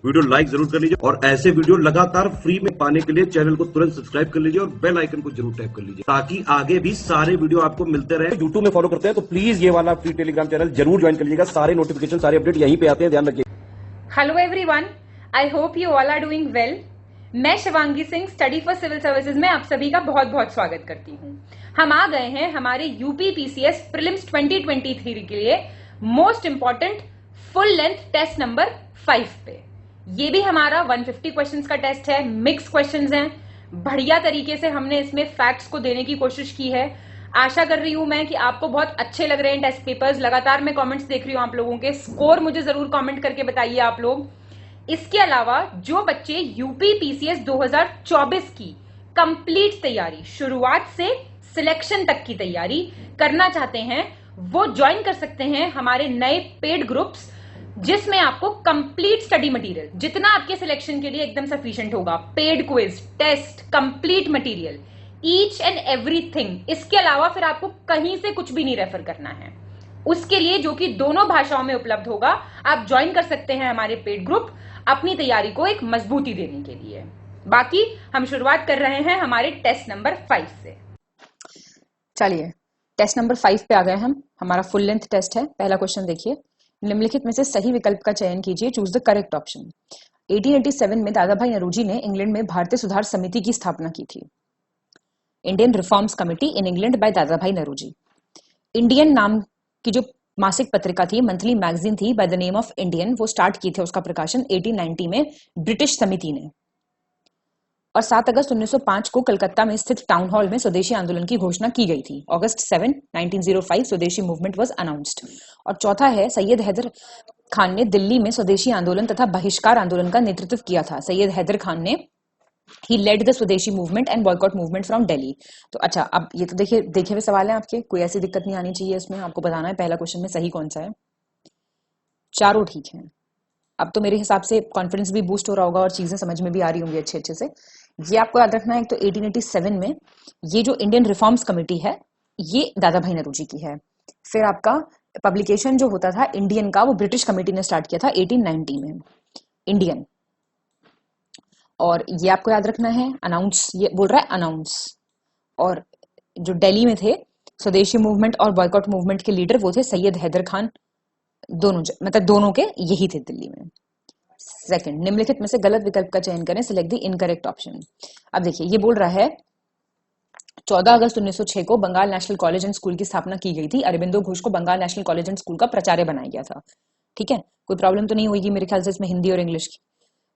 Video like जरूर कर लीजिए और ऐसे वीडियो लगातार फ्री में पाने के लिए चैनल को तुरंत सब्सक्राइब कर लीजिए और बेल आइकन को जरूर टैप कर लीजिए ताकि आगे भी सारे वीडियो आपको मिलते रहे। यूट्यूब में फॉलो करते हैं तो प्लीज ये वाला फ्री टेलीग्राम चैनल जरूर ज्वाइन कर लीजिएगा। सारे नोटिफिकेशन, सारे अपडेट यहीं पे आते हैं, ध्यान रखिए। Hello everyone, I hope you all are doing well. मैं Shivangi Singh study for civil services में आप सभी का बहुत बहुत स्वागत करती हूँ। हम आ गए हैं हमारे यूपी पीसीएस प्रीलिम्स 2023 के लिए most important full length test number 5 पे। ये भी हमारा 150 क्वेश्चंस का टेस्ट है, मिक्स क्वेश्चंस हैं। बढ़िया तरीके से हमने इसमें फैक्ट्स को देने की कोशिश की है। आशा कर रही हूं मैं कि आपको बहुत अच्छे लग रहे हैं टेस्ट पेपर्स। लगातार मैं कमेंट्स देख रही हूं आप लोगों के। स्कोर मुझे जरूर कमेंट करके बताइए आप लोग। इसके अलावा जो बच्चे यूपी पीसीएस 2024 की कंप्लीट तैयारी, शुरुआत से सिलेक्शन तक की तैयारी करना चाहते हैं, वो ज्वाइन कर सकते हैं हमारे नए पेड ग्रुप्स, जिसमें आपको कंप्लीट स्टडी मटेरियल, जितना आपके सिलेक्शन के लिए एकदम सफिशिएंट होगा, paid quiz, test, complete material, each and everything. इसके अलावा फिर आपको कहीं से कुछ भी नहीं रेफर करना है। उसके लिए, जो कि दोनों भाषाओं में उपलब्ध होगा, आप ज्वाइन कर सकते हैं हमारे पेड ग्रुप अपनी तैयारी को एक मजबूती देने के लिए। बाकी हम शुरुआत कर रहे हैं हमारे टेस्ट नंबर 5 से। चलिए टेस्ट नंबर 5 पे आ गए हम। हमारा फुल लेंथ टेस्ट है। पहला क्वेश्चन देखिए, निम्नलिखित में से सही विकल्प का चयन कीजिए, चूज द करेक्ट ऑप्शन। 1887 में दादा भाई नौरोजी ने इंग्लैंड में भारतीय सुधार समिति की स्थापना की थी। Indian reforms committee in England by Dadabhai Naoroji. Indian नाम की जो मासिक पत्रिका थी, मंथली मैगजीन थी by the name of Indian, वो स्टार्ट की थी उसका प्रकाशन 1890 में ब्रिटिश समिति ने। और 7 अगस्त 1905 को कलकत्ता में स्थित टाउन हॉल में स्वदेशी आंदोलन की घोषणा की गई थी। अगस्त 7, 1905 स्वदेशी मूवमेंट वाज अनाउंस्ड। और चौथा है, सैयद हैदर खान ने दिल्ली में स्वदेशी आंदोलन तथा बहिष्कार आंदोलन का नेतृत्व किया था। सैयद हैदर खान ने ही लेड द स्वदेशी movement and boycott movement from Delhi. तो अच्छा, अब ये तो देखिए देखे हुए सवाल है आपके, कोई ऐसी दिक्कत नहीं आनी चाहिए इसमें। आपको बताना है पहला क्वेश्चन में सही कौन सा है। चारों ठीक है। अब तो मेरे हिसाब से कॉन्फिडेंस भी बूस्ट हो रहा होगा और चीजें समझ में भी आ रही होंगी अच्छे अच्छे से। ये आपको याद रखना है, एक तो 1887 में ये जो इंडियन रिफॉर्म्स कमेटी है, ये दादा भाई नौरोजी की है। फिर आपका पब्लिकेशन जो होता था इंडियन का, वो ब्रिटिश कमेटी ने स्टार्ट किया था 1890 में, इंडियन। और ये आपको याद रखना है, अनाउंस, ये बोल रहा है अनाउंस। और जो दिल्ली में थे स्वदेशी मूवमेंट और बॉयकॉट मूवमेंट के लीडर, वो थे सैयद हैदर खान। दोनों मतलब दोनों के यही थे दिल्ली में। सेकंड, निम्नलिखित में से गलत विकल्प का चयन करें, सिलेक्ट द इनकरेक्ट ऑप्शन। अब देखिए, ये बोल रहा है 14 अगस्त 1906 को Bengal national college and school की स्थापना की गई थी। अरबिंदो घोष को Bengal national college and school का प्राचार्य बनाया गया था। ठीक है, कोई प्रॉब्लम तो नहीं होगी मेरे ख्याल से इसमें हिंदी और इंग्लिश की।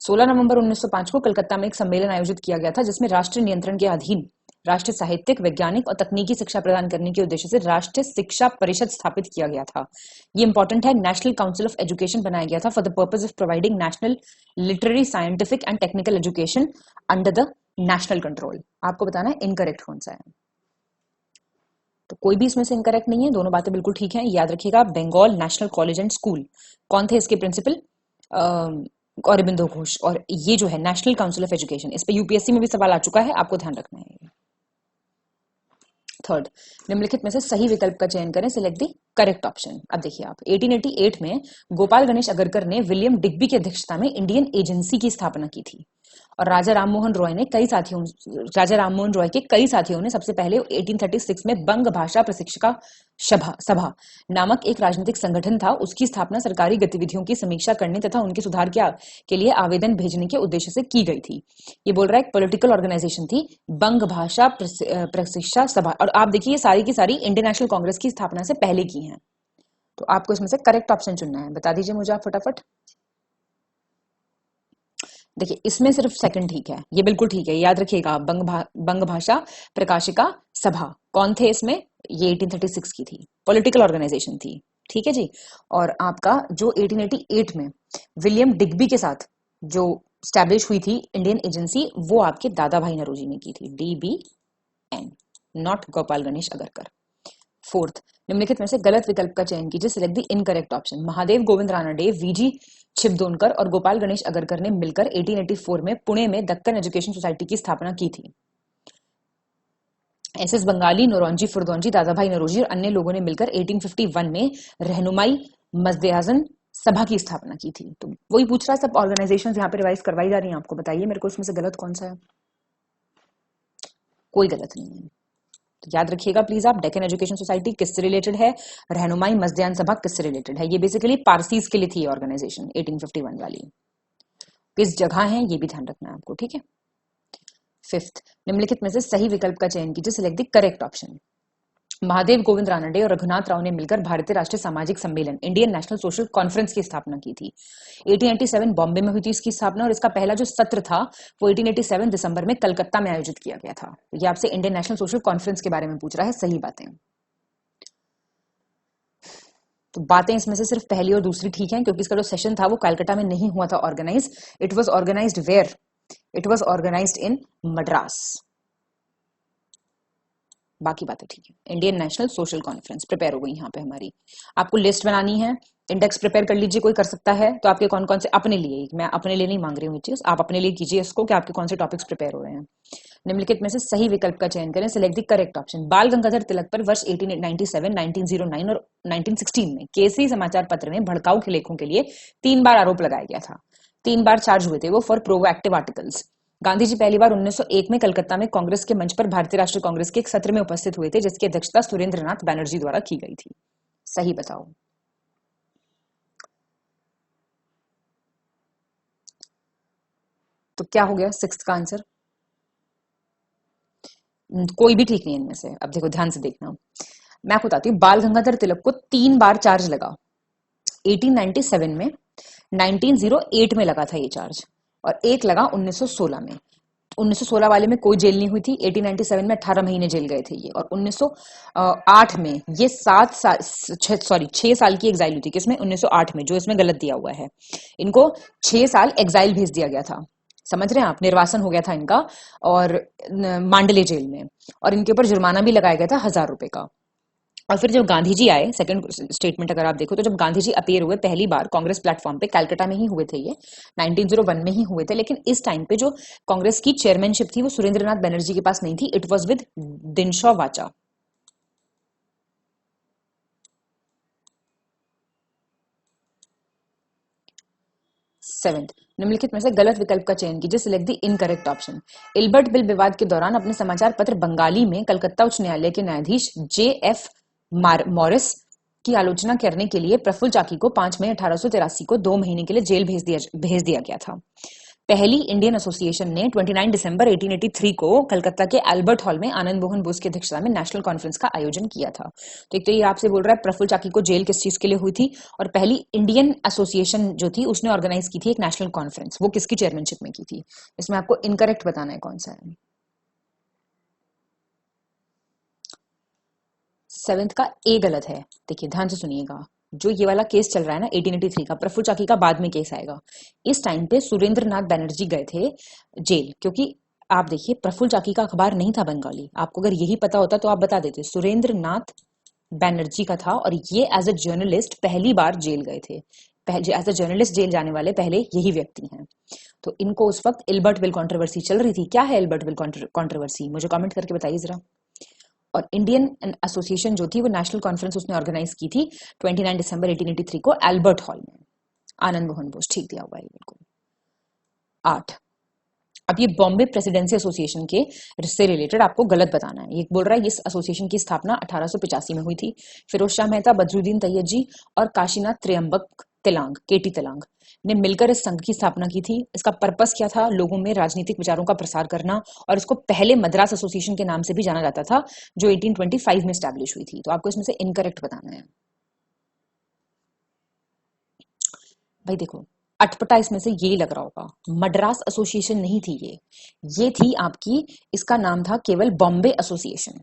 16 नवंबर 1905 को कलकत्ता में एक सम्मेलन आयोजित किया गया था, जिसमें राष्ट्रीय नियंत्रण के अधीन राष्ट्रीय साहित्यिक, वैज्ञानिक और तकनीकी शिक्षा प्रदान करने के उद्देश्य से राष्ट्रीय शिक्षा परिषद स्थापित किया गया था। ये इंपॉर्टेंट है। नेशनल काउंसिल ऑफ एजुकेशन बनाया गया था for the purpose of providing national literary, scientific and technical education under the national control. आपको बताना है इनकरेक्ट कौन सा है। तो कोई भी इसमें से इनकरेक्ट नहीं है, दोनों बातें बिल्कुल ठीक है। याद रखिएगा, Bengal national college and school, कौन थे इसके प्रिंसिपल? अरबिंदो घोष। और ये जो है नेशनल काउंसिल ऑफ एजुकेशन, इस पे यूपीएससी में भी सवाल आ चुका है, आपको ध्यान रखना है। थर्ड, निम्नलिखित में से सही विकल्प का चयन करें, सिलेक्ट द करेक्ट ऑप्शन। अब देखिए आप, 1888 में गोपाल गणेश अगरकर ने विलियम डिग्बी की अध्यक्षता में इंडियन एजेंसी की स्थापना की थी। और राजा राममोहन रॉय के कई साथियों ने सबसे पहले 1836 में बंग भाषा प्रशिक्षिका सभा नामक एक राजनीतिक संगठन था, उसकी स्थापना सरकारी गतिविधियों की समीक्षा करने तथा उनके सुधार के लिए आवेदन भेजने के उद्देश्य से की गई थी। ये बोल रहा है एक पॉलिटिकल ऑर्गेनाइजेशन थी, बंग भाषा प्रशिक्षा सभा। और आप देखिए, ये सारी की सारी इंडियन नेशनल कांग्रेस की स्थापना से पहले की हैं। तो आपको इसमें से करेक्ट ऑप्शन चुनना है। बता दीजिए मुझे आप फटाफट। देखिए, इसमें सिर्फ सेकंड ठीक है, ये बिल्कुल ठीक है। याद रखिएगा, बंग भाषा प्रकाशिका सभा कौन थे इसमें? ये 1836 की थी, पॉलिटिकल ऑर्गेनाइजेशन थी। ठीक है जी। और आपका जो 1888 में विलियम डिग्बी के साथ जो स्टैब्लिश हुई थी इंडियन एजेंसी, वो आपके दादा भाई नौरोजी ने की थी, DBN, not Gopal Ganesh Agarkar. Fourth, निम्नलिखित में से गलत विकल्प का चयन कीजिए, select the incorrect option. Mahadev Govind Ranade, VG छिबदोनकर और गोपाल गणेश अगरकर ने मिलकर 1884 में पुणे में दक्कन एजुकेशन सोसाइटी की स्थापना की थी। SS बंगाली, नौरोजी फुरदौंजी, दादा भाई नौरोजी और अन्य लोगों ने मिलकर 1851 में रहनुमाई, मजदे आजम, सभा की स्थापना की थी। तो वही पूछ रहा है, सब ऑर्गेनाइजेशंस यहाँ पे रिवाइज करवाई जा रही हैं, आपको बताइए मेरे को इसमें से गलत कौन सा है। कोई गलत नहीं है, तो याद रखिएगा प्लीज आप, डेक्कन एजुकेशन सोसाइटी किससे रिलेटेड है, रहनुमाई मस्जियान सभा किससे रिलेटेड है। ये बेसिकली पारसीज के लिए थी ऑर्गेनाइजेशन 1851 वाली। किस जगह है ये भी ध्यान रखना है आपको, ठीक है। फिफ्थ, निम्नलिखित में से सही विकल्प का चयन कीजिए, select the correct option. Mahadev Govind Ranade और रघुनाथ राव ने मिलकर भारतीय राष्ट्रीय सामाजिक सम्मेलन इंडियन नेशनल सोशल कॉन्फ्रेंस की स्थापना की थी। 1887 बॉम्बे में हुई थी इसकी स्थापना, और इसका पहला जो सत्र था वो 1887 दिसंबर में कलकत्ता में आयोजित किया गया था। तो ये आपसे इंडियन नेशनल सोशल कॉन्फ्रेंस के बारे में पूछ रहा है, सही बातें। तो बातें इसमें से सिर्फ पहली और दूसरी ठीक है, क्योंकि इसका जो सेशन था वो कलकत्ता में नहीं हुआ था organise. It was organised where? It was organised in Madras. बाकी बातें ठीक है। Indian national social conference prepare हो गई यहाँ पे हमारी। आपको लिस्ट बनानी है, इंडेक्स प्रिपेयर कर लीजिए, कोई कर सकता है तो आपके कौन कौन से, अपने लिए, मैं अपने लिए नहीं मांग रही हूँ ये चीज, आप अपने लिए कीजिए इसको कि आपके कौन से टॉपिक्स प्रिपेयर हो रहे हैं। निम्नलिखित में से सही विकल्प का चयन करें, सिलेक्ट द करेक्ट ऑप्शन। बाल गंगाधर तिलक पर वर्ष 1897, 1909 और 1916 में केसरी समाचार पत्र में भड़काऊ लेखों के लिए 3 बार आरोप लगाया गया था। 3 बार चार्ज हुए थे वो फॉर प्रोवोएक्टिव आर्टिकल्स। गांधी जी पहली बार 1901 में कलकत्ता में कांग्रेस के मंच पर भारतीय राष्ट्रीय कांग्रेस के एक सत्र में उपस्थित हुए थे, जिसकी अध्यक्षता सुरेंद्रनाथ बैनर्जी द्वारा की गई थी। सही बताओ। तो क्या हो गया सिक्स्थ का आंसर? कोई भी ठीक नहीं है इनमें से। अब देखो ध्यान से देखना, मैं आपको बताती हूँ। बाल गंगाधर तिलक को 3 बार चार्ज लगा। 1897 में, 1908 में लगा था ये चार्ज, और एक लगा 1916 में। 1916 वाले में कोई जेल नहीं हुई थी। 1897 में 18 महीने जेल गए थे ये, और 1908 में ये 6 साल की एग्जाइल हुई थी। किसमें? 1908 में, जो इसमें गलत दिया हुआ है। इनको 6 साल एग्जाइल भेज दिया गया था, समझ रहे हैं आप? निर्वासन हो गया था इनका, और मांडले जेल में, और इनके ऊपर जुर्माना भी लगाया गया था 1000 रुपए का। और फिर जब गांधी जी आए, सेकंड स्टेटमेंट अगर आप देखो तो जब गांधी जी अपीयर हुए पहली बार कांग्रेस प्लेटफॉर्म पे, कलकत्ता में ही हुए थे ये, 1901 में ही हुए थे, लेकिन इस टाइम पे जो कांग्रेस की चेयरमैनशिप थी वो सुरेंद्रनाथ बनर्जी के पास नहीं थी। इट वॉज विद दिनशॉ वाचा। सेवेंथ, निम्नलिखित में से गलत विकल्प का चयन कीजिए, select the incorrect option. Ilbert bill विवाद के दौरान अपने समाचार पत्र बंगाली में कलकत्ता उच्च न्यायालय के न्यायाधीश JF मॉरिस की आलोचना करने के लिए प्रफुल्ल चाकी को 5 मई 1883 को 2 महीने के लिए जेल भेज दिया गया था। पहली इंडियन एसोसिएशन ने 29 दिसंबर 1883 को कलकत्ता के एल्बर्ट हॉल में आनंद मोहन बोस की अध्यक्षता में नेशनल कॉन्फ्रेंस का आयोजन किया था। तो एक तो ये आपसे बोल रहा है प्रफुल्ल चाकी को जेल किस चीज के लिए हुई थी, और पहली इंडियन एसोसिएशन जो थी उसने ऑर्गेनाइज की थी एक नेशनल कॉन्फ्रेंस, वो किसकी चेयरमैनशिप में की थी। इसमें आपको इनकरेक्ट बताना है कौन सा है। 7th का ए गलत है। देखिए ध्यान से सुनिएगा, जो ये वाला केस चल रहा है ना 1883 का, प्रफुल्ल चाकी का बाद में केस आएगा। इस टाइम पे सुरेंद्रनाथ बैनर्जी गए थे जेल, क्योंकि आप देखिए प्रफुल्ल चाकी का अखबार नहीं था बंगाली। आपको अगर यही पता होता तो आप बता देते, सुरेंद्रनाथ बैनर्जी का था, और ये एज अ जर्नलिस्ट पहली बार जेल गए थे। एज अ जर्नलिस्ट जेल जाने वाले पहले यही व्यक्ति हैं। तो इनको उस वक्त इल्बर्ट बिल कंट्रोवर्सी चल रही थी। क्या है इल्बर्ट बिल कंट्रोवर्सी, मुझे कमेंट करके बताइए जरा। और इंडियन एसोसिएशन जो थी वो नेशनल कॉन्फ्रेंस उसने ऑर्गेनाइज की थी 29 दिसंबर 1883 को एल्बर्ट हॉल में। आनंद मोहन बोस, ठीक दिया हुआ है बिल्कुल। 8, अब ये बॉम्बे प्रेसिडेंसी एसोसिएशन के से रिलेटेड आपको गलत बताना है। ये बोल रहा है इस एसोसिएशन की स्थापना 1885 में हुई थी। फिरोज शाह मेहता, बदरुद्दीन तैयब जी और काशीनाथ त्र्यंबक तिलांग, केटी तिलांग ने मिलकर इस संघ की स्थापना की थी। इसका पर्पस क्या था? लोगों में राजनीतिक विचारों का प्रसार करना, और इसको पहले मद्रास एसोसिएशन के नाम से भी जाना जाता था, जो 1825 में स्टैब्लिश हुई थी। तो आपको इसमें से इनकरेक्ट बताना है। भाई देखो अटपटा इसमें से यही लग रहा होगा, मद्रास एसोसिएशन नहीं थी ये थी आपकी, इसका नाम था केवल बॉम्बे एसोसिएशन।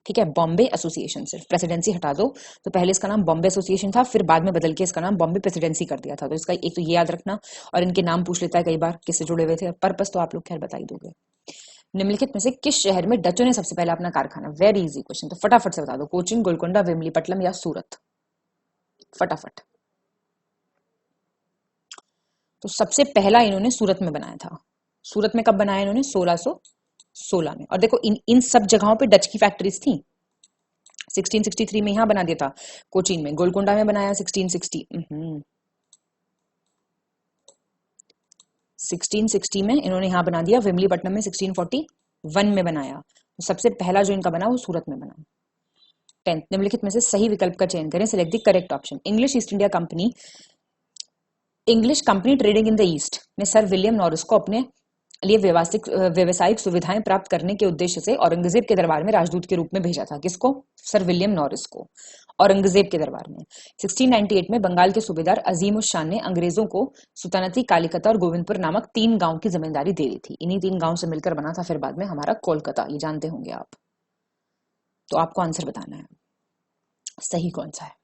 ठीक है, बॉम्बे एसोसिएशन, सिर्फ प्रेसिडेंसी हटा दो। तो पहले इसका नाम बॉम्बे एसोसिएशन था, फिर बाद में बदल के इसका नाम बॉम्बे प्रेसिडेंसी कर दिया था। तो इसका एक तो ये याद रखना, और इनके नाम पूछ लेता है कई बार किससे जुड़े हुए थे। पर्पस तो आप लोग खैर बता ही दोगे। निम्नलिखित में से किस शहर में डचों ने सबसे पहले अपना कारखाना, वेरी इजी क्वेश्चन, तो फटाफट से बता दो। कोचीन, गोलकोंडा, विमलीपट्टनम या सूरत, फटाफट। तो सबसे पहला इन्होंने सूरत में बनाया था। सूरत में कब बनाया इन्होंने? 1616 में। और देखो इन सब जगहों पे डच की फैक्ट्रीज थी। 1663 में यहां बना दिया था कोचीन में, गोलकोंडा में बनाया 1660, 1660 में इन्होंने यहाँ बना दिया, विमलीपट्टनम में 1641 में बनाया। तो सबसे पहला जो इनका बना वो सूरत में बना। 10th, निम्नलिखित में से सही विकल्प का चयन करें, select the correct option. English east India company, English company trading in the east ने सर विलियम नॉरिस को अपने लिए व्यवसायिक सुविधाएं प्राप्त करने के उद्देश्य से औरंगजेब के दरबार में राजदूत के रूप में भेजा था। किसको? सर विलियम नॉरिस को, औरंगजेब के दरबार में। 1698 में बंगाल के सूबेदार अजीम उस शान ने अंग्रेजों को सुल्तानती, कालीकता और गोविंदपुर नामक 3 गांव की जमींदारी दे दी थी। इन्हीं 3 गांव से मिलकर बना था फिर बाद में हमारा कोलकाता, ये जानते होंगे आप। तो आपको आंसर बताना है सही कौन सा है।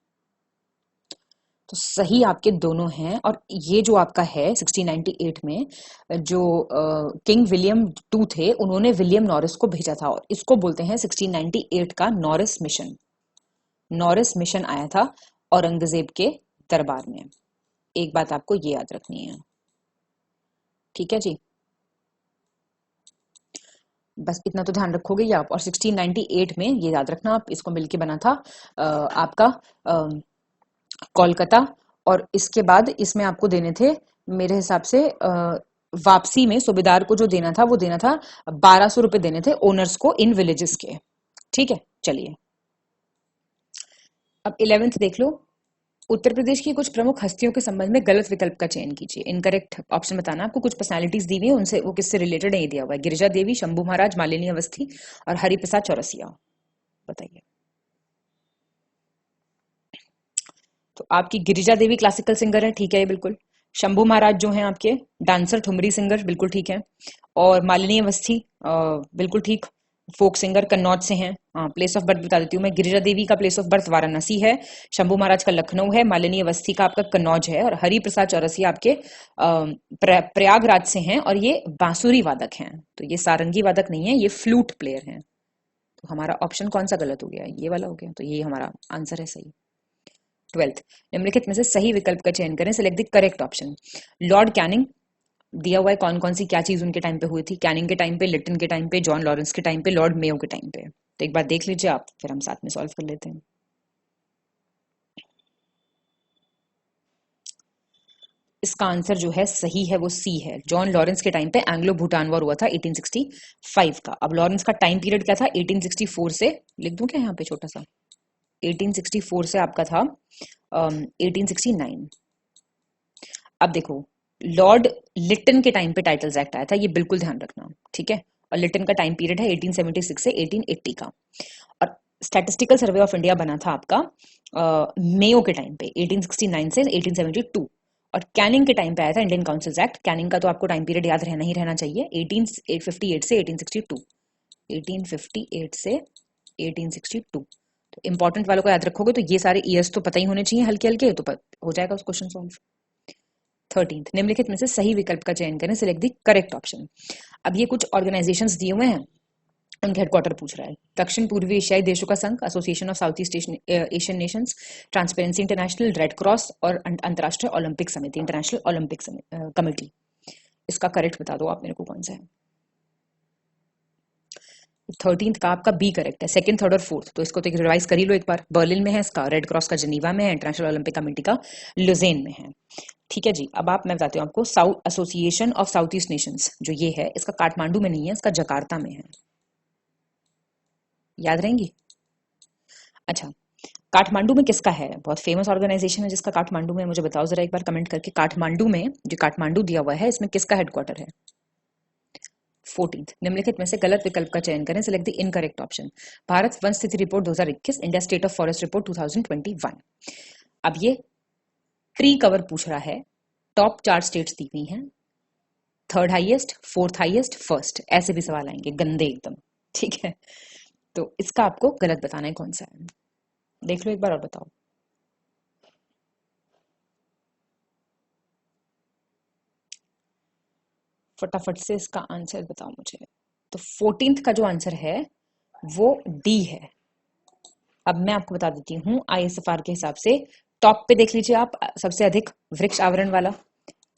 तो सही आपके दोनों हैं, और ये जो आपका है 1698 में जो किंग विलियम II थे, उन्होंने विलियम नॉरिस को भेजा था, और इसको बोलते हैं 1698 का नॉरिस मिशन। नॉरिस मिशन आया था औरंगजेब के दरबार में। एक बात आपको ये याद रखनी है, ठीक है जी, बस इतना तो ध्यान रखोगे ही आप। और 1698 में ये याद रखना आप, इसको मिलके बना था आपका कोलकाता, और इसके बाद इसमें आपको देने थे मेरे हिसाब से वापसी में सूबेदार को जो देना था वो देना था 1200 रुपए देने थे ओनर्स को इन विलेजेस के, ठीक है। चलिए अब 11th देख लो। उत्तर प्रदेश की कुछ प्रमुख हस्तियों के संबंध में गलत विकल्प का चयन कीजिए। इनकरेक्ट ऑप्शन बताना। आपको कुछ पर्सनालिटीज दी हुई है, उनसे वो किससे रिलेटेड है ये दिया हुआ है। गिरिजा देवी, शंभू महाराज, मालिनी अवस्थी और हरिप्रसाद चौरसिया। बताइए। तो आपकी गिरिजा देवी क्लासिकल सिंगर है, ठीक है, ये बिल्कुल। शंभू महाराज जो हैं आपके डांसर, ठुमरी सिंगर, बिल्कुल ठीक है। और मालिनी अवस्थी बिल्कुल ठीक, फोक सिंगर, कन्नौज से हैं। प्लेस ऑफ बर्थ बता देती हूँ मैं। गिरिजा देवी का प्लेस ऑफ बर्थ वाराणसी है, शंभू महाराज का लखनऊ है, मालिनी अवस्थी का आपका कन्नौज है, और हरि प्रसाद चौरसिया आपके प्रयागराज से हैं, और ये बांसुरी वादक हैं। तो ये सारंगी वादक नहीं है, ये फ्लूट प्लेयर हैं। तो हमारा ऑप्शन कौन सा गलत हो गया? ये वाला हो गया। तो ये हमारा आंसर है सही। 12th, निम्नलिखित में से सही विकल्प का चयन करें, select the correct option. Lord Canning दिया हुआ है कौन कौन सी क्या चीज उनके टाइम पे हुई थी। कैनिंग के टाइम पे, लिटन के टाइम पे, जॉन लॉरेंस के टाइम पे, लॉर्ड मेयो के टाइम पे। तो एक बार देख लीजिए आप, फिर हम साथ में सॉल्व कर लेते हैं। इसका आंसर जो है सही है वो सी है। जॉन लॉरेंस के टाइम पे एंग्लो भूटान वॉर हुआ था 1865 का। अब लॉरेंस का टाइम पीरियड क्या था? 1864 से, लिख दूं क्या यहाँ पे छोटा सा, 1864 से आपका था 1869। अब देखो, लॉर्ड लिटन के टाइम पे टाइटल्स एक्ट आया था, ये बिल्कुल ध्यान रखना, ठीक है। और लिटन का टाइम पीरियड है 1876 से 1880 का। और स्टैटिस्टिकल सर्वे ऑफ इंडिया बना था आपका मेयो के टाइम पे 1869 से 1872। और कैनिंग के टाइम पे आया था इंडियन काउंसिल्स एक्ट। कैनिंग का तो आपको टाइम पीरियड याद रहना ही रहना चाहिए, 1858 से 1862, 1858 से 1862। तो इंपॉर्टेंट वालों को याद रखोगे तो ये सारे ईयर्स तो पता ही होने चाहिए हल्के हल्के, तो हो जाएगा उस क्वेश्चन सॉल्व। 13th, निम्नलिखित में से सही विकल्प का चयन करें, सिलेक्ट द करेक्ट ऑप्शन। अब ये कुछ ऑर्गेनाइजेशंस दिए हुए हैं, उनके हेडक्वार्टर पूछ रहा है। दक्षिण पूर्वी एशियाई देशों का संघ, association of south east Asian Nations, transparency international, red cross और अंतर्राष्ट्रीय ओलंपिक समिति, इंटरनेशनल ओलंपिक कमेटी। इसका करेक्ट बता दो आप मेरे को कौन सा है। 13th का आपका बी करेक्ट है। 2nd, 3rd और 4th तो इसको तो रिवाइज कर ही लो एक बार। बर्लिन में है इसका, रेड क्रॉस का जनीवा में है, इंटरनेशनल ओलंपिक कमेटी का लुज़ेन में है, ठीक है जी। अब मैं बताती हूँ आपको, south association of south east Nations जो ये है, इसका काठमांडू में नहीं है, इसका जकार्ता में है। याद रहेंगी? अच्छा, काठमांडू में किसका है? बहुत फेमस ऑर्गेनाइजेशन है जिसका काठमांडू में, मुझे बताओ जरा एक बार कमेंट करके। काठमांडू में जो काठमांडू दिया हुआ है, इसमें किसका हेडक्वार्टर है? 14th, निम्नलिखित में से गलत विकल्प का चयन करें, select the incorrect option. Bharat वन स्थिति report 2021, India state of forest report 2021। अब ये ट्री कवर पूछ रहा है, टॉप 4 स्टेट्स दी हुई हैं, 3rd highest, 4th highest, first, ऐसे भी सवाल आएंगे गंदे एकदम, ठीक है। तो इसका आपको गलत बताना है कौन सा है, देख लो एक बार और बताओ। फटाफट से इसका आंसर बताओ मुझे। तो 14th का जो आंसर है वो डी है। अब मैं आपको बता देती हूँ ISFR के हिसाब से। टॉप पे देख लीजिए आप, सबसे अधिक वृक्ष आवरण वाला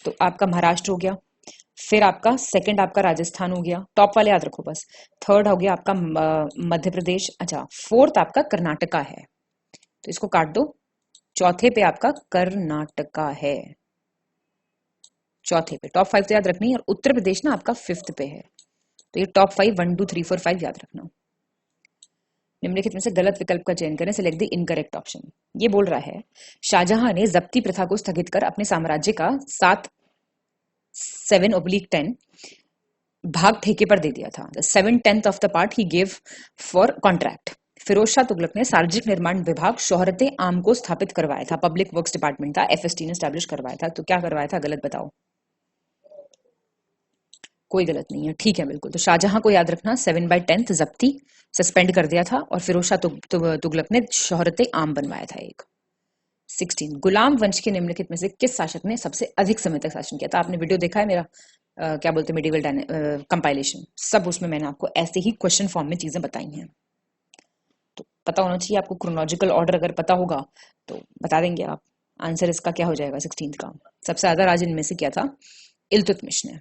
तो आपका महाराष्ट्र हो गया, फिर आपका 2nd आपका राजस्थान हो गया, टॉप वाले याद रखो बस। 3rd हो गया आपका मध्य प्रदेश, अच्छा 4th आपका कर्नाटका है, तो इसको काट दो। 4थे पे आपका कर्नाटका है, चौथे पे। टॉप 5 तो याद रखनी है, और उत्तर प्रदेश ना आपका 5th पे है। तो ये टॉप 5 1 2 3 4 5 याद रखना। निम्नलिखित में से गलत विकल्प का चयन करें, सिलेक्ट द इनकरेक्ट ऑप्शन। ये बोल रहा है शाहजहां ने जब्ती प्रथा को स्थगित कर अपने साम्राज्य का 7/10 भाग ठेके पर दे दिया था। 7/10 of the part he give for contract. Firoz Shah Tughlaq ने सार्वजनिक निर्माण विभाग शोहरते आम को स्थापित करवाया था। पब्लिक वर्क्स डिपार्टमेंट था, एफएसटी ने स्टैब्लिश करवाया था। तो क्या करवाया था, गलत बताओ। कोई गलत नहीं है, ठीक है बिल्कुल। तो शाहजहां को याद रखना, 7/10 जब्ती सस्पेंड कर दिया था, और फिरोज शाह तुगलक ने शोहरते आम बनवाया था एक। 16 गुलाम वंश के निम्नलिखित में से किस शासक ने सबसे अधिक समय तक शासन किया था। आपने वीडियो देखा है मेरा, क्या बोलते हैं, मेडिवल कंपाइलेशन, सब उसमें मैंने आपको ऐसे ही क्वेश्चन फॉर्म में चीजें बताई हैं। तो पता होना चाहिए आपको, क्रोनोलॉजिकल ऑर्डर अगर पता होगा तो बता देंगे आप। आंसर इसका क्या हो जाएगा 16 का। सबसे ज्यादा राज इनमें से क्या था, इल्तुतमिश ने।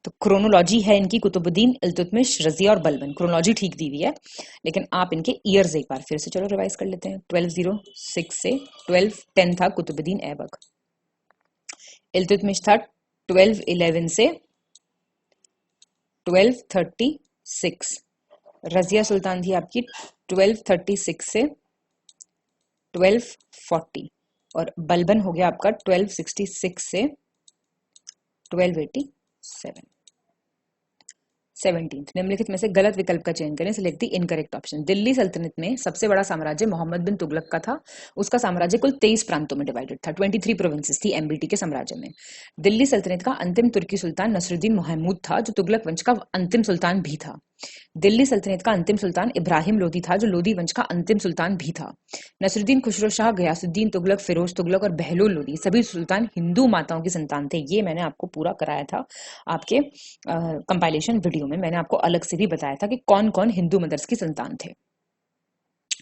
तो क्रोनोलॉजी है इनकी कुतुबुद्दीन, इल्तुतमिश, रजिया और बलबन। क्रोनोलॉजी ठीक दी हुई है, लेकिन आप इनके ईयर्स एक बार फिर से चलो रिवाइज कर लेते हैं। 1206 से 1210 था कुतुबुद्दीन ऐबक। इल्तुतमिश था 1211 से 1236। रजिया सुल्तान थी आपकी 1236 से 1240, और बलबन हो गया आपका 1266 से 1287। 17 निम्नलिखित में से गलत विकल्प का चयन करें, select the incorrect option. Delhi सल्तनत में सबसे बड़ा साम्राज्य मोहम्मद बिन तुगलक का था। उसका साम्राज्य कुल 23 प्रांतों में डिवाइडेड था। 23 प्रोविंसेस थी एमबीटी के साम्राज्य में। दिल्ली सल्तनत का अंतिम तुर्की सुल्तान नसरुद्दीन महमूद था, जो तुगलक वंश का अंतिम सुल्तान भी था। दिल्ली सल्तनत का अंतिम सुल्तान इब्राहिम लोदी था, जो लोदी वंश का अंतिम सुल्तान भी था। नसरुद्दीन, खुसरो शाह, गयासुद्दीन तुगलक, फिरोज तुगलक और बहलोल लोदी सभी सुल्तान हिंदू माताओं की संतान थे। ये मैंने आपको पूरा कराया था आपके कंपाइलेशन वीडियो में। मैंने आपको अलग से भी बताया था कि कौन कौन हिंदू मदर्स की संतान थे,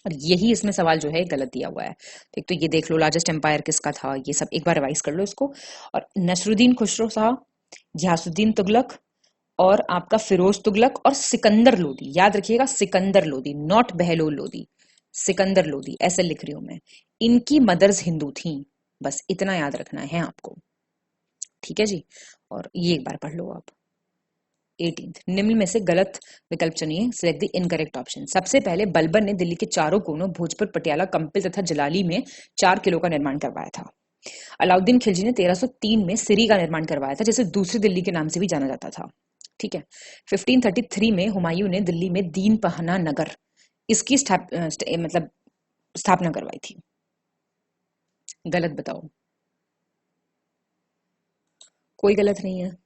और यही इसमें सवाल जो है गलत दिया हुआ है। एक तो ये देख लो, लार्जेस्ट एम्पायर किसका था, ये सब एक बार रिवाइज कर लो इसको। और नसरुद्दीन खुसरो शाह, गयासुद्दीन तुगलक, और आपका फिरोज तुगलक और सिकंदर लोदी। याद रखिएगा, सिकंदर लोदी, नॉट बहलोल लोदी, सिकंदर लोदी, ऐसे लिख रही हूं मैं। इनकी मदर्स हिंदू थी, बस इतना याद रखना है आपको, ठीक है जी। और ये एक बार पढ़ लो आप। 18 निम्न में से गलत विकल्प चुनिए, सिलेक्ट द इनकरेक्ट ऑप्शन। सबसे पहले बलबन ने दिल्ली के चारों कोनों भोजपुर, पटियाला, कंपिल तथा जलाली में 4 किलों का निर्माण करवाया था। अलाउद्दीन खिलजी ने 1303 में सिरी का निर्माण करवाया था, जिसे दूसरी दिल्ली के नाम से भी जाना जाता था, ठीक है। 1533 में हुमायूं ने दिल्ली में दीन पहना नगर, इसकी मतलब स्थापना करवाई थी। गलत बताओ। कोई गलत नहीं है।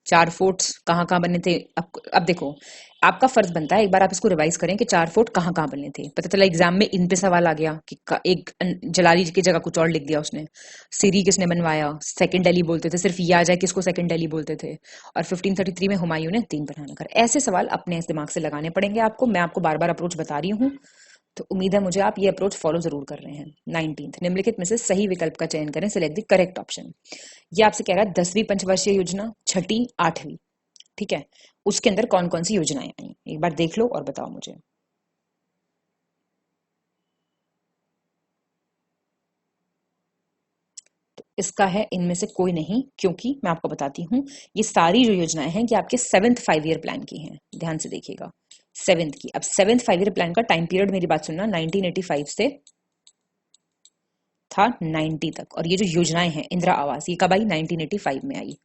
4 फोर्ट्स कहाँ कहाँ बने थे। अब देखो, आपका फर्ज बनता है एक बार आप इसको रिवाइज करें कि 4 फोर्ट कहाँ कहाँ बने थे। पता चला एग्जाम में इन पे सवाल आ गया कि एक जलाली की जगह कुछ और लिख दिया उसने। सीरी किसने बनवाया, सेकंड दिल्ली बोलते थे, सिर्फ ये आ जाए किसको सेकंड दिल्ली बोलते थे। और 1533 में हुमायूं ने दीन पहना नगर। ऐसे सवाल अपने दिमाग से लगाने पड़ेंगे आपको। मैं आपको बार बार अप्रोच बता रही हूँ, तो उम्मीद है मुझे आप ये अप्रोच फॉलो जरूर कर रहे हैं। 19 निम्नलिखित में से सही विकल्प का चयन करें, सिलेक्ट द करेक्ट ऑप्शन। ये आपसे कह रहा है 10वीं पंचवर्षीय योजना, 6ठी, 8वीं, ठीक है, उसके अंदर कौन कौन सी योजनाएं आई, एक बार देख लो और बताओ मुझे। तो इसका है इनमें से कोई नहीं, क्योंकि मैं आपको बताती हूं ये सारी जो योजनाएं हैं कि आपके 7th 5 ईयर प्लान की हैं। ध्यान से देखिएगा, 7th की। अब 7th 5 ईयर प्लान का टाइम पीरियड, मेरी बात सुनना, 1985 से था 90 तक। और ये जो योजनाएं हैं, इंदिरा आवास, ये कब आई, 1985 में आई।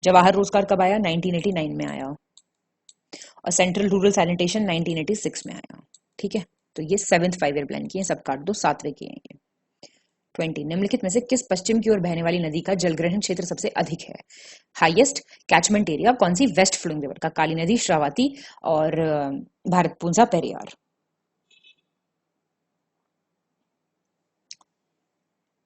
जवाहर रोजगार कब आया, 1989 में आया। और सेंट्रल रूरल सैनिटेशन 1986 में आया, ठीक है। तो ये 7th 5 ईयर प्लान की है, सब काट दो, 7वें की है ये। 20 निम्नलिखित में से किस पश्चिम की ओर बहने वाली नदी का जलग्रहण क्षेत्र सबसे अधिक है। हाईएस्ट कैचमेंट एरिया कौन सी, वेस्ट फ्लोइंग रिवर का, काली नदी, श्रावती और भारतपुंजा, पेरियार।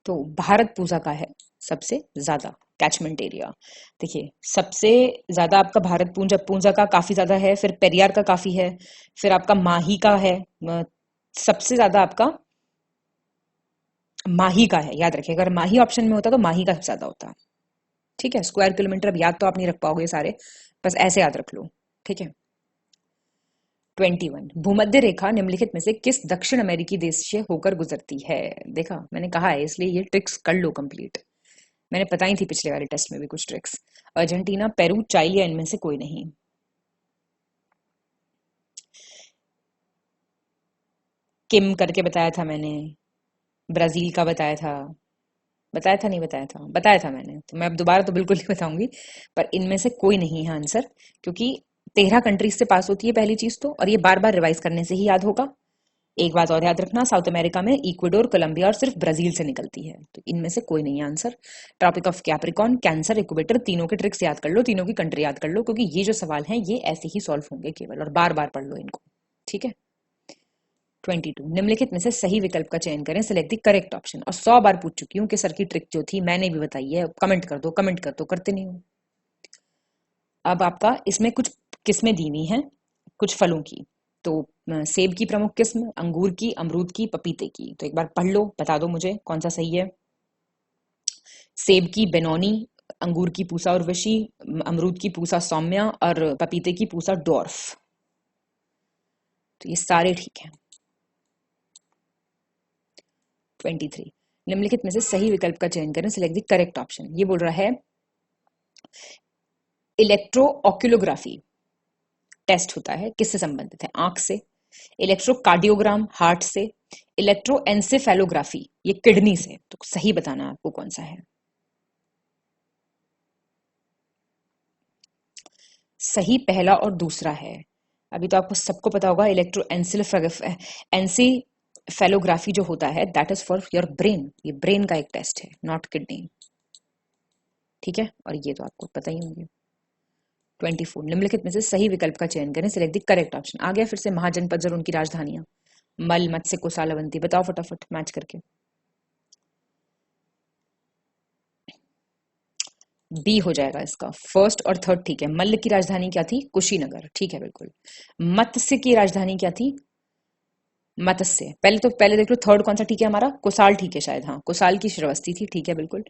तो भारतपुंजा का है सबसे ज्यादा कैचमेंट एरिया। देखिए, सबसे ज्यादा आपका भारतपुंजा का काफी ज्यादा है, फिर पेरियार का काफी है, फिर आपका माही का है, सबसे ज्यादा आपका माही का है। याद रखिए, अगर माही ऑप्शन में होता तो माही का सबसे ज्यादा होता, ठीक है। स्क्वायर किलोमीटर अब याद तो आप नहीं रख पाओगे सारे, बस ऐसे याद रख लो, ठीक है। 21 भूमध्य रेखा निम्नलिखित में से किस दक्षिण अमेरिकी देश से होकर गुजरती है। देखा, मैंने कहा है, इसलिए ये ट्रिक्स कर लो कंप्लीट। मैंने बताई थी पिछले वाले टेस्ट में भी कुछ ट्रिक्स। अर्जेंटीना, पेरू, चाइली या इनमें से कोई नहीं। किम करके बताया था मैंने, ब्राजील का बताया था, बताया था नहीं बताया था, बताया था मैंने, तो मैं अब दोबारा तो बिल्कुल नहीं बताऊंगी, पर इनमें से कोई नहीं है आंसर, क्योंकि 13 कंट्रीज से पास होती है पहली चीज तो, और ये बार बार रिवाइज करने से ही याद होगा। एक बात और याद रखना, साउथ अमेरिका में इक्वाडोर, कोलंबिया और सिर्फ ब्राजील से निकलती है, तो इनमें से कोई नहीं है answer. Tropic of capricorn, cancer, equator, तीनों के ट्रिक्स याद कर लो, तीनों की कंट्री याद कर लो, क्योंकि ये जो सवाल हैं ये ऐसे ही सॉल्व होंगे केवल, और बार बार पढ़ लो इनको, ठीक है। 22, निम्नलिखित में से सही विकल्प का चयन करें, सिलेक्ट द करेक्ट ऑप्शन। और 100 बार पूछ चुकी हूँ कि सर की ट्रिक जो थी मैंने भी बताई है, कमेंट कर दो, कमेंट कर दो, करते नहीं हो। अब आपका इसमें कुछ किस्में दी हुई हैं कुछ फलों की, तो सेब की प्रमुख किस्म, अंगूर की, अमरूद की, पपीते की, तो एक बार पढ़ लो, बता दो मुझे कौन सा सही है। सेब की बेनोनी, अंगूर की पूसा उर्वशी, अमरूद की पूसा सौम्या और पपीते की पूसा डॉर्फ, तो ये सारे ठीक हैं। 23, निम्नलिखित में से सही विकल्प का चयन करें, सिलेक्ट द करेक्ट ऑप्शन। ये बोल रहा है इलेक्ट्रोऑक्यूलोग्राफी टेस्ट होता है, किससे संबंधित है, आंख से। इलेक्ट्रोकार्डियोग्राम हार्ट से। इलेक्ट्रोएंसेफेलोग्राफी ये किडनी से, तो सही बताना आपको कौन सा है। सही पहला और दूसरा है। अभी तो आपको सबको पता होगा एंसेफेलोग्राफी जो होता है that is for your brain, ये ब्रेन का एक टेस्ट है, नॉट किडनी, ठीक है, और ये तो आपको पता ही होंगे। 24, निम्नलिखित में से सही विकल्प का चयन करें, सिलेक्ट द करेक्ट ऑप्शन। आ गया फिर से महाजनपद और उनकी राजधानियां, मल, मत्स्य, कोसाल, अवंती, बताओ फटाफट मैच करके। बी हो जाएगा इसका, फर्स्ट और थर्ड ठीक है। मल्ल की राजधानी क्या थी, कुशीनगर, ठीक है बिल्कुल। मत्स्य की राजधानी क्या थी, मत्स्य, पहले देख लो थर्ड कौन सा ठीक है हमारा, कोसाल ठीक है शायद, हाँ कोसाल की श्रावस्ती थी, ठीक है बिल्कुल।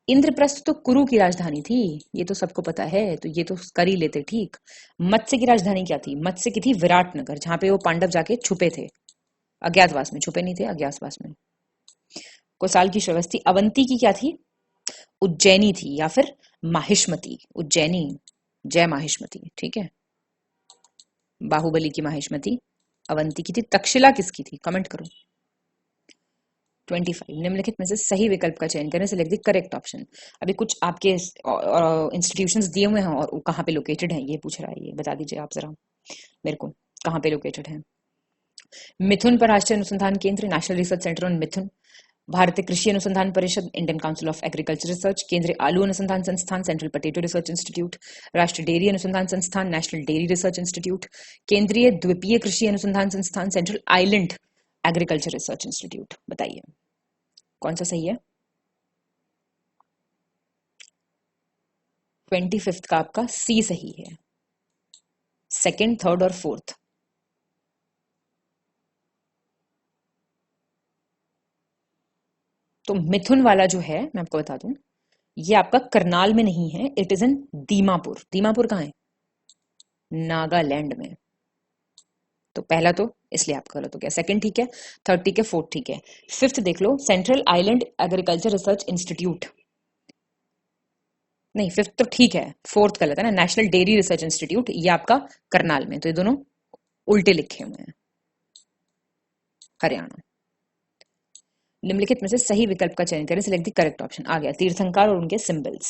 इंद्रप्रस्थ तो कुरु की राजधानी थी, ये तो सबको पता है, तो ये तो कर ही लेते ठीक। मत्स्य की राजधानी क्या थी, मत्स्य की थी विराटनगर, जहां पे वो पांडव जाके छुपे थे, अज्ञातवास में, छुपे नहीं थे, अज्ञातवास में। कोसाल की श्रावस्ती। अवंती की क्या थी, उज्जैनी थी, या फिर माहिष्मती, उज्जैनी, जय माहिष्मती, ठीक है, बाहुबली की माहिष्मती। अवंती की थी। तक्षशिला किसकी थी, कमेंट करो। 25, निम्नलिखित में से सही विकल्प का चयन करें, सिलेक्ट द करेक्ट ऑप्शन। अभी कुछ आपके इंस्टीट्यूशंस दिए हुए हैं और वो कहाँ पे लोकेटेड हैं ये पूछ रहा है, ये बता दीजिए आप जरा मेरे को, कहाँ पे लोकेटेड है। मिथुन पर राष्ट्रीय अनुसंधान केंद्र, नेशनल रिसर्च सेंटर ऑन मिथुन, भारतीय कृषि अनुसंधान परिषद, Indian council of agriculture research, केंद्रीय आलू अनुसंधान संस्थान, सेंट्रल पोटैटो रिसर्च इंस्टीट्यूट, राष्ट्रीय डेयरी अनुसंधान संस्थान, नेशनल डेयरी रिसर्च इंस्टीट्यूट, केंद्रीय द्वीपीय कृषि अनुसंधान संस्थान, central island agriculture research institute, बताइए कौन सा सही है। 25 का आपका सी सही है, सेकंड, थर्ड और फोर्थ। तो मिथुन वाला जो है मैं आपको बता दूं, ये आपका करनाल में नहीं है, it is in Dimapur. Dimapur कहाँ है, नागालैंड में। तो पहला तो इसलिए आपका गलत हो गया, सेकंड ठीक है, थर्ड ठीक है, फोर्थ ठीक है। फिफ्थ देख लो, central island agriculture research institute, नहीं फिफ्थ तो ठीक है, फोर्थ गलत है ना, नेशनल डेयरी रिसर्च इंस्टीट्यूट, ये आपका करनाल में, तो ये दोनों उल्टे लिखे हुए हैं, हरियाणा। निम्नलिखित में से सही विकल्प का चयन करें, सिलेक्ट द करेक्ट ऑप्शन। आ गया तीर्थंकर और उनके सिंबल्स।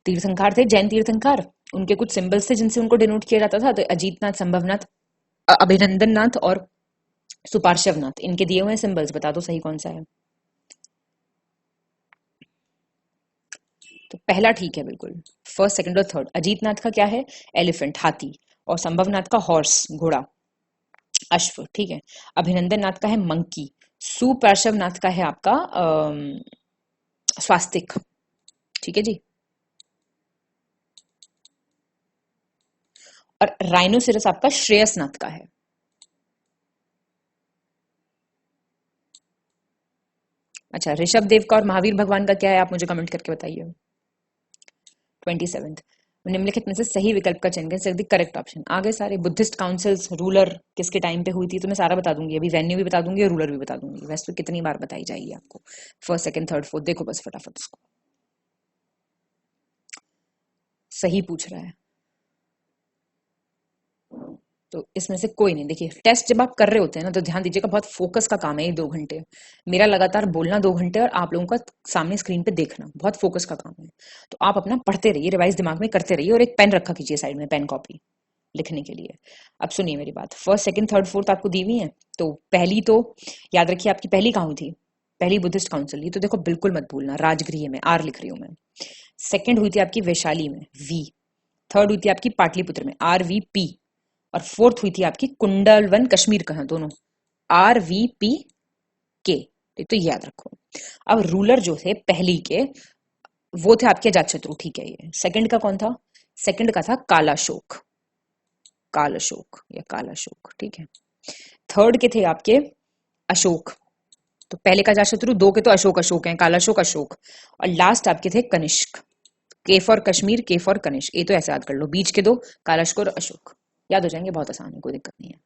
तीर्थंकर थे जैन तीर्थंकर, उनके कुछ सिंबल्स थे जिनसे उनको डिनोट किया जाता था, तो अजीतनाथ, संभवनाथ, अभिनंदन नाथ और सुपार्श्वनाथ, इनके दिए हुए सिंबल्स, बता दो सही कौन सा है। तो पहला ठीक है बिल्कुल, फर्स्ट, सेकंड और थर्ड। अजीतनाथ का क्या है, एलिफेंट, हाथी, और संभवनाथ का हॉर्स, घोड़ा, अश्व, ठीक है। अभिनंदन नाथ का है मंकी, सुपार्श्वनाथ का है आपका स्वास्तिक, ठीक है जी। और राइनोसिरस आपका श्रेयसनाथ का है। अच्छा, ऋषभ देव का और महावीर भगवान का क्या है, आप मुझे कमेंट करके बताइए। 27, निम्नलिखित में से सही विकल्प का चयन करें, सेलेक्ट द करेक्ट ऑप्शन। आगे सारे बुद्धिस्ट काउंसिल्स, रूलर किसके टाइम पे हुई थी, तो मैं सारा बता दूंगी, अभी वेन्यू भी बता दूंगी और रूलर भी बता दूंगी। वैसे तो कितनी बार बताई जाएगी आपको, फर्स्ट सेकंड थर्ड फोर्थ, देखो बस फटाफट इसको। सही पूछ रहा है तो इसमें से कोई नहीं। देखिए टेस्ट जब आप कर रहे होते हैं ना तो ध्यान दीजिएगा, बहुत फोकस का काम है ये 2 घंटे। मेरा लगातार बोलना 2 घंटे और आप लोगों का सामने स्क्रीन पे देखना बहुत फोकस का काम है। तो आप अपना पढ़ते रहिए, रिवाइज दिमाग में करते रहिए और एक पेन रखा कीजिए साइड में, पेन कॉपी लिखने के लिए। अब सुनिए मेरी बात, फर्स्ट सेकंड थर्ड फोर्थ आपको दी हुई है। तो पहली तो याद रखिए, आपकी पहली कहाँ हुई थी, पहली बुद्धिस्ट काउंसिल, ये तो देखो बिल्कुल मत भूलना, राजगृह में, आर लिख रही हूं मैं। सेकंड हुई थी आपकी वैशाली में, वी। थर्ड हुई थी आपकी पाटलिपुत्र में, RVP। और फोर्थ हुई थी आपकी कुंडलवन कश्मीर, कहा दोनों, RVPK। तो याद रखो। अब रूलर जो थे पहली के, वो थे आपके अजातशत्रु, ठीक है। ये सेकंड का कौन था, सेकंड का था कालाशोक, कालाशोक या कालाशोक, ठीक है। थर्ड के थे आपके अशोक, तो पहले का अजातशत्रु, 2 के तो अशोक अशोक हैं, कालाशोक अशोक। और लास्ट आपके थे कनिष्क, के फॉर कश्मीर, के फॉर कनिष्क। ये तो ऐसे याद कर लो, बीच के 2 कालाशोक और अशोक, याद हो जाएंगे, बहुत आसान है, कोई दिक्कत नहीं है।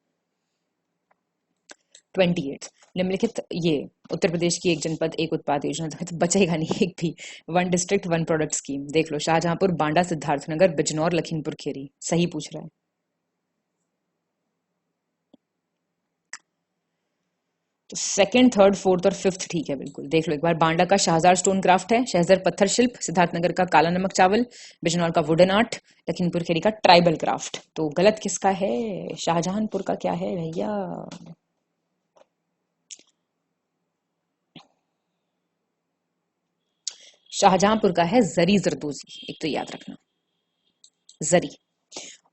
28 निम्नलिखित, ये उत्तर प्रदेश की एक जनपद एक उत्पाद योजना, तो बचेगा नहीं एक भी। 1 डिस्ट्रिक्ट 1 प्रोडक्ट स्कीम, देख लो, शाहजहांपुर, बांडा, सिद्धार्थनगर, बिजनौर, लखीमपुर खीरी। सही पूछ रहा है। तो सेकंड थर्ड फोर्थ और फिफ्थ ठीक है बिल्कुल, देख लो एक बार। बांडा का शाहजार स्टोन क्राफ्ट है, शहजर पत्थर शिल्प, सिद्धार्थनगर का काला नमक चावल, बिजनौर का वुडन आर्ट, लखीमपुर खीरी का ट्राइबल क्राफ्ट। तो गलत किसका है, शाहजहांपुर का क्या है भैया, शाहजहांपुर का है जरी जरदोजी, एक तो याद रखना, जरी।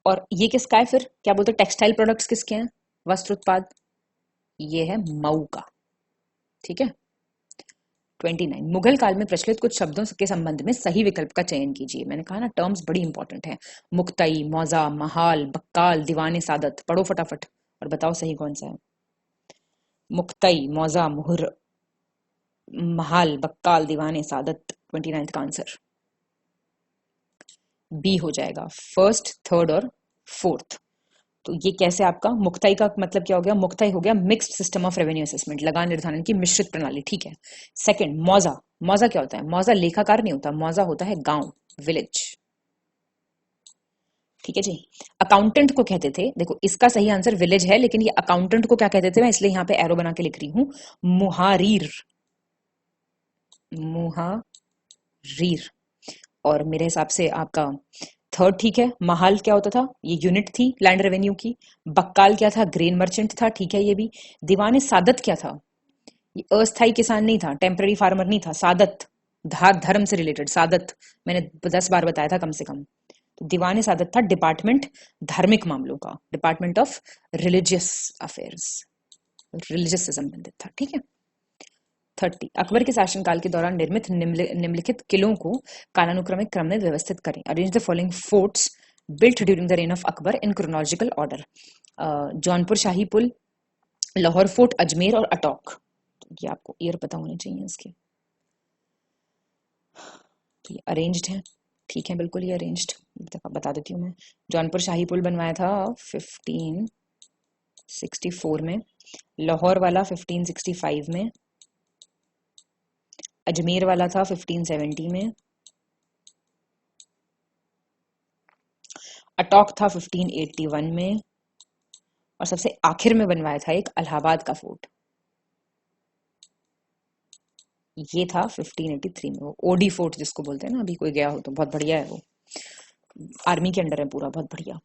और ये किसका है फिर, क्या बोलते हैं, टेक्सटाइल प्रोडक्ट्स किसके हैं, वस्त्र उत्पाद, ये है मऊ का, ठीक है। 29 मुगल काल में प्रचलित कुछ शब्दों के संबंध में सही विकल्प का चयन कीजिए। मैंने कहा ना टर्म्स बड़ी इंपॉर्टेंट है, मुक्तई, मौजा, महाल, बक्काल, दीवाने सादत। पढ़ो फटाफट और बताओ सही कौन सा है। मुक्तई, मौजा, मुहर, महाल, बक्काल, दीवाने सादत। 29 का आंसर बी हो जाएगा, फर्स्ट थर्ड और फोर्थ। तो ये कैसे आपका, मुक्ताई का मतलब क्या हो गया, मुक्ताई हो गया mixed system of revenue assessment, लगान निर्धारण की मिश्रित प्रणाली, ठीक है। सेकंड मौजा, मौजा क्या होता है, मौजा लेखाकार नहीं होता, मौजा होता है गांव, विलेज, ठीक है जी। अकाउंटेंट को कहते थे, देखो इसका सही आंसर विलेज है, लेकिन ये अकाउंटेंट को क्या कहते थे, मैं इसलिए यहाँ पे एरो बना के लिख रही हूँ, मुहारीर, मुहारीर। और मेरे हिसाब से आपका थर्ड ठीक है। महाल क्या होता था, ये यूनिट थी लैंड रेवेन्यू की। बक्काल क्या था, ग्रेन मर्चेंट था, ठीक है ये भी। दीवाने सादत क्या था, ये अस्थाई किसान नहीं था, टेम्पररी फार्मर नहीं था, सादत धर्म से रिलेटेड, सादत मैंने 10 बार बताया था कम से कम। तो दीवाने सादत था डिपार्टमेंट धार्मिक मामलों का, department of religious affairs, religious से संबंधित था, ठीक है। 30 अकबर के शासनकाल के दौरान निर्मित निम्नलिखित किलों को कालानुक्रमिक क्रम में व्यवस्थित करें। Arrange the following forts built during the reign of Akbar in chronological order. Jaunpur Shahi Pul, Lahore fort, Ajmer और अटोक। ये आपको ईयर पता होने चाहिए इसके। तो ये अरेंज्ड है, ठीक है बिल्कुल, ये अरेंज्ड बता देती हूँ मैं। जौनपुर शाही पुल बनवाया था 1564 में, लाहौर वाला 1565 में, अजमेर वाला था 1570 में, अटोक था 1581 में, और सबसे आखिर में बनवाया था एक इलाहाबाद का फोर्ट, ये था 1583 में, वो ओडी फोर्ट जिसको बोलते हैं ना, अभी कोई गया हो तो बहुत बढ़िया है वो, आर्मी के अंडर है पूरा, बहुत बढ़िया।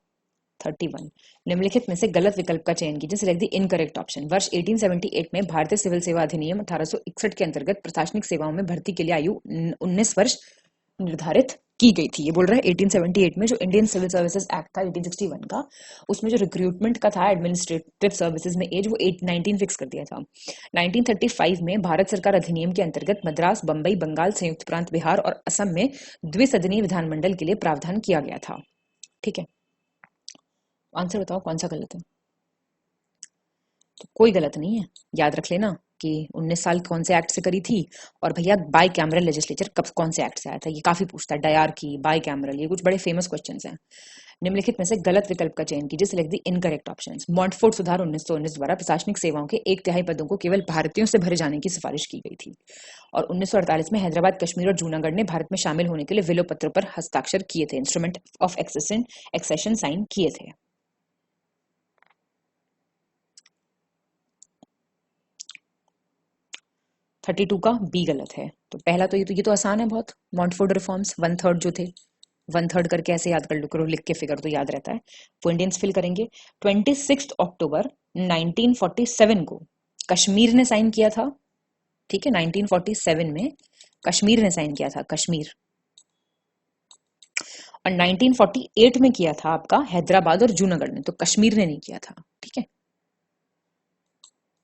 31 निम्नलिखित में से गलत विकल्प का चयन कीजिए, सिलेक्ट द इनकरेक्ट ऑप्शन। वर्ष 1878 में भारतीय सिविल सेवा अधिनियम 1861 के अंतर्गत प्रशासनिक सेवाओं में भर्ती के लिए आयु 19 वर्ष निर्धारित की गई थी। ये बोल रहा है 1878 में जो इंडियन सिविल सर्विसेज एक्ट था 1861 का, उसमें जो रिक्रूटमेंट का था एडमिनिस्ट्रेटिव सर्विसेज में एज, वो 19 फिक्स कर दिया था। 1935 में भारत सरकार अधिनियम के अंतर्गत मद्रास, बंबई, बंगाल, संयुक्त प्रांत बिहार और असम में द्विसदनीय विधानमंडल के लिए प्रावधान किया गया था, ठीक है। आंसर बताओ कौन सा गलत है। तो कोई गलत नहीं है, याद रख लेना, कि 19 साल कौन से एक्ट से करी थी, और भैया बाई कैमरल लेजिस्लेचर कब कौन से एक्ट से आया था, ये काफी पूछता है, डायरकी, बाई कैमरल, ये कुछ बड़े फेमस क्वेश्चंस हैं। निम्नलिखित में से गलत विकल्प का चयन कीजिए, सिलेक्ट द इनकरेक्ट ऑप्शंस। मॉन्टफोर्ट सुधार 1919 द्वारा प्रशासनिक सेवाओं के 1/3 पदों को केवल भारतीयों से भरे जाने की सिफारिश की गई थी, और 1948 में हैदराबाद, कश्मीर और जूनागढ़ ने भारत में शामिल होने के लिए विलो पत्रों पर हस्ताक्षर किए थे, इंस्ट्रूमेंट ऑफ एक्सेशन साइन किए थे। थर्टी टू का बी गलत है। तो पहला तो ये तो आसान है बहुत, मॉन्टफोर्ड रिफॉर्म्स 1/3 जो थे, 1/3 करके ऐसे याद कर लो, करो लिख के, फिगर तो याद रहता है। वो इंडियंस फिल करेंगे। 26 अक्टूबर 1947 को कश्मीर ने साइन किया था, ठीक है, 1947 में कश्मीर ने साइन किया था, कश्मीर। और 1948 में किया था आपका हैदराबाद और जूनागढ़ ने, तो कश्मीर ने नहीं किया था, ठीक है।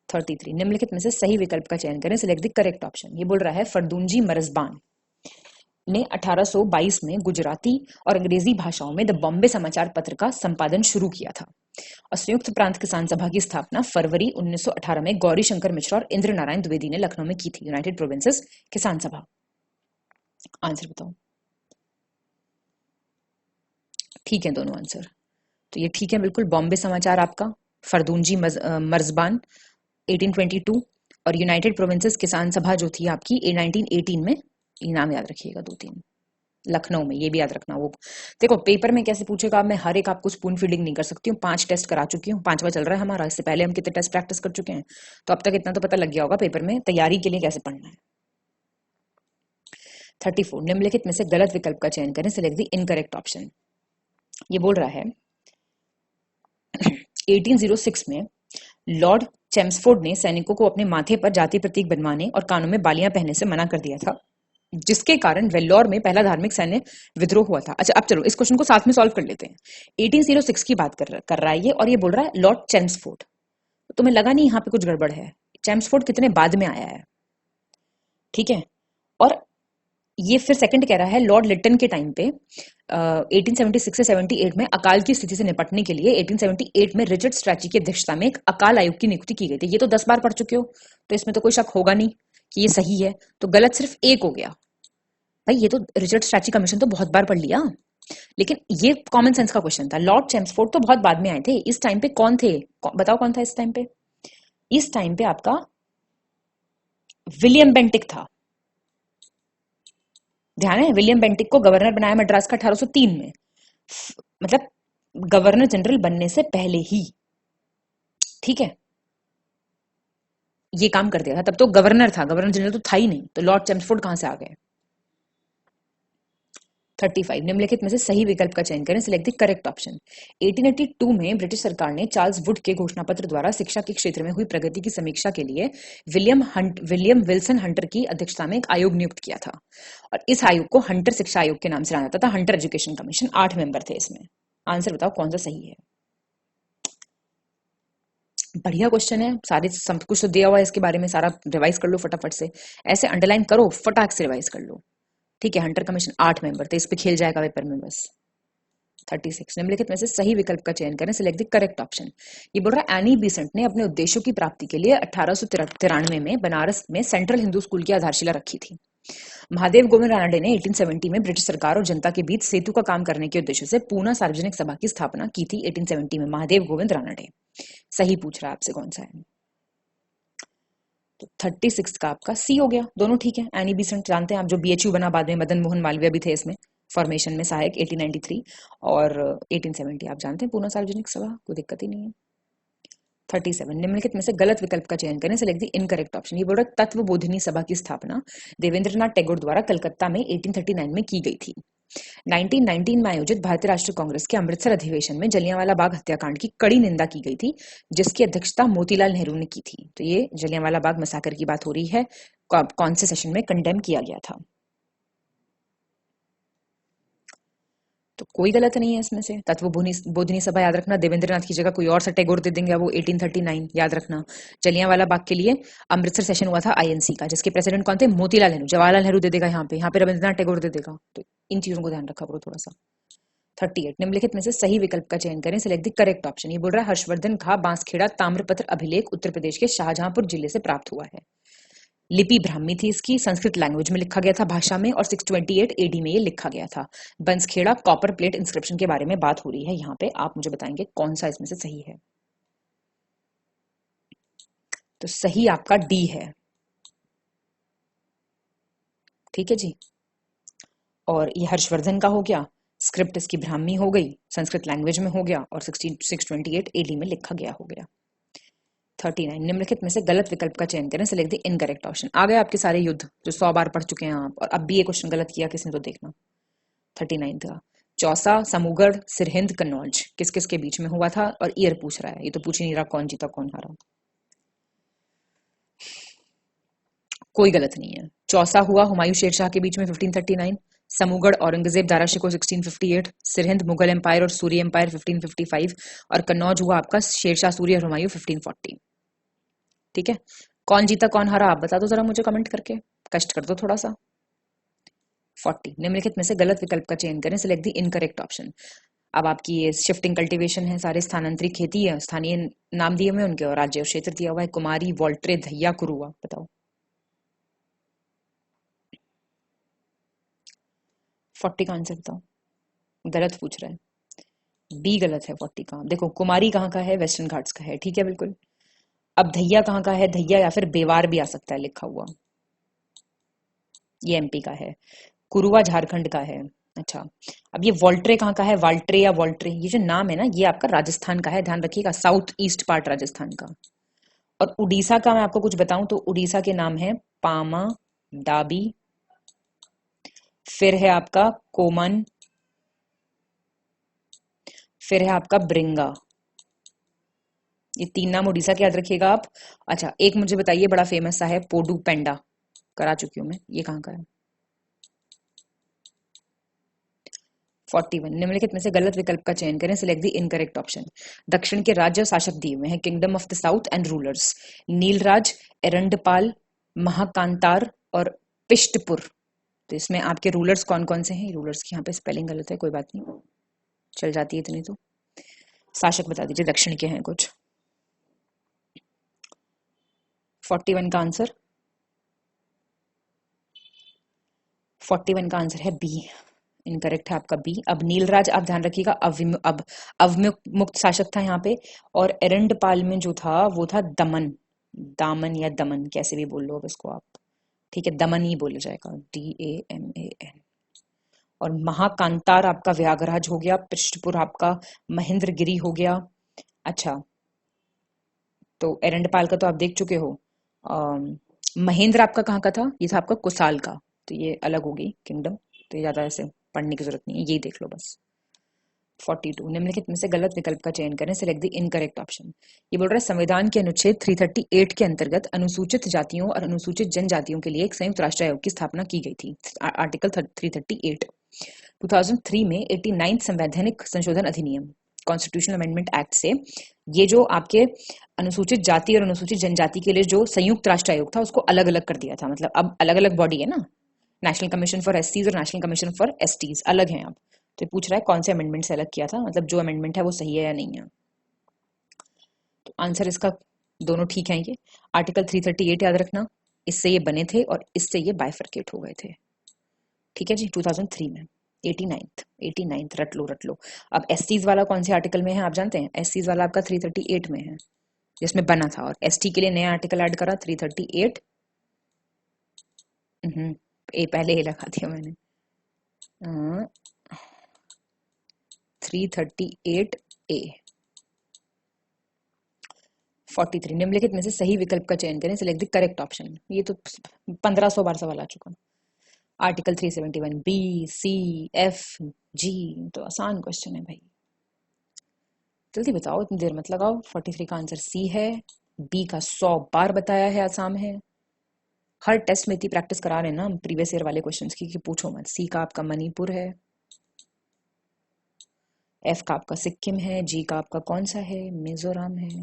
33 निम्नलिखित में से सही विकल्प का चयन करें, सिलेक्ट द करेक्ट ऑप्शन। ये बोल रहा है फरदूनजी मरज़बान ने 1822 में गुजराती और अंग्रेजी भाषाओं में द बॉम्बे समाचार पत्र का संपादन शुरू किया था, और संयुक्त प्रांत किसान सभा की स्थापना फरवरी 1918 में गौरी शंकर मिश्रा और इंद्र नारायण द्विवेदी ने लखनऊ में की थी, यूनाइटेड प्रोविंसेस किसान सभा। आंसर बताओ। ठीक है दोनों आंसर, तो ये ठीक है बिल्कुल। बॉम्बे समाचार आपका फरदूनजी मरज़बान 1822, और यूनाइटेड प्रोविंसेस किसान सभा जो थी आपकी 1918 में, ये नाम याद रखिएगा 2-3, लखनऊ में, ये भी याद रखना। वो देखो पेपर में कैसे पूछेगा, मैं हर एक आपको स्पून फीडिंग नहीं कर सकती हूँ, 5 टेस्ट करा चुकी हूँ, 5वां चल रहा है हमारा, इससे पहले हम कितने टेस्ट प्रैक्टिस कर चुके हैं, तो अब तक इतना तो पता लग गया होगा पेपर में तैयारी के लिए कैसे पढ़ना है। 34 निम्नलिखित में से गलत विकल्प का चयन करें, सिलेक्ट द इनकरेक्ट ऑप्शन। ये बोल रहा है 1806 में लॉर्ड चेम्सफोर्ड ने सैनिकों को अपने माथे पर जाति प्रतीक बनवाने और कानों में बालियां पहनने से मना कर दिया था, जिसके कारण वेल्लोर में पहला धार्मिक सैन्य विद्रोह हुआ था। अच्छा अब चलो इस क्वेश्चन को साथ में सॉल्व कर लेते हैं। 1806 की बात कर रहा है ये, और ये बोल रहा है लॉर्ड चेम्सफोर्ड, तो तुम्हें लगा नहीं यहाँ पे कुछ गड़बड़ है, चेम्सफोर्ड कितने बाद में आया है, ठीक है। और ये फिर सेकंड कह रहा है लॉर्ड लिटन के टाइम पे 1876 से 78 में अकाल की स्थिति से निपटने के लिए 1878 में रिचर्ड स्ट्रैची की अध्यक्षता में एक अकाल आयोग की नियुक्ति की गई थी। ये तो 10 बार पढ़ चुके हो, तो इसमें तो कोई शक होगा नहीं कि ये सही है, तो गलत सिर्फ एक हो गया। भाई ये तो रिचर्ड स्ट्रैची कमीशन तो बहुत बार पढ़ लिया, लेकिन ये कॉमन सेंस का क्वेश्चन था। लॉर्ड चेम्सफोर्ड तो बहुत बाद में आए थे, इस टाइम पे कौन थे, बताओ कौन था इस टाइम पे? इस टाइम पे आपका विलियम बेंटिक था, ध्यान है, विलियम बेंटिक को गवर्नर बनाया मद्रास का 1803 में, मतलब गवर्नर जनरल बनने से पहले ही, ठीक है, ये काम कर दिया था। तब तो गवर्नर था, गवर्नर जनरल तो था ही नहीं, तो लॉर्ड चेम्सफोर्ड कहां से आ गए। 35 निम्नलिखित में से सही विकल्प का चयन करें, सिलेक्ट द करेक्ट ऑप्शन। 1882 में ब्रिटिश सरकार ने चार्ल्स वुड के घोषणा पत्र द्वारा शिक्षा के क्षेत्र में हुई प्रगति की समीक्षा के लिए विलियम विल्सन हंटर की अध्यक्षता में एक आयोग नियुक्त किया था, और इस आयोग को हंटर शिक्षा आयोग के नाम से जाना जाता था, हंटर एजुकेशन कमीशन। 8 मेंबर थे इसमें। आंसर बताओ कौन सा सही है। बढ़िया क्वेश्चन है, सारे सब कुछ तो दिया हुआ है इसके बारे में, सारा रिवाइज कर लो फटाफट से, ऐसे अंडरलाइन करो, फटाक से रिवाइज कर लो, ठीक है। हंटर कमीशन 8 मेंबर थे, इस पे खेल जाएगा पेपर में बस। 36 निम्नलिखित में से सही विकल्प का चयन करें, सिलेक्ट द करेक्ट ऑप्शन। ये बोल रहा है एनी बीसेंट ने अपने उद्देश्यों की प्राप्ति के लिए 1893 में बनारस में सेंट्रल हिंदू स्कूल की आधारशिला रखी थी। महादेव गोविंद रानडे ने 1870 में ब्रिटिश सरकार और जनता के बीच सेतु का काम करने के उद्देश्य से पूना सार्वजनिक सभा की स्थापना की थी 1870 में, महादेव गोविंद रानडे। सही पूछ रहा है आपसे कौन सा है, तो 36 का आपका सी हो गया, दोनों ठीक है। एनी बीसेंट जानते हैं आप, जो बीएचयू बना बाद में, मदन मोहन मालवीय भी थे इसमें फॉर्मेशन में सहायक 1893, और 1870 आप जानते हैं पूना सार्वजनिक सभा, कोई दिक्कत ही नहीं है। 37 निम्नलिखित में से गलत विकल्प का चयन करें, सिलेक्ट द इनकरेक्ट ऑप्शन। ये बोल रहा है तत्वबोधिनी सभा की स्थापना देवेंद्रनाथ टैगोर द्वारा कलकत्ता में 1839 में की गई थी। 1919 में आयोजित भारतीय राष्ट्रीय कांग्रेस के अमृतसर अधिवेशन में जलियांवाला बाग हत्याकांड की कड़ी निंदा की गई थी, जिसकी अध्यक्षता मोतीलाल नेहरू ने की थी। तो ये जलियांवाला बाग मैसाकर की बात हो रही है, कौन से सेशन में कंडेम किया गया था। तो कोई गलत नहीं है इसमें से। तत्वबोधिनी सभा याद रखना, देवेंद्रनाथ की जगह कोई और सा टैगोर दे देंगे, वो 1839 याद रखना। जलियांवाला बाग के लिए अमृतसर सेशन हुआ था आईएनसी का, जिसके प्रेसिडेंट कौन थे, मोतीलाल नेहरू। जवाहरलाल नेहरू दे देगा यहाँ पे रविंद्रनाथ टैगोर दे देगा, तो इन चीजों को ध्यान रखा करो थोड़ा सा। 38 निम्नलिखित में से सही विकल्प का चयन करें, सिलेक्ट द करेक्ट ऑप्शन। ये बोल रहा है हर्षवर्धन घा बांसखेड़ा ताम्रपत्र अभिलेख उत्तर प्रदेश के शाहजहांपुर जिले से प्राप्त हुआ है। लिपि ब्राह्मी थी इसकी, संस्कृत लैंग्वेज में लिखा गया था भाषा में, और 628 एडी में ये लिखा गया था। बंसखेड़ा कॉपर प्लेट इंस्क्रिप्शन के बारे में बात हो रही है यहाँ पे। आप मुझे बताएंगे कौन सा इसमें से सही है। तो सही आपका डी है। ठीक है जी। और ये हर्षवर्धन का हो गया, स्क्रिप्ट इसकी ब्राह्मी हो गई, संस्कृत लैंग्वेज में हो गया, और 628 एडी में लिखा गया हो गया। 39 निम्नलिखित में से गलत विकल्प का चयन करें, सिलेक्ट द इनकरेक्ट ऑप्शन। आ गए आपके सारे युद्ध जो 100 बार पढ़ चुके हैं आप, और अब भी ये क्वेश्चन गलत किया किसने तो देखना। 39 था चौसा, समूगढ़, सिरहिंद, कन्नौज किस किस के बीच में हुआ था, और ईयर पूछ रहा है। ये तो पूछ ही नहीं रहा कौन जीता कौन हारा। कोई गलत नहीं है। चौसा हुआ हुमायूं शेरशाह के बीच में 1539, समूगढ़ औरंगजेब दारा शिकोह 1658, सिरहिंद मुगल एम्पायर और सूरी एम्पायर 1555, और कन्नौज हुआ आपका शेरशाह सूरी और हुमायूं 1540। ठीक है, कौन जीता कौन हारा आप बता दो जरा मुझे कमेंट करके, कष्ट कर दो थोड़ा सा। 40 निम्नलिखित में से गलत विकल्प का चयन करें, सिलेक्ट द इनकरेक्ट ऑप्शन। अब आपकी ये शिफ्टिंग कल्टीवेशन है, सारे स्थानांतरित खेती है, स्थानीय नाम दिए हुए उनके, और राज्य और क्षेत्र दिया हुआ है, कुमारी, वोल्ट्रे, धैया, कुरुआ। बताओ 40 का आंसर बताओ। गलत पूछ रहा है, बी गलत है 40 का। देखो कुमारी कहाँ का है, वेस्टर्न घाट्स का है। ठीक है बिल्कुल। अब धैया कहाँ का है, धैया या फिर बेवार भी आ सकता है लिखा हुआ, ये एमपी का है। कुरुआ झारखंड का है। अच्छा, अब ये वोल्ट्रे कहाँ का है, वाल्ट्रे या वोल्ट्रे, ये जो नाम है ना ये आपका राजस्थान का है, ध्यान रखिएगा, साउथ ईस्ट पार्ट राजस्थान का। और उड़ीसा का मैं आपको कुछ बताऊं तो उड़ीसा के नाम है पामा, डाबी, फिर है आपका कोमन, फिर है आपका ब्रिंगा। ये 3 नाम उड़ीसा के याद रखिएगा आप। अच्छा, एक मुझे बताइए बड़ा फेमस सा है, पोडू पेंडा, करा चुकी हूं मैं, ये कहाँ का है। 41 निम्नलिखित में से गलत विकल्प का चयन करें, सिलेक्ट द इनकरेक्ट ऑप्शन। दक्षिण के राज्य और शासक दिए हुए हैं, kingdom of the south and rulers, Nilraj, Erandapalla, Mahakantara और पिष्टपुर। तो इसमें आपके रूलर्स कौन कौन से हैं, रूलर्स की यहाँ पे स्पेलिंग गलत है, कोई बात नहीं, चल जाती है इतनी तो। शासक बता दीजिए दक्षिण के हैं कुछ। 41 का आंसर, 41 का आंसर है बी, इनकरेक्ट है आपका बी। अब नीलराज आप ध्यान रखिएगा, अब अवमुक्त शासक था यहाँ पे, और एरंडपाल में जो था वो था दमन, दामन या दमन कैसे भी बोल लो अब इसको आप। ठीक है, दमन ही बोला जाएगा, DAMAN। और महाकांतार आपका व्यागराज हो गया, पृष्ठपुर आपका महेंद्रगिरी हो गया। अच्छा, तो एरंडपाल का तो आप देख चुके हो। महेंद्र आपका कहाँ का था, ये था आपका कुसाल का, तो ये अलग होगी किंगडम, तो ज्यादा ऐसे पढ़ने की जरूरत नहीं है, यही देख लो बस। 42 निम्नलिखित में से गलत विकल्प का चयन करें, सिलेक्ट द इनकरेक्ट ऑप्शन। ये बोल रहा है संविधान के अनुच्छेद 338 के अंतर्गत अनुसूचित जातियों और अनुसूचित जनजातियों के लिए एक संयुक्त राष्ट्र आयोग की स्थापना की गई थी। आर्टिकल 338। 2003 में 89 संवैधानिक संशोधन अधिनियम, कॉन्स्टिट्यूशनल अमेंडमेंट एक्ट से ये जो आपके अनुसूचित जाति और अनुसूचित जनजाति के लिए जो संयुक्त राष्ट्र आयोग था उसको अलग अलग कर दिया था। मतलब अब अलग अलग बॉडी है ना, नेशनल कमीशन फॉर एससीज और नेशनल कमीशन फॉर एसटीज अलग हैं अब। तो पूछ रहा है कौन से अमेंडमेंट से अलग किया था, मतलब जो अमेंडमेंट है वो सही है या नहीं है। तो आंसर इसका दोनों ठीक है। ये आर्टिकल 338 याद रखना, इससे ये बने थे और इससे ये बाइफरकेट हो गए थे। ठीक है जी, 2003 में 89th रट लो। अब एसटीज वाला कौन से आर्टिकल में है आप जानते हैं, एसटीज वाला आपका 338 में है जिसमें बना था, और एसटी के लिए नया आर्टिकल ऐड करा 338। ए पहले ही लगा दिया मैंने, 338A। 43 निम्नलिखित में से सही विकल्प का चयन करें, सिलेक्ट द करेक्ट ऑप्शन। ये तो 1500 बार सवाल आ चुका। Article 371 B, C, F, G, तो आसान क्वेश्चन है भाई, जल्दी बताओ, इतनी देर मत लगाओ। 43 का आंसर C है, B का 100 बार बताया है, आसाम है। हर टेस्ट में इतनी प्रैक्टिस करा रहे हैं ना प्रीवियस ईयर वाले क्वेश्चंस की कि पूछो मत। C का आपका मणिपुर है, F का आपका सिक्किम है, G का आपका कौन सा है, मिजोरम है।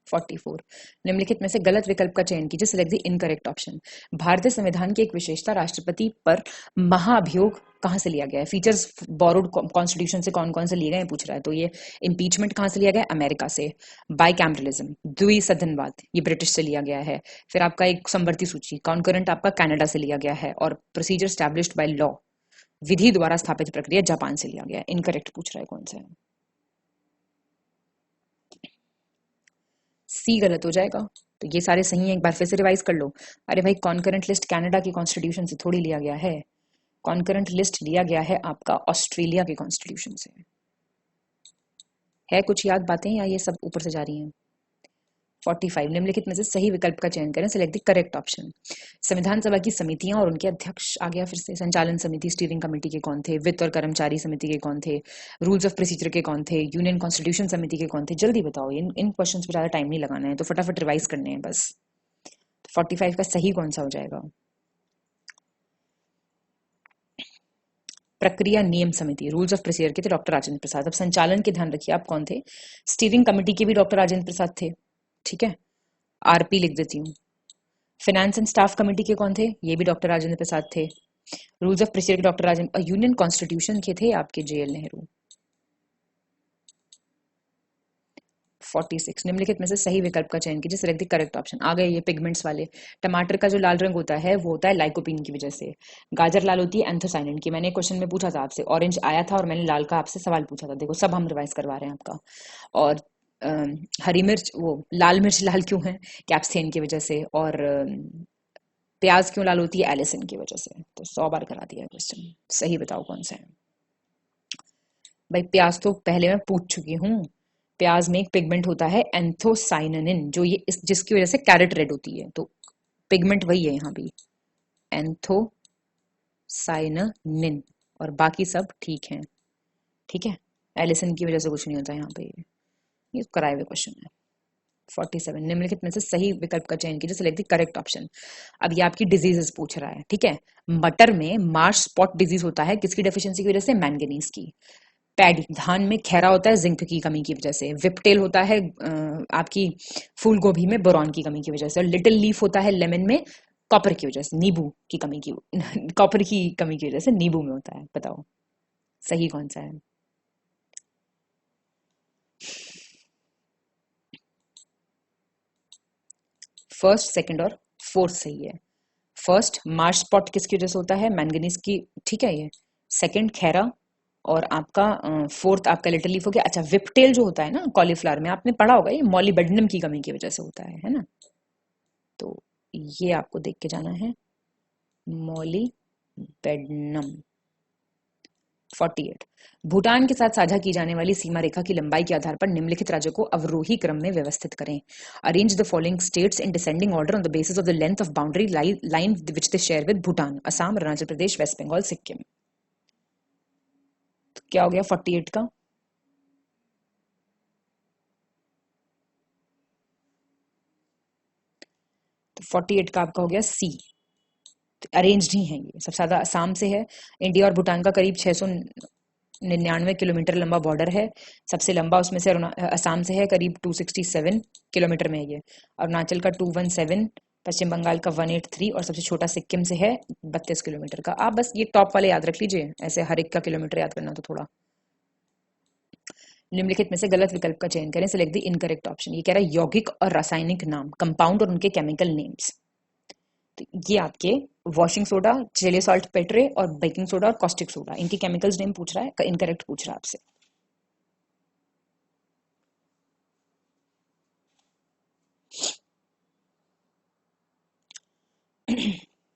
44 निम्नलिखित में से गलत विकल्प का चयन कीजिए, सिलेक्ट द इनकरेक्ट ऑप्शन। भारतीय संविधान की एक विशेषता राष्ट्रपति पर महाभियोग कहां से लिया गया है? फीचर्स बोरोड कॉन्स्टिट्यूशन से कौन कौन से लिए गए हैं पूछ रहा है। तो ये इम्पीचमेंट कहां से लिया गया है? अमेरिका से। बाइकैमरलिज्म, द्विसदनवाद, ये ब्रिटिश से लिया गया है। फिर आपका एक समवर्ती सूची कॉन्करेंट आपका कनाडा से लिया गया है। और प्रोसीजर स्टैब्लिश्ड बाय लॉ, विधि द्वारा स्थापित प्रक्रिया, जापान से लिया गया है। इनकरेक्ट पूछ रहा है कौन सा है? सी गलत हो जाएगा। तो ये सारे सही हैं, एक बार फिर से रिवाइज कर लो। अरे भाई कॉन्करेंट लिस्ट कनाडा की कॉन्स्टिट्यूशन से थोड़ी लिया गया है, कॉन्करेंट लिस्ट लिया गया है आपका ऑस्ट्रेलिया के कॉन्स्टिट्यूशन से। है कुछ याद बातें या ये सब ऊपर से जा रही हैं? 45 निम्नलिखित में से सही विकल्प का चयन करें, सिलेक्ट द करेक्ट ऑप्शन। संविधान सभा की समितियां और उनके अध्यक्ष आ गया फिर से। संचालन समिति, स्टीयरिंग कमेटी के कौन थे? वित्त और कर्मचारी समिति के कौन थे? रूल्स ऑफ प्रोसीजर के कौन थे? यूनियन कॉन्स्टिट्यूशन समिति के कौन थे? जल्दी बताओ, इन क्वेश्चन पे ज्यादा टाइम नहीं लगाना है, तो फटाफट रिवाइज करने हैं बस। 45 का सही कौन सा हो जाएगा? प्रक्रिया नियम समिति, रूल्स ऑफ प्रोसीजर के थे डॉक्टर राजेंद्र प्रसाद। अब संचालन के ध्यान रखिए आप कौन थे? स्टीयरिंग कमेटी के भी डॉक्टर राजेंद्र प्रसाद थे, ठीक है, आरपी लिख देती हूँ। फाइनेंस एंड स्टाफ कमेटी के कौन थे? ये भी डॉक्टर राजेंद्र प्रसाद थे। रूल्स ऑफ प्रोसीजर के डॉक्टर राजेंद्र, यूनियन कॉन्स्टिट्यूशन के थे आपके जेएल नेहरू। 46 निम्नलिखित में से सही विकल्प का चयन कीजिए, सिलेक्ट द करेक्ट ऑप्शन। आ गए ये पिगमेंट्स वाले। टमाटर का जो लाल रंग होता है वो होता है लाइकोपीन की वजह से। गाजर लाल होती है एंथोसाइनिन की। मैंने क्वेश्चन में पूछा था आपसे, ऑरेंज आया था और मैंने लाल का आपसे सवाल पूछा था। देखो सब हम रिवाइज करवा रहे हैं आपका। और हरी मिर्च, वो लाल मिर्च लाल क्यों है? कैप्सेन की वजह से। और प्याज क्यों लाल होती है? एलिसिन की वजह से। तो 100 बार करा दिया क्वेश्चन। सही बताओ कौन सा है भाई? प्याज तो पहले मैं पूछ चुकी हूँ। प्याज में एक पिगमेंट होता है एंथोसाइनिन, जो ये जिसकी वजह से कैरेट रेड होती है। तो पिगमेंट वही है यहाँ भी, एंथोसाइनिन, और बाकी सब ठीक है, ठीक है। एलिसिन की वजह से कुछ नहीं होता यहाँ पे। ये कराए हुए क्वेश्चन है। 47 निम्नलिखित में से सही विकल्प का चयन कीजिए, सिलेक्ट द करेक्ट ऑप्शन। अब ये आपकी डिजीजेस पूछ रहा है, ठीक है। मटर में मार्श स्पॉट डिजीज होता है किसकी डेफिशिएंसी की वजह से? मैंगनीज की। पैडी, धान में खैरा होता है जिंक की कमी की वजह से। विपटेल होता है आपकी फूल गोभी में बोरॉन की कमी की वजह से। और लिटिल लीफ होता है लेमन में कॉपर की वजह से, नींबू की कमी की कॉपर की कमी की वजह से नींबू में होता है। बताओ सही कौन सा है? फर्स्ट, सेकंड और फोर्थ सही है। फर्स्ट मार्श स्पॉट किसकी वजह से होता है? मैंगनीज की, ठीक है। ये सेकंड खैरा, और आपका फोर्थ आपका लिटिल लीफ हो गया। अच्छा, विपटेल जो होता है ना कॉलीफ्लावर में, आपने पढ़ा होगा, ये मॉलिबेडनम की कमी की वजह से होता है ना। तो ये आपको देख के जाना है, मॉलिबेडनम। 48 भूटान के साथ साझा की जाने वाली सीमा रेखा की लंबाई के आधार पर निम्नलिखित राज्यों को अवरोही क्रम में व्यवस्थित करें। Arrange the following states in descending order on the basis of the length of boundary line which they share with Bhutan, Assam, Arunachal Pradesh, West Bengal, Sikkim. तो क्या हो गया 48 का? तो 48 का आपका हो गया सी। अरेंज्ड ही है ये, सबसे ज्यादा असम से है। इंडिया और भूटान का करीब 699 किलोमीटर लंबा बॉर्डर है। सबसे लंबा उसमें से असम से है, करीब 267 किलोमीटर में है ये। अरुणाचल का 217, पश्चिम बंगाल का 183, और सबसे छोटा सिक्किम से है 32 किलोमीटर का। आप बस ये टॉप वाले याद रख लीजिए, ऐसे हर एक का किलोमीटर याद करना तो थोड़ा। निम्नलिखित में से गलत विकल्प का चयन करें, सिलेक्ट द इनकरेक्ट ऑप्शन। ये कह रहा है यौगिक और रासायनिक नाम, कंपाउंड और उनके केमिकल नेम्स। तो ये आपके washing soda, chile saltpetre, और बेकिंग सोडा और कॉस्टिक सोडा, इनके केमिकल्स नेम पूछ रहा है, इनकरेक्ट पूछ रहा है आपसे।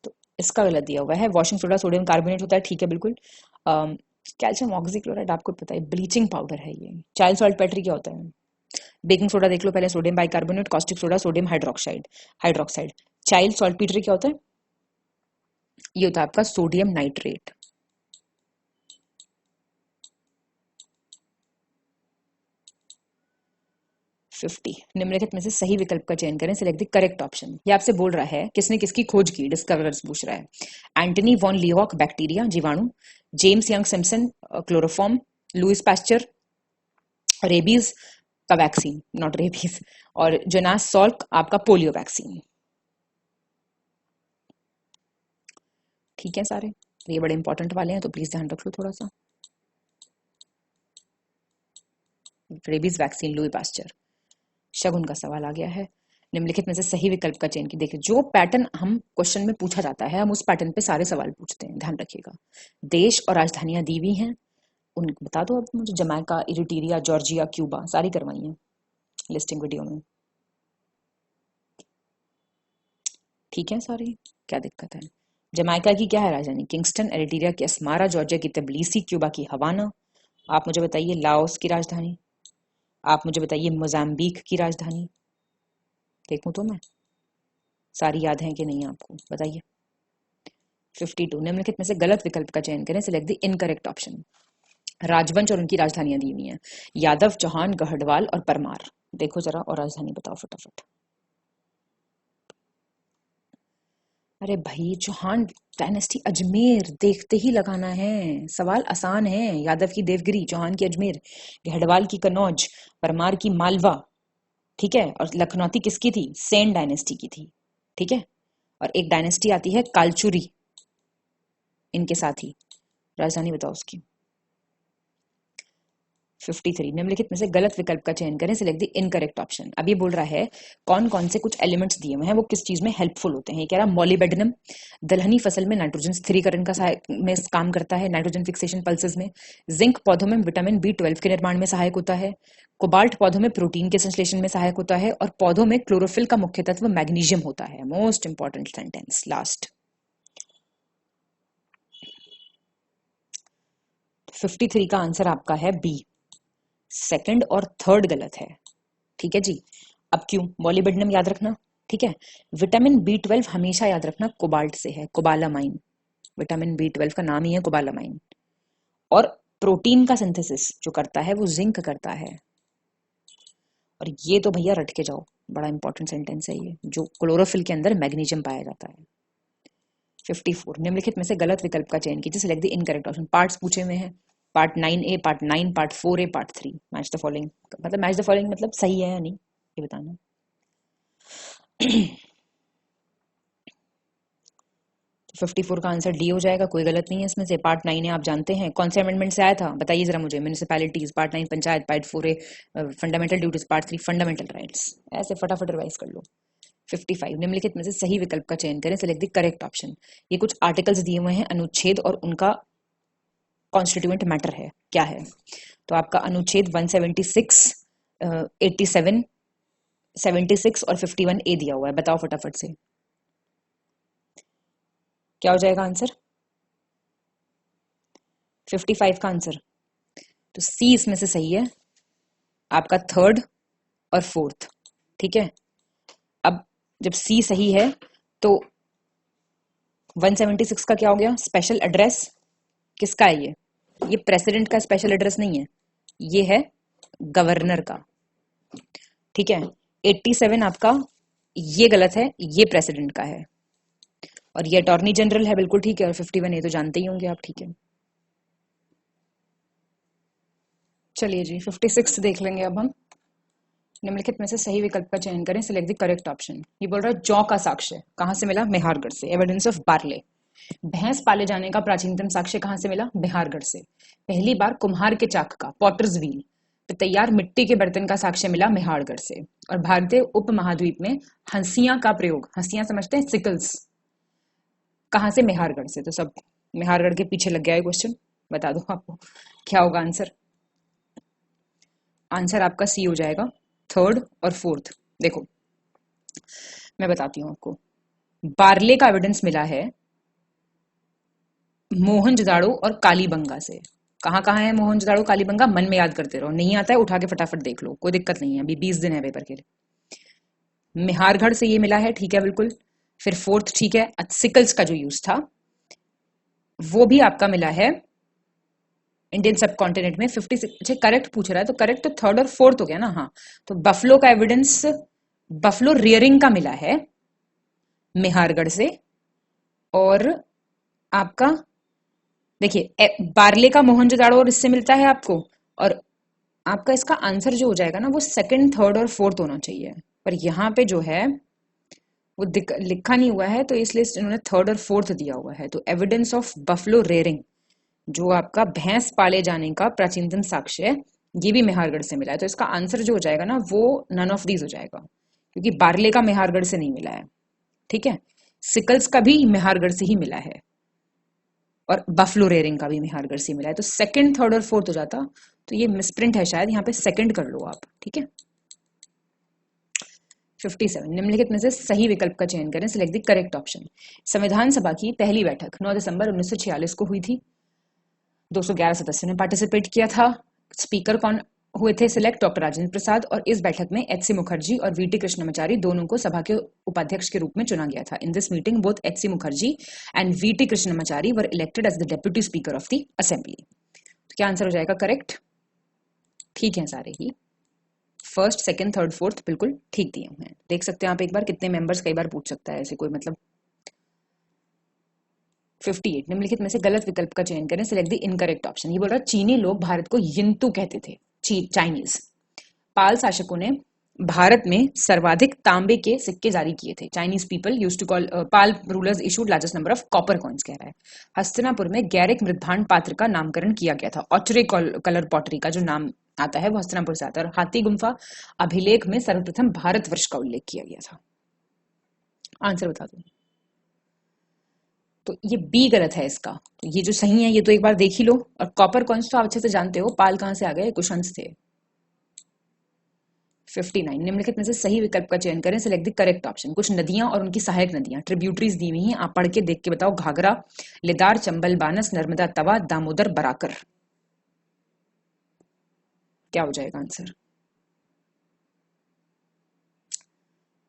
तो इसका गलत दिया हुआ है। वॉशिंग सोडा सोडियम कार्बोनेट होता है, ठीक है बिल्कुल। कैल्शियम ऑक्सीक्लोराइड आपको पता है, ब्लीचिंग पाउडर है ये। चाइल्ड सॉल्ट पेट्री क्या होता है? बेकिंग सोडा देख लो पहले, sodium bicarbonate. Caustic soda sodium hydroxide. Child salt petri क्या होता है? ये होता है आपका सोडियम नाइट्रेट। निम्नलिखित में से सही विकल्प का चयन करें, सिलेक्ट द करेक्ट ऑप्शन। ये आपसे बोल रहा है किसने किसकी खोज की, डिस्कवरर्स पूछ रहा है। एंटनी वॉन लीहॉक बैक्टीरिया, जीवाणु। James Young Simpson, chloroform. Louis Pasteur, rabies. का वैक्सीन, नॉट रेबीज, और जोनास सॉल्क आपका पोलियो वैक्सीन। ठीक है सारे, ये बड़े इंपॉर्टेंट वाले हैं तो प्लीज ध्यान रख लो थोड़ा सा। Rabies vaccine Louis Pasteur. Shagun का सवाल आ गया है, निम्नलिखित में से सही विकल्प का चयन की। देखिए जो पैटर्न हम क्वेश्चन में पूछा जाता है हम उस पैटर्न पे सारे सवाल पूछते हैं, ध्यान रखिएगा। देश और राजधानियां दी हुई हैं, उन बता दो अब मुझे। जमैका, इरिट्रिया, जॉर्जिया, क्यूबा, सारी करवाई है लिस्टिंग वीडियो में। ठीक है सारी, क्या दिक्कत है। जमैका की क्या है राजधानी? किंगस्टन। इरिट्रिया की अस्मारा। जॉर्जिया की तबिलिसी। क्यूबा की हवाना। आप मुझे बताइए लाओस की राजधानी। आप मुझे बताइए मोजाम्बिक की राजधानी। देखूं तो मैं सारी याद है कि नहीं आपको, बताइए। 52 निम्नलिखित में से गलत विकल्प का चयन करें, सिलेक्ट द इनकरेक्ट ऑप्शन। राजवंश और उनकी राजधानियां दी हुई हैं, यादव, चौहान, गढ़वाल और परमार। देखो जरा और राजधानी बताओ फटाफट। अरे भाई चौहान डायनेस्टी अजमेर, देखते ही लगाना है, सवाल आसान है। यादव की देवगिरी, चौहान की अजमेर, गढ़वाल की कन्नौज, परमार की मालवा। ठीक है, और लखनौती किसकी थी? सेन डायनेस्टी की थी। ठीक है, और एक डायनेस्टी आती है कालचुरी इनके साथ ही। राजधानी बताओ उसकी। 53 निम्नलिखित में से गलत विकल्प का चयन करें, सिलेक्ट द इनकरेक्ट ऑप्शन। अब ये बोल रहा है कौन कौन से कुछ एलिमेंट्स दिए हुए हैं वो किस चीज में हेल्पफुल होते हैं। ये कह रहा मॉलिबेडनम दलहनी फसल में नाइट्रोजन स्थिरीकरण का में काम करता है, नाइट्रोजन फिक्सेशन पल्सेस में। जिंक पौधों में विटामिन B12 के निर्माण में सहायक होता है। कोबाल्ट पौधों में प्रोटीन के संश्लेषण में सहायक होता है, और पौधों में क्लोरोफिल का मुख्य तत्व मैग्नीशियम होता है। Most important sentence last. 53 का आंसर आपका है बी, सेकंड और थर्ड गलत है। ठीक है जी, अब क्यों? मॉलिबेडनम याद रखना, ठीक है। विटामिन B12 हमेशा याद रखना कोबाल्ट से है, कोबालामाइन। विटामिन B12 का नाम ही है कोबालामाइन। और प्रोटीन का सिंथेसिस जो करता है वो जिंक करता है। और ये तो भैया रट के जाओ, बड़ा इंपॉर्टेंट सेंटेंस है ये, जो क्लोरोफिल के अंदर मैग्नीशियम पाया जाता है। 54 निम्नलिखित में से गलत विकल्प का चयन कीजिए, select the incorrect option. Parts पूछे हुए हैं, part 9A, part 9, part 4A, part 3। Match the following, मतलब मैच द फॉलोइंग मतलब सही है या नहीं ये बताना। 54 का आंसर डी हो जाएगा, कोई गलत नहीं है इसमें से। पार्ट 9A आप जानते हैं कौन से अमेंडमेंट से आया था, बताइए जरा मुझे। Municipalities, part 9 panchayat, part 4A fundamental duties, part 3 fundamental rights. ऐसे फटाफट रिवाइज कर लो। 55 निम्नलिखित में से सही विकल्प का चयन करें, सिलेक्ट द करेक्ट ऑप्शन। ये कुछ आर्टिकल्स दिए हुए हैं, अनुच्छेद और उनका कॉन्स्टिट्यूएंट मैटर है, क्या है। तो आपका अनुच्छेद 176, 87, 76 और 51A दिया हुआ है, बताओ फटाफट से क्या हो जाएगा आंसर। 55 का आंसर तो सी इसमें से सही है, आपका थर्ड और फोर्थ। ठीक है, अब जब सी सही है तो 176 का क्या हो गया? स्पेशल एड्रेस किसका है ये प्रेसिडेंट का स्पेशल एड्रेस नहीं है, ये है गवर्नर का। ठीक है, 87 आपका ये गलत है, ये प्रेसिडेंट का है, और ये अटॉर्नी जनरल है, बिल्कुल ठीक है। और 51 ये तो जानते ही होंगे आप, ठीक है। चलिए जी 56 देख लेंगे अब हम। निम्नलिखित में से सही विकल्प का चयन करें, सिलेक्ट द करेक्ट ऑप्शन। ये बोल रहा है जौ का साक्ष्य कहां से मिला? मेहरगढ़ से। एविडेंस ऑफ बार्ले, भैंस पाले जाने का प्राचीनतम साक्ष्य कहां से मिला? बिहारगढ़ से। पहली बार कुम्हार के चाक का, पॉटर्स व्हील पे तैयार मिट्टी के बर्तन का साक्ष्य मिला मेहरगढ़ से। और भारतीय उपमहाद्वीप में हंसियां का प्रयोग, हंसियां समझते हैं, सिकल्स, कहां से? मेहरगढ़ से। तो सब मेहरगढ़ के पीछे लग गया है क्वेश्चन, बता दो आपको क्या होगा आंसर। आंसर आपका सी हो जाएगा, थर्ड और फोर्थ। देखो मैं बताती हूं आपको, बार्ले का एविडेंस मिला है मोहनजोदाड़ो और कालीबंगा से। कहां कहां है मोहनजोदाड़ो कालीबंगा? मन में याद करते रहो, नहीं आता है उठा के फटाफट देख लो, कोई दिक्कत नहीं है, अभी 20 दिन है पेपर के लिए। मेहरगढ़ से ये मिला है, ठीक है बिल्कुल। फिर फोर्थ ठीक है, सिकल्स का जो यूज था वो भी आपका मिला है इंडियन सब कॉन्टिनेंट में। 56 करेक्ट पूछ रहा है तो करेक्ट तो थर्ड और फोर्थ हो गया ना। हाँ, तो बफलो का एविडेंस, बफलो रियरिंग का मिला है मेहरगढ़ से। और आपका देखिए बार्ले का मोहनजोदाड़ो और इससे मिलता है आपको, और आपका इसका आंसर जो हो जाएगा ना वो सेकंड, थर्ड और फोर्थ होना चाहिए, पर यहाँ पे जो है वो लिखा नहीं हुआ है, तो इसलिए इन्होंने थर्ड और फोर्थ दिया हुआ है। तो एविडेंस ऑफ बफलो रेयरिंग, जो आपका भैंस पाले जाने का प्राचीनतम साक्ष्य है, ये भी मेहरगढ़ से मिला है। तो इसका आंसर जो हो जाएगा ना वो नन ऑफ दीज हो जाएगा, क्योंकि बार्ले का मेहरगढ़ से नहीं मिला है, ठीक है। सिकल्स का भी मेहरगढ़ से ही मिला है और बफलो रेयरिंग का भी मेहरगढ़ से मिला है। तो सेकंड, थर्ड और फोर्थ हो जाता। तो ये मिसप्रिंट है शायद, यहाँ पे सेकंड कर लो आप, ठीक है। 57 निम्नलिखित में से सही विकल्प का चयन करें, सिलेक्ट द करेक्ट ऑप्शन। संविधान सभा की पहली बैठक 9 दिसंबर 1946 को हुई थी। 211 सदस्यों ने पार्टिसिपेट किया था। स्पीकर कौन हुए थे सिलेक्ट? डॉक्टर राजेंद्र प्रसाद। और इस बैठक में एच.सी. मुखर्जी और वी.टी. कृष्णमाचारी दोनों को सभा के उपाध्यक्ष के रूप में चुना गया था। In this meeting both H C. Mukherjee and V T. Krishnamachari were elected as the deputy speaker of the assembly. तो क्या आंसर हो जाएगा? करेक्ट। ठीक है सारे ही, फर्स्ट, सेकंड, थर्ड, फोर्थ बिल्कुल ठीक दिए हुए हैं। देख सकते हैं आप एक बार कितने मेंबर्स कई बार पूछ सकता है ऐसे कोई मतलब। 58 निम्नलिखित में से गलत विकल्प का चयन करें, सिलेक्ट द इनकरेक्ट ऑप्शन। ये बोल रहा है चीनी लोग भारत को यिंतु कहते थे, चाइनीज। पाल शासकों ने भारत में सर्वाधिक तांबे के सिक्के जारी किए थे। Chinese people used to call Pala rulers issued largest number of copper coins, कह रहा है। हस्तिनापुर में गैरिक मृदभांड पात्र का नामकरण किया गया था। ऑचरे कलर पॉटरी का जो नाम आता है वो हस्तिनापुर से आता है। और हाथी गुम्फा अभिलेख में सर्वप्रथम भारतवर्ष का उल्लेख किया गया था। आंसर बता दो। तो ये बी गलत है इसका। तो ये जो सही है ये तो एक बार देख ही लो। और कॉपर कॉइन्स तो आप अच्छे से जानते हो, पाल कहां से आ गए? कुशंस थे। 59 निम्नलिखित में से सही विकल्प का चयन करें, सिलेक्ट द करेक्ट ऑप्शन। कुछ नदियां और उनकी सहायक नदियां, ट्रिब्यूटरीज दी हुई हैं, आप पढ़ के देख के बताओ। घाघरा, लिदार, चंबल, बानस, नर्मदा, तवा, दामोदर, बराकर। क्या हो जाएगा आंसर?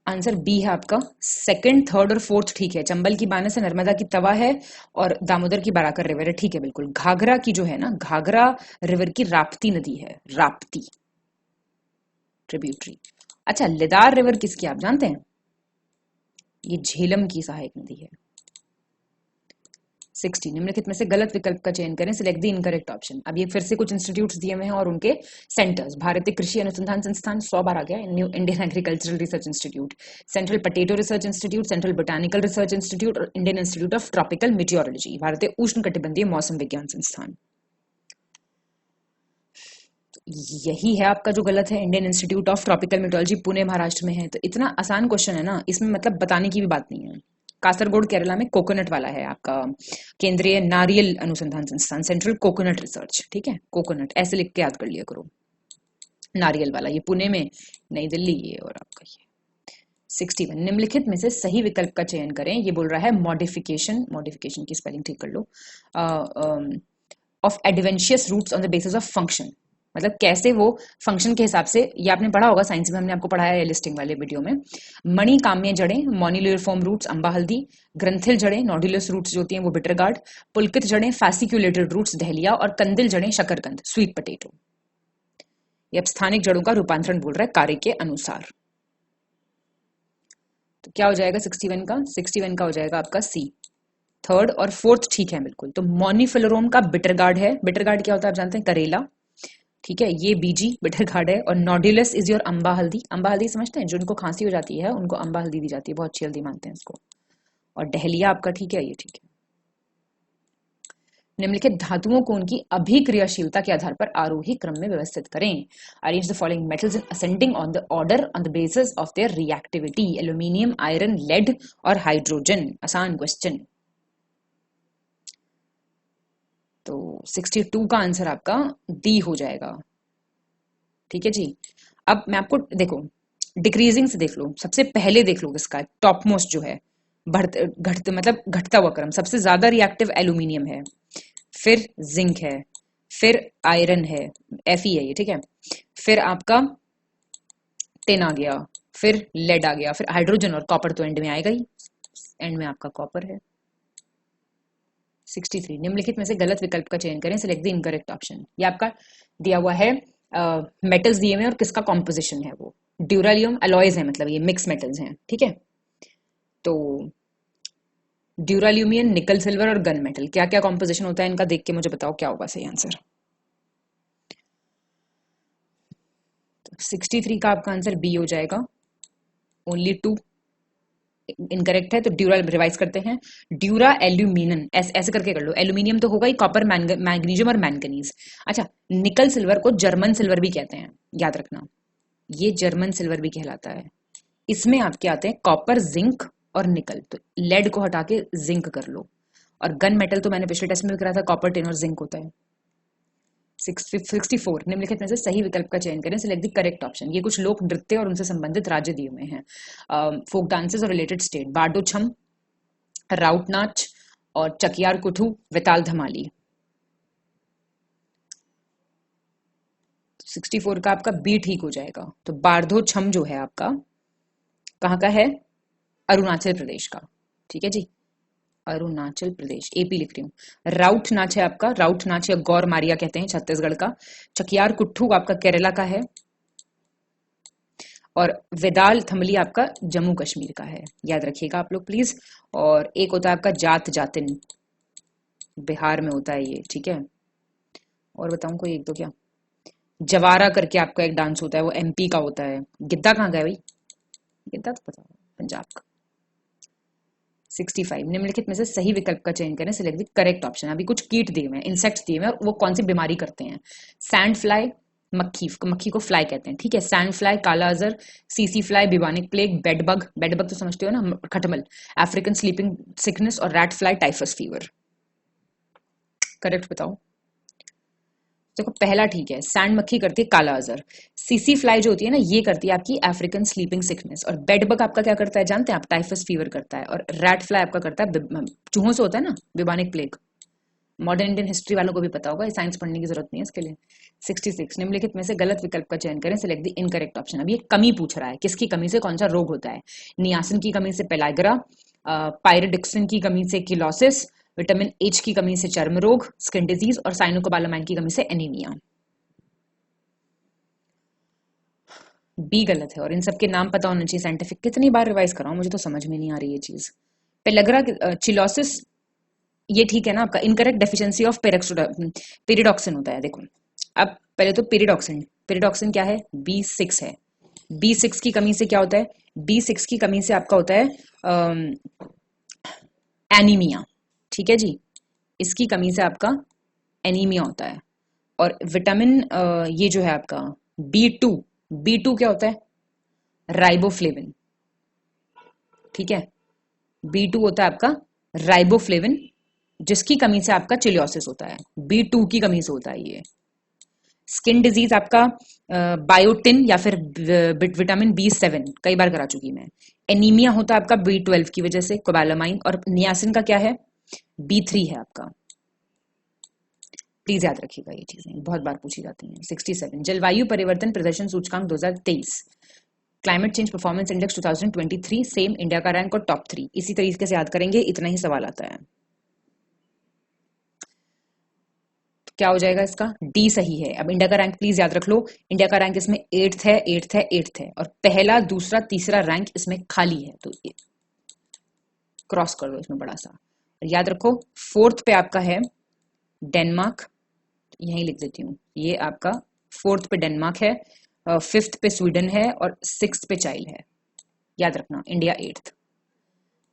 आंसर बी है आपका। सेकंड, थर्ड और फोर्थ ठीक है। चंबल की बानस है, नर्मदा की तवा है और दामोदर की बराकर रिवर है, ठीक है बिल्कुल। घाघरा की जो है ना, घाघरा रिवर की राप्ती नदी है, राप्ती ट्रिब्यूटरी। अच्छा, लिदार रिवर किसकी आप जानते हैं? ये झेलम की सहायक नदी है। 60 निम्नलिखित में से गलत विकल्प का चयन करें, सिलेक्ट द इनकरेक्ट ऑप्शन। अब ये फिर से कुछ इंस्टीट्यूट्स दिए हुए हैं और उनके सेंटर्स। भारतीय कृषि अनुसंधान संस्थान 100 बार आ गया। New Indian agricultural research institute, central potato research institute, central botanical research institute और Indian institute of tropical meteorology, भारतीय उष्णकटिबंधीय मौसम विज्ञान संस्थान। यही है आपका जो गलत है। Indian institute of tropical meteorology Pune Maharashtra में है। तो इतना आसान क्वेश्चन है ना, इसमें मतलब बताने की भी बात नहीं है। कासरगोड केरला में कोकोनट वाला है आपका केंद्रीय नारियल अनुसंधान संस्थान, सेंट्रल कोकोनट रिसर्च, ठीक है। कोकोनट ऐसे लिख के याद कर लिया करो। नारियल वाला ये पुणे में, नई दिल्ली ये, और आपका ये। 61 निम्नलिखित में से सही विकल्प का चयन करें। ये बोल रहा है मॉडिफिकेशन, मॉडिफिकेशन की स्पेलिंग ठीक कर लो, of adventitious roots on the basis of function. मतलब कैसे वो फंक्शन के हिसाब से, ये आपने पढ़ा होगा साइंस में, हमने आपको पढ़ाया है लिस्टिंग वाले वीडियो में। मणि काम्य जड़ें, मोनिलिफॉर्म रूट्स, अम्बा हल्दी। ग्रंथिल जड़ें, नोडुलस रूट्स जो होती हैं वो बिटरगार्ड। पुलकित जड़ें, फैसिक्यूलेटेड रूट्स, डहलिया। और कंदिल जड़ें, शकरकंद, स्वीट पोटैटो। ये अब स्थानिक जड़ों का रूपांतरण बोल रहा है कार्य के अनुसार। तो क्या हो जाएगा 61 का? 61 का हो जाएगा आपका सी। थर्ड और फोर्थ ठीक है बिल्कुल। तो मोनिफिलोरोम का बिटरगार्ड है। बिटरगार्ड क्या होता है आप जानते हैं? करेला, ठीक है। ये बीजी बिटरगार्ड है। और नोडुलस इज योर अम्बा हल्दी। अम्बा हल्दी समझते हैं? जो उनको खांसी हो जाती है उनको अम्बा हल्दी दी जाती है, बहुत अच्छी हल्दी मानते हैं इसको। और डहलिया आपका ठीक है, ये ठीक है। निम्नलिखित धातुओं को उनकी अभिक्रियाशीलता के आधार पर आरोही क्रम में व्यवस्थित करें। Arrange the following metals in ascending on the order on the basis of their reactivity. Aluminium, iron, lead और हाइड्रोजन। आसान क्वेश्चन। तो 62 का आंसर आपका डी हो जाएगा, ठीक है जी। अब मैं आपको देखो डिक्रीजिंग से देख लो, सबसे पहले देख लो किसका टॉप मोस्ट जो है, घटता हुआ क्रम। सबसे ज्यादा रिएक्टिव एल्यूमिनियम है, फिर जिंक है, फिर आयरन है, Fe है ये, ठीक है। फिर आपका टिन आ गया, फिर लेड आ गया, फिर हाइड्रोजन और कॉपर तो एंड में आएगा ही। एंड में आपका कॉपर है। 63 निम्नलिखित में से गलत विकल्प का चयन करें, सिलेक्ट द इनकरेक्ट ऑप्शन। ये आपका दिया हुआ है मेटल्स दिए हुए हैं और किसका कॉम्पोजिशन है वो। ड्यूरालियम अलॉयज है, मतलब ये मिक्स मेटल्स हैं, ठीक है। तो ड्यूराल्यूमियम, निकल, सिल्वर और गन मेटल, क्या क्या कॉम्पोजिशन होता है इनका देख के मुझे बताओ क्या होगा सही आंसर। 63 का आपका आंसर बी हो जाएगा, ओनली 2 इनकरेक्ट है। तो ड्यूरा रिवाइज करते हैं, ड्यूरा एल्यूमिनियम, ऐसे करके कर लो, एल्यूमिनियम तो होगा ही, कॉपर, मैग्नीशियम और मैंगनीज। अच्छा, निकल सिल्वर को जर्मन सिल्वर भी कहते हैं, याद रखना, ये जर्मन सिल्वर भी कहलाता है। इसमें आपके आते हैं कॉपर, जिंक और निकल, तो लेड को हटा के जिंक कर लो। और गन मेटल तो मैंने पिछले टेस्ट में भी कराया था, कॉपर, टिन और जिंक होता है। 64 निम्नलिखित में से सही विकल्प का चयन करें, सिलेक्ट द करेक्ट ऑप्शन। ये कुछ लोक नृत्य और उनसे संबंधित राज्य दिए हुए हैं, फोक डांसेस और रिलेटेड स्टेट, बारडो छम, राउट नाच और चकियार कुठू, वेताल धमाली। 64 का आपका बी ठीक हो जाएगा। तो बारडो छम जो है आपका कहाँ का है, अरुणाचल प्रदेश का, ठीक है जी, अरुणाचल प्रदेश, एपी लिख रही हूँ। राउट नाच है आपका, राउट नाच या गौर मारिया कहते हैं, छत्तीसगढ़ का। चकियार कुट्ठू आपका केरला का है, और वेदाल थमली आपका जम्मू कश्मीर का है, याद रखिएगा आप लोग प्लीज। और एक होता है आपका जात जातिन, बिहार में होता है ये, ठीक है। और बताऊं कोई एक दो क्या, जवारा करके आपका एक डांस होता है, वो एमपी का होता है। गिद्दा कहाँ गया भाई, गिद्दा तो पता है, पंजाब का। 65 निम्नलिखित में से सही विकल्प का चयन करें, सिलेक्ट द करेक्ट ऑप्शन। अभी कुछ कीट दिए हुए हैं, इंसेक्ट्स दिए हुए हैं, और वो कौन सी बीमारी करते हैं। सैंड फ्लाई, मक्खी को फ्लाई कहते हैं, ठीक है। सैंड फ्लाई, काला अजर, सीसी fly, bubonic plague, bed bug तो समझते हो ना, खटमल, अफ्रीकन स्लीपिंग सिकनेस और rat fly, typhus fever. Correct बताओ। देखो पहला ठीक है, सैंड मक्खी करती है काला अजर, सीसी फ्लाई जो होती है ना ये करती है आपकी अफ्रीकन स्लीपिंग सिकनेस, और बेड बग आपका क्या करता है जानते हैं आप, टाइफस फीवर करता है, और रैट फ्लाई आपका करता है चूहों से होता है ना, बिबानिक प्लेग। मॉडर्न इंडियन हिस्ट्री वालों को भी पता होगा, साइंस पढ़ने की जरूरत नहीं है इसके लिए। 66 निम्नलिखित में से गलत विकल्प का चयन करें, सिलेक्ट द इनकरेक्ट ऑप्शन। अब ये कमी पूछ रहा है, किसकी कमी से कौन सा रोग होता है। नियासिन की कमी से पेलाग्रा, पायरिडिक्सिन की कमी से किलोसिस, विटामिन एच की कमी से चर्म रोग, स्किन डिजीज, और साइनोकोबालामाइन की कमी से एनीमिया। बी गलत है, और इन सबके नाम पता होना चाहिए साइंटिफिक। कितनी बार रिवाइज कराऊं, मुझे तो समझ में नहीं आ रही ये चीज। पेलाग्रा, चिलोसिस ये ठीक है ना आपका। इनकरेक्ट, डेफिशिएंसी ऑफ पेरिडॉक्सिन होता है। देखो अब पहले तो पेरिडॉक्सिन क्या है, B6 है। B6 की कमी से क्या होता है, B6 की कमी से आपका होता है एनीमिया, ठीक है जी। इसकी कमी से आपका एनीमिया होता है। और विटामिन ये जो है आपका B2 क्या होता है, राइबोफ्लेविन, ठीक है। B2 होता है आपका राइबोफ्लेविन, जिसकी कमी से आपका चिलियोसिस होता है, B2 की कमी से होता है ये। स्किन डिजीज आपका बायोटिन या फिर विटामिन B7, कई बार करा चुकी मैं। एनीमिया होता है आपका B12 की वजह से, कोबालामाइन। और नियासिन का क्या है, B3 है आपका। प्लीज याद रखिएगा ये चीजें, बहुत बार पूछी जाती हैं। 67 जलवायु परिवर्तन प्रदर्शन सूचकांक 2023, climate change performance index 2023, same India का रैंक और टॉप 3। इसी तरीके से याद करेंगे, इतना ही सवाल आता है। तो क्या हो जाएगा इसका, डी सही है। अब इंडिया का रैंक प्लीज याद रख लो, इंडिया का रैंक इसमें 8th है, और पहला दूसरा तीसरा रैंक इसमें खाली है, तो क्रॉस कर दो इसमें बड़ा सा। याद रखो 4th पे आपका है डेनमार्क, यहीं लिख देती हूँ, ये आपका 4th पे डेनमार्क है, 5th पे स्वीडन है, और 6th पे चाइल है। याद रखना, इंडिया 8th।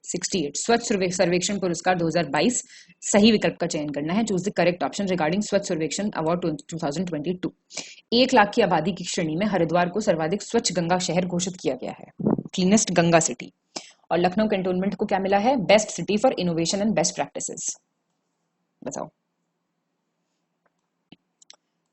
68 स्वच्छ सर्वेक्षण पुरस्कार 2022, सही विकल्प का चयन करना है, choose the correct option regarding स्वच्छ सर्वेक्षण अवार्ड 2022। 1 लाख की आबादी की श्रेणी में हरिद्वार को सर्वाधिक स्वच्छ गंगा शहर घोषित किया गया है, क्लीनेस्ट गंगा सिटी। और लखनऊ कैंटोनमेंट को क्या मिला है, best city for innovation and best practices. बताओ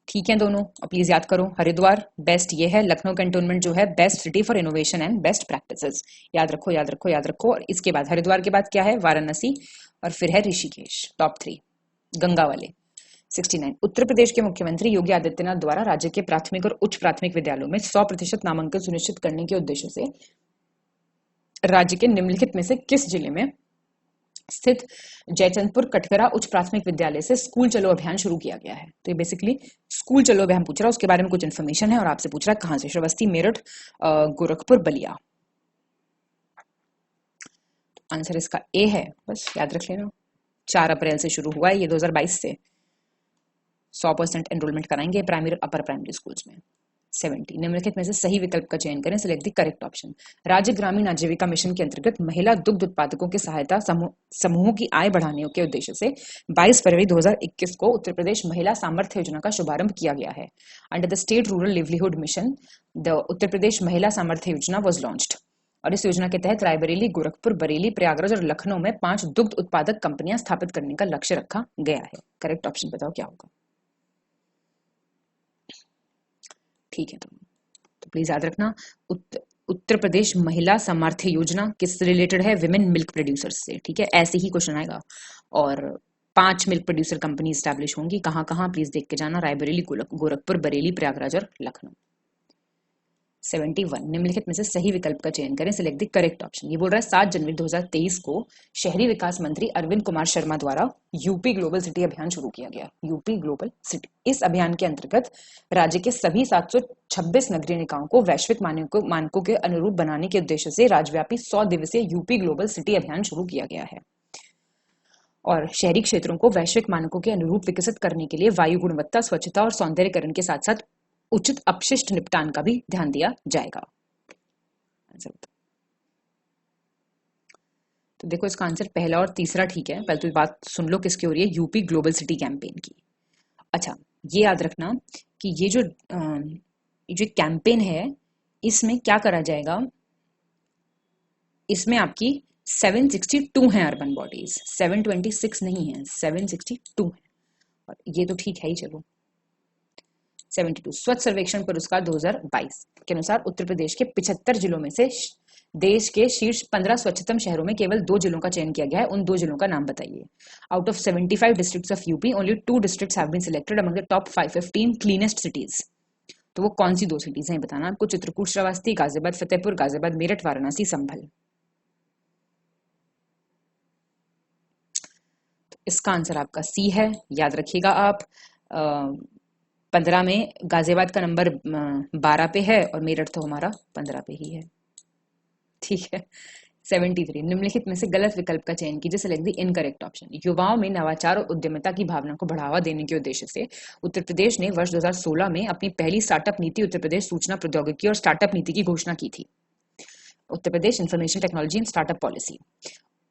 ठीक है दोनों, और प्लीज याद करो, हरिद्वार बेस्ट ये है, लखनऊ कैंटोनमेंट जो है best city for innovation and best practices. याद रखो याद रखो याद रखो। और इसके बाद हरिद्वार के बाद क्या है, वाराणसी, और फिर है ऋषिकेश, टॉप 3 गंगा वाले। 69 उत्तर प्रदेश के मुख्यमंत्री योगी आदित्यनाथ द्वारा राज्य के प्राथमिक और उच्च प्राथमिक विद्यालयों में 100% नामांकन सुनिश्चित करने के उद्देश्य से राज्य के निम्नलिखित में से किस जिले में स्थित जयचंदपुर कटघरा उच्च प्राथमिक विद्यालय से स्कूल चलो अभियान शुरू किया गया है। तो ये बेसिकली स्कूल चलो अभियान पूछ रहा है, उसके बारे में कुछ इन्फॉर्मेशन है, और आपसे पूछ रहा है कहां से, श्रावस्ती, मेरठ, गोरखपुर, बलिया। आंसर इसका ए है, बस याद रख लेना। 4 अप्रैल से शुरू हुआ है ये, 2022 से 100% एनरोलमेंट कराएंगे प्राइमरी और अपर प्राइमरी स्कूल्स में। 70 निम्नलिखित में से सही विकल्प का चयन करें, सिलेक्ट द करेक्ट ऑप्शन। राज्य ग्रामीण आजीविका मिशन के अंतर्गत महिला दुग्ध उत्पादकों की सहायता समूहों की आय बढ़ाने के उद्देश्य से 22 फरवरी 2021 को उत्तर प्रदेश महिला सामर्थ्य योजना का शुभारंभ किया गया है। Under the state rural livelihood mission the Uttar Pradesh Mahila Samarthya योजना वॉज लॉन्च्ड। और इस योजना के तहत रायबरेली, गोरखपुर, बरेली, प्रयागराज और लखनऊ में 5 दुग्ध उत्पादक कंपनियां स्थापित करने का लक्ष्य रखा गया है। करेक्ट ऑप्शन बताओ क्या होगा। ठीक है, तो प्लीज याद रखना, उत्तर प्रदेश महिला सामर्थ्य योजना किससे रिलेटेड है? विमेन मिल्क प्रोड्यूसर्स से। ठीक है, ऐसे ही क्वेश्चन आएगा। और 5 मिल्क प्रोड्यूसर कंपनी स्टैब्लिश होंगी। कहाँ कहाँ प्लीज देख के जाना, रायबरेली, गोरखपुर, बरेली, प्रयागराज और लखनऊ। 71 निम्नलिखित में से सही विकल्प का चयन करें, सिलेक्ट द करेक्ट ऑप्शन। ये बोल रहा है 7 जनवरी 2023 को शहरी विकास मंत्री अरविंद कुमार शर्मा द्वारा यूपी ग्लोबल सिटी अभियान शुरू किया गया। यूपी ग्लोबल सिटी, इस अभियान के अंतर्गत राज्य के सभी 726 नगरीय निकायों को वैश्विक मानकों के अनुरूप बनाने के उद्देश्य से राज्यव्यापी 100 दिवसीय यूपी ग्लोबल सिटी अभियान शुरू किया गया है। और शहरी क्षेत्रों को वैश्विक मानकों के अनुरूप विकसित करने के लिए वायु गुणवत्ता, स्वच्छता और सौंदर्यकरण के साथ साथ उचित अपशिष्ट निपटान का भी ध्यान दिया जाएगा। तो देखो इसका आंसर पहला और तीसरा ठीक है। पहले तो बात सुन लो किसकी हो रही है, यूपी ग्लोबल सिटी कैंपेन की। अच्छा, ये याद रखना कि ये जो कैंपेन है इसमें क्या करा जाएगा, इसमें आपकी 762 है अर्बन बॉडीज, 726 नहीं है, 762 है। और ये तो ठीक है ही। चलो 72 स्वच्छ सर्वेक्षण पुरस्कार 2022 के अनुसार उत्तर प्रदेश के 75 जिलों में से देश के शीर्ष 15 स्वच्छतम शहरों में केवल 2 जिलों का चयन किया गया है। उन 2 जिलों का नाम बताइए। Out of 75 districts of UP, only 2 districts have been selected among the top 15 cleanest cities. तो वो कौन सी 2 सिटीज हैं बताना आपको। चित्रकूट, श्रावस्ती, गाजियाबाद, फतेहपुर, गाजियाबाद, मेरठ, वाराणसी, संभल। तो इसका आंसर आपका सी है, याद रखिएगा आप। 15 में गाजियाबाद का नंबर 12 पे है और मेरठ तो हमारा 15 पे ही है। ठीक है। 73 निम्नलिखित में से गलत विकल्प का चयन कीजिए, सिलेक्ट द इनकरेक्ट ऑप्शन। युवाओं में नवाचार और उद्यमिता की भावना को बढ़ावा देने के उद्देश्य से उत्तर प्रदेश ने वर्ष 2016 में अपनी पहली स्टार्टअप नीति उत्तर प्रदेश सूचना प्रौद्योगिकी और स्टार्टअप नीति की घोषणा की थी। Uttar Pradesh information technology and startup policy.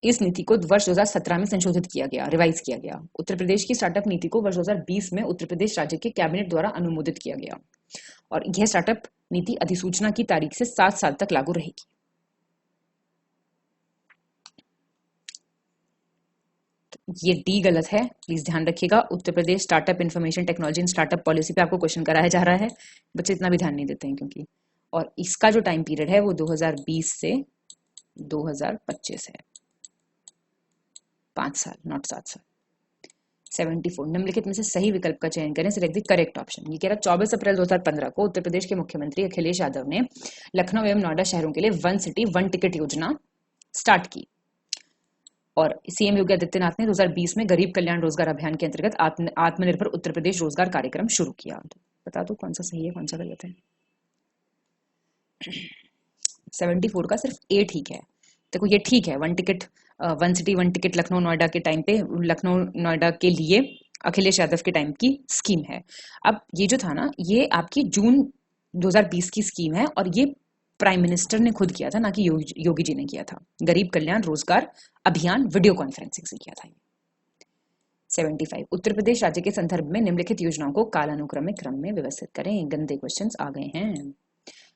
इस नीति को वर्ष 2017 में संशोधित किया गया, रिवाइज किया गया। उत्तर प्रदेश की स्टार्टअप नीति को वर्ष 2020 में उत्तर प्रदेश राज्य के कैबिनेट द्वारा अनुमोदित किया गया और यह स्टार्टअप नीति अधिसूचना की तारीख से 7 साल तक लागू रहेगी। ये डी गलत है, प्लीज ध्यान रखिएगा। Uttar Pradesh startup information technology and startup policy पे आपको क्वेश्चन कराया जा रहा है। बच्चे इतना भी ध्यान नहीं देते हैं क्योंकि, और इसका जो टाइम पीरियड है वो 2020 से 2025 है, 5 साल, नॉट 7 साल। 74 निम्नलिखित में से सही विकल्प का चयन करें, सिलेक्ट द करेक्ट ऑप्शन। ये कह रहा 24 अप्रैल 2015 को उत्तर प्रदेश के मुख्यमंत्री अखिलेश यादव ने लखनऊ एवं नोएडा शहरों के लिए 1 सिटी 1 टिकट योजना स्टार्ट की और सीएम योगी आदित्यनाथ ने 2020 में गरीब कल्याण रोजगार अभियान के अंतर्गत आत्मनिर्भर उत्तर प्रदेश रोजगार कार्यक्रम शुरू किया। बता दो कौन सा सही है कौन सा गलत है। 74 का सिर्फ ए ठीक है। देखो ये ठीक है, 1 ticket 1 city 1 ticket Lucknow Noida के टाइम पे, लखनऊ नोएडा के लिए अखिलेश यादव के टाइम की स्कीम है। अब ये जो था ना, ये आपकी जून 2020 की स्कीम है और ये प्राइम मिनिस्टर ने खुद किया था, ना कि योगी जी ने किया था। गरीब कल्याण रोजगार अभियान वीडियो कॉन्फ्रेंसिंग से किया था। 75 उत्तर प्रदेश राज्य के संदर्भ में निम्नलिखित योजनाओं को कालानुक्रमिक क्रम में व्यवस्थित करें। गंदे क्वेश्चंस आ गए हैं।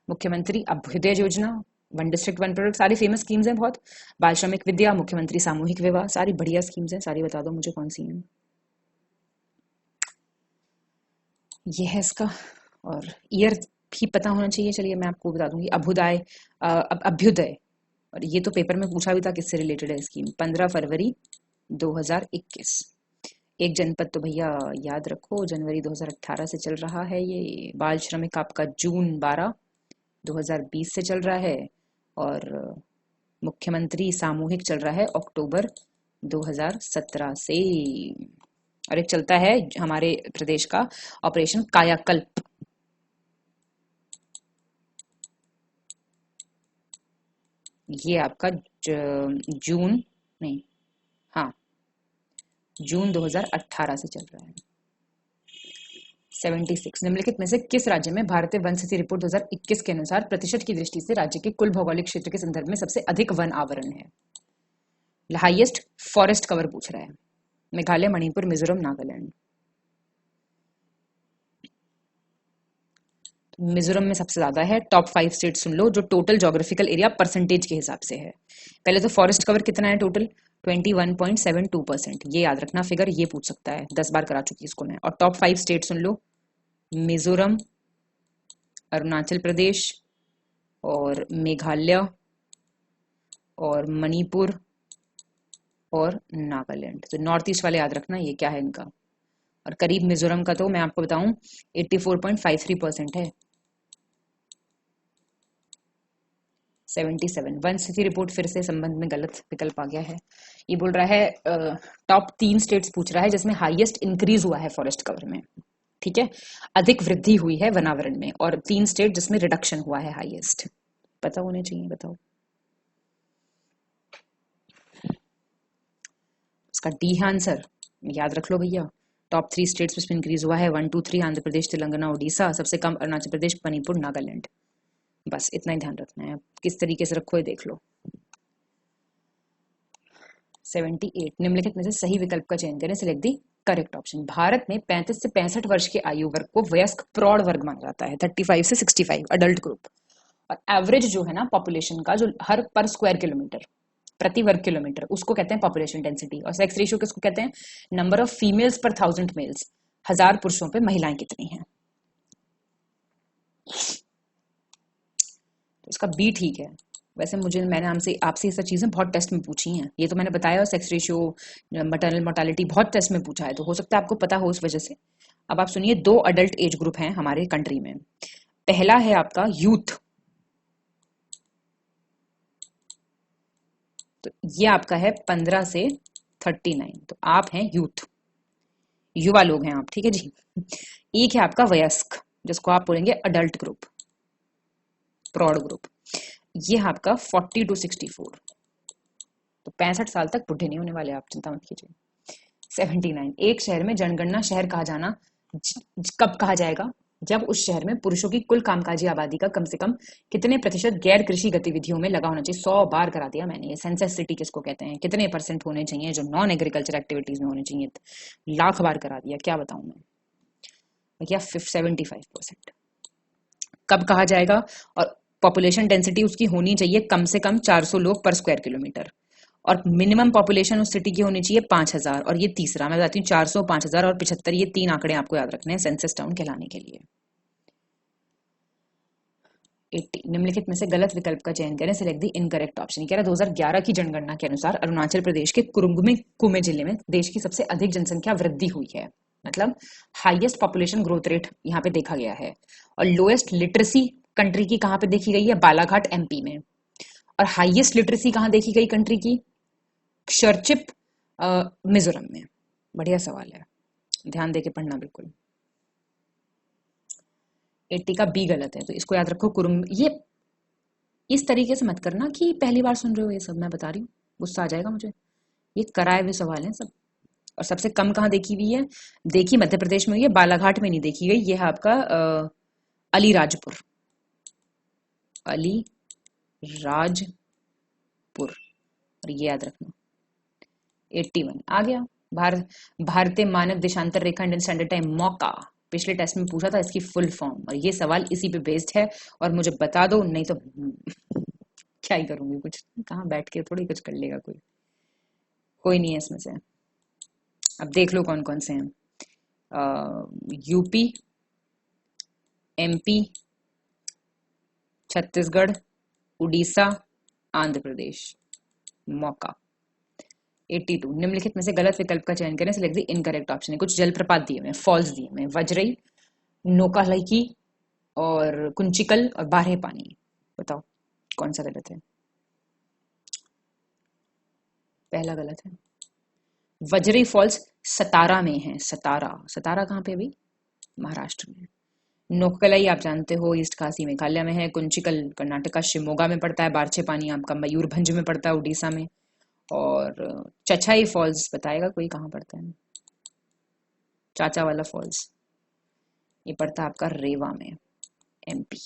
मुख्यमंत्री अभ्युदय योजना, 1 डिस्ट्रिक्ट 1 प्रोडक्ट, सारी फेमस स्कीम्स हैं बहुत। बाल श्रमिक विद्या, मुख्यमंत्री सामूहिक विवाह, सारी बढ़िया स्कीम्स हैं। सारी बता दो मुझे कौन सी हैं। ये है इसका, और ईयर भी पता होना चाहिए। चलिए मैं आपको बता दूंगी। अभ्युदय, और ये तो पेपर में पूछा भी था किससे रिलेटेड है स्कीम। 15 फरवरी 2021। एक जनपद तो भैया याद रखो, जनवरी 2018 से चल रहा है ये। बाल श्रमिक आपका जून 12 2020 से चल रहा है और मुख्यमंत्री सामूहिक चल रहा है अक्टूबर 2017 से। और एक चलता है हमारे प्रदेश का ऑपरेशन कायाकल्प, ये आपका जून 2018 से चल रहा है। 76 निम्नलिखित में से किस राज्य में भारतीय वन स्थिति रिपोर्ट 2021 के अनुसार प्रतिशत की दृष्टि से राज्य के कुल भौगोलिक क्षेत्र के संदर्भ में सबसे अधिक वन आवरण है? हाईएस्ट फॉरेस्ट कवर पूछ रहा है। मेघालय, मणिपुर, मिजोरम, नागालैंड। मिजोरम में सबसे ज्यादा है। टॉप 5 स्टेट सुन लो जो टोटल ज्योग्राफिकल एरिया परसेंटेज के हिसाब से है। पहले तो फॉरेस्ट कवर कितना है टोटल? 21.72%। ये याद रखना फिगर, ये पूछ सकता है, 10 बार करा चुकी इसको मैं। और टॉप 5 स्टेट सुन लो, मिजोरम, अरुणाचल प्रदेश और मेघालय और मणिपुर और नागालैंड। तो नॉर्थ ईस्ट वाले याद रखना ये क्या है इनका। और करीब मिजोरम का तो मैं आपको बताऊं 84.53% है। 77 वन स्थिति रिपोर्ट फिर से संबंध में गलत विकल्प आ गया है। ये बोल रहा है टॉप 3 स्टेट्स पूछ रहा है जिसमें हाईएस्ट इंक्रीज हुआ है फॉरेस्ट कवर में, ठीक है, अधिक वृद्धि हुई है वनावरण में, और 3 स्टेट जिसमें रिडक्शन हुआ है हाईएस्ट। पता होने चाहिए, बताओ। इसका डी है आंसर, याद रख लो भैया। टॉप 3 स्टेट्स में इंक्रीज हुआ है 1 2 3 आंध्र प्रदेश, तेलंगाना, उड़ीसा। सबसे कम अरुणाचल प्रदेश, मणिपुर, नागालैंड। बस इतना ही ध्यान रखना है। किस तरीके से रखो ये देख लो। 78 निम्नलिखित में से सही विकल्प का चयन करें, select the correct option. Bharat में 35 से 65 वर्ष के आयु वर्ग को वयस्क प्रौढ़ वर्ग माना जाता है, 35 से 65 अडल्ट ग्रुप। और एवरेज जो है ना पॉपुलेशन का, जो हर पर स्क्वायर किलोमीटर, प्रति वर्ग किलोमीटर, उसको कहते हैं पॉपुलेशन डेंसिटी। और सेक्स रेशियो किसको कहते हैं? नंबर ऑफ फीमेल्स पर 1000 मेल्स, 1000 पुरुषों पे महिलाएं कितनी हैं। तो इसका बी ठीक है। वैसे मैंने आपसे ये सब चीजें बहुत टेस्ट में पूछी हैं, ये तो मैंने बताया। सेक्स रेशियो, मैटरनल मोर्टालिटी बहुत टेस्ट में पूछा है, तो हो सकता है आपको पता हो उस वजह से। अब आप सुनिए, 2 अडल्ट एज ग्रुप हैं हमारे कंट्री में। पहला है आपका यूथ, तो ये आपका है 15 से 39, तो आप हैं यूथ, युवा लोग हैं आप, ठीक है जी। एक है आपका वयस्क, जिसको आप बोलेंगे अडल्ट ग्रुप, प्रौढ़ ग्रुप। ये है आपका 40 to 64, तो 65 साल तक बुढ़े नहीं होने वाले आप, चिंता मत कीजिए। 79 एक शहर में जनगणना शहर कहा जाना कब कहा जाएगा? जब उस शहर में पुरुषों की कुल कामकाजी आबादी का कम से कम कितने प्रतिशत गैर कृषि गतिविधियों में लगा होना चाहिए। 100 बार करा दिया मैंने। ये सेंसस सिटी किसको कहते हैं? कितने % होने चाहिए जो नॉन एग्रीकल्चर एक्टिविटीज में होने चाहिए? लाख बार करा दिया, क्या बताऊं मैं भैया। 75%। कब कहा जाएगा? और पॉपुलेशन डेंसिटी उसकी होनी चाहिए कम से कम 400 लोग पर स्क्वायर किलोमीटर, और मिनिमम पॉपुलेशन उस सिटी की होनी चाहिए 5000। और ये तीसरा मैं बताती हूँ, 400, 5000 और 75, ये 3 आंकड़े आपको याद रखने हैं सेंसस टाउन कहलाने के लिए। 80 निम्नलिखित में से गलत विकल्प का चयन करें, सिलेक्ट दी इनकरेक्ट ऑप्शन। कह रहा 2011 की जनगणना के अनुसार अरुणाचल प्रदेश के कुरुंग जिले में देश की सबसे अधिक जनसंख्या वृद्धि हुई है, मतलब हाईएस्ट पॉपुलेशन ग्रोथ रेट यहाँ पे देखा गया है। और लोएस्ट लिटरेसी कंट्री की कहाँ पे देखी गई है? बालाघाट MP में। और हाईएस्ट लिटरेसी कहाँ देखी गई कंट्री की? शर्चिप मिजोरम में। बढ़िया सवाल है, ध्यान देके पढ़ना बिल्कुल। 80 का बी गलत है, तो इसको याद रखो कुरुंग। ये इस तरीके से मत करना कि पहली बार सुन रहे हो ये सब, मैं बता रही हूँ, गुस्सा आ जाएगा मुझे। ये कराए हुए सवाल हैं सब। और सबसे कम कहाँ देखी हुई है? देखी मध्य प्रदेश में हुई है, बालाघाट में नहीं देखी गई। ये है आपका अलीराजपुर, अलीराजपुर, और ये याद रखना। 81 आ गया। भारतीय मानक देशांतर रेखा इंडियन स्टैंडर्ड टाइम मौका, पिछले टेस्ट में पूछा था इसकी फुल फॉर्म, और ये सवाल इसी पे बेस्ड है। और मुझे बता दो, नहीं तो क्या ही करूंगी, कुछ कहाँ बैठ के थोड़ी कुछ कर लेगा कोई नहीं है इसमें से। अब देख लो कौन कौन से हैं। UP, MP, Chhattisgarh, Orissa, Andhra Pradesh. मौका। 82 निम्नलिखित में से गलत विकल्प का चयन करें, सिलेक्ट द इनकरेक्ट ऑप्शन है। कुछ जलप्रपात दिए हुए, फॉल्स दिए हुए, वजरई, नोकालकी और कुंचिकल और बारह पानी। बताओ कौन सा गलत है? पहला गलत है। वजरई फॉल्स सतारा में है। सतारा कहाँ पे अभी? महाराष्ट्र में। नोकलाई आप जानते हो ईस्ट काशी मेघालय में है। कुंचिकल कर्नाटका शिमोगा में पड़ता है। बारछे पानी आपका मयूरभंज में पड़ता है उड़ीसा में। और चचाई फॉल्स बताएगा कोई कहाँ पड़ता है? चाचा वाला फॉल्स ये पड़ता है आपका रेवा में, एमपी।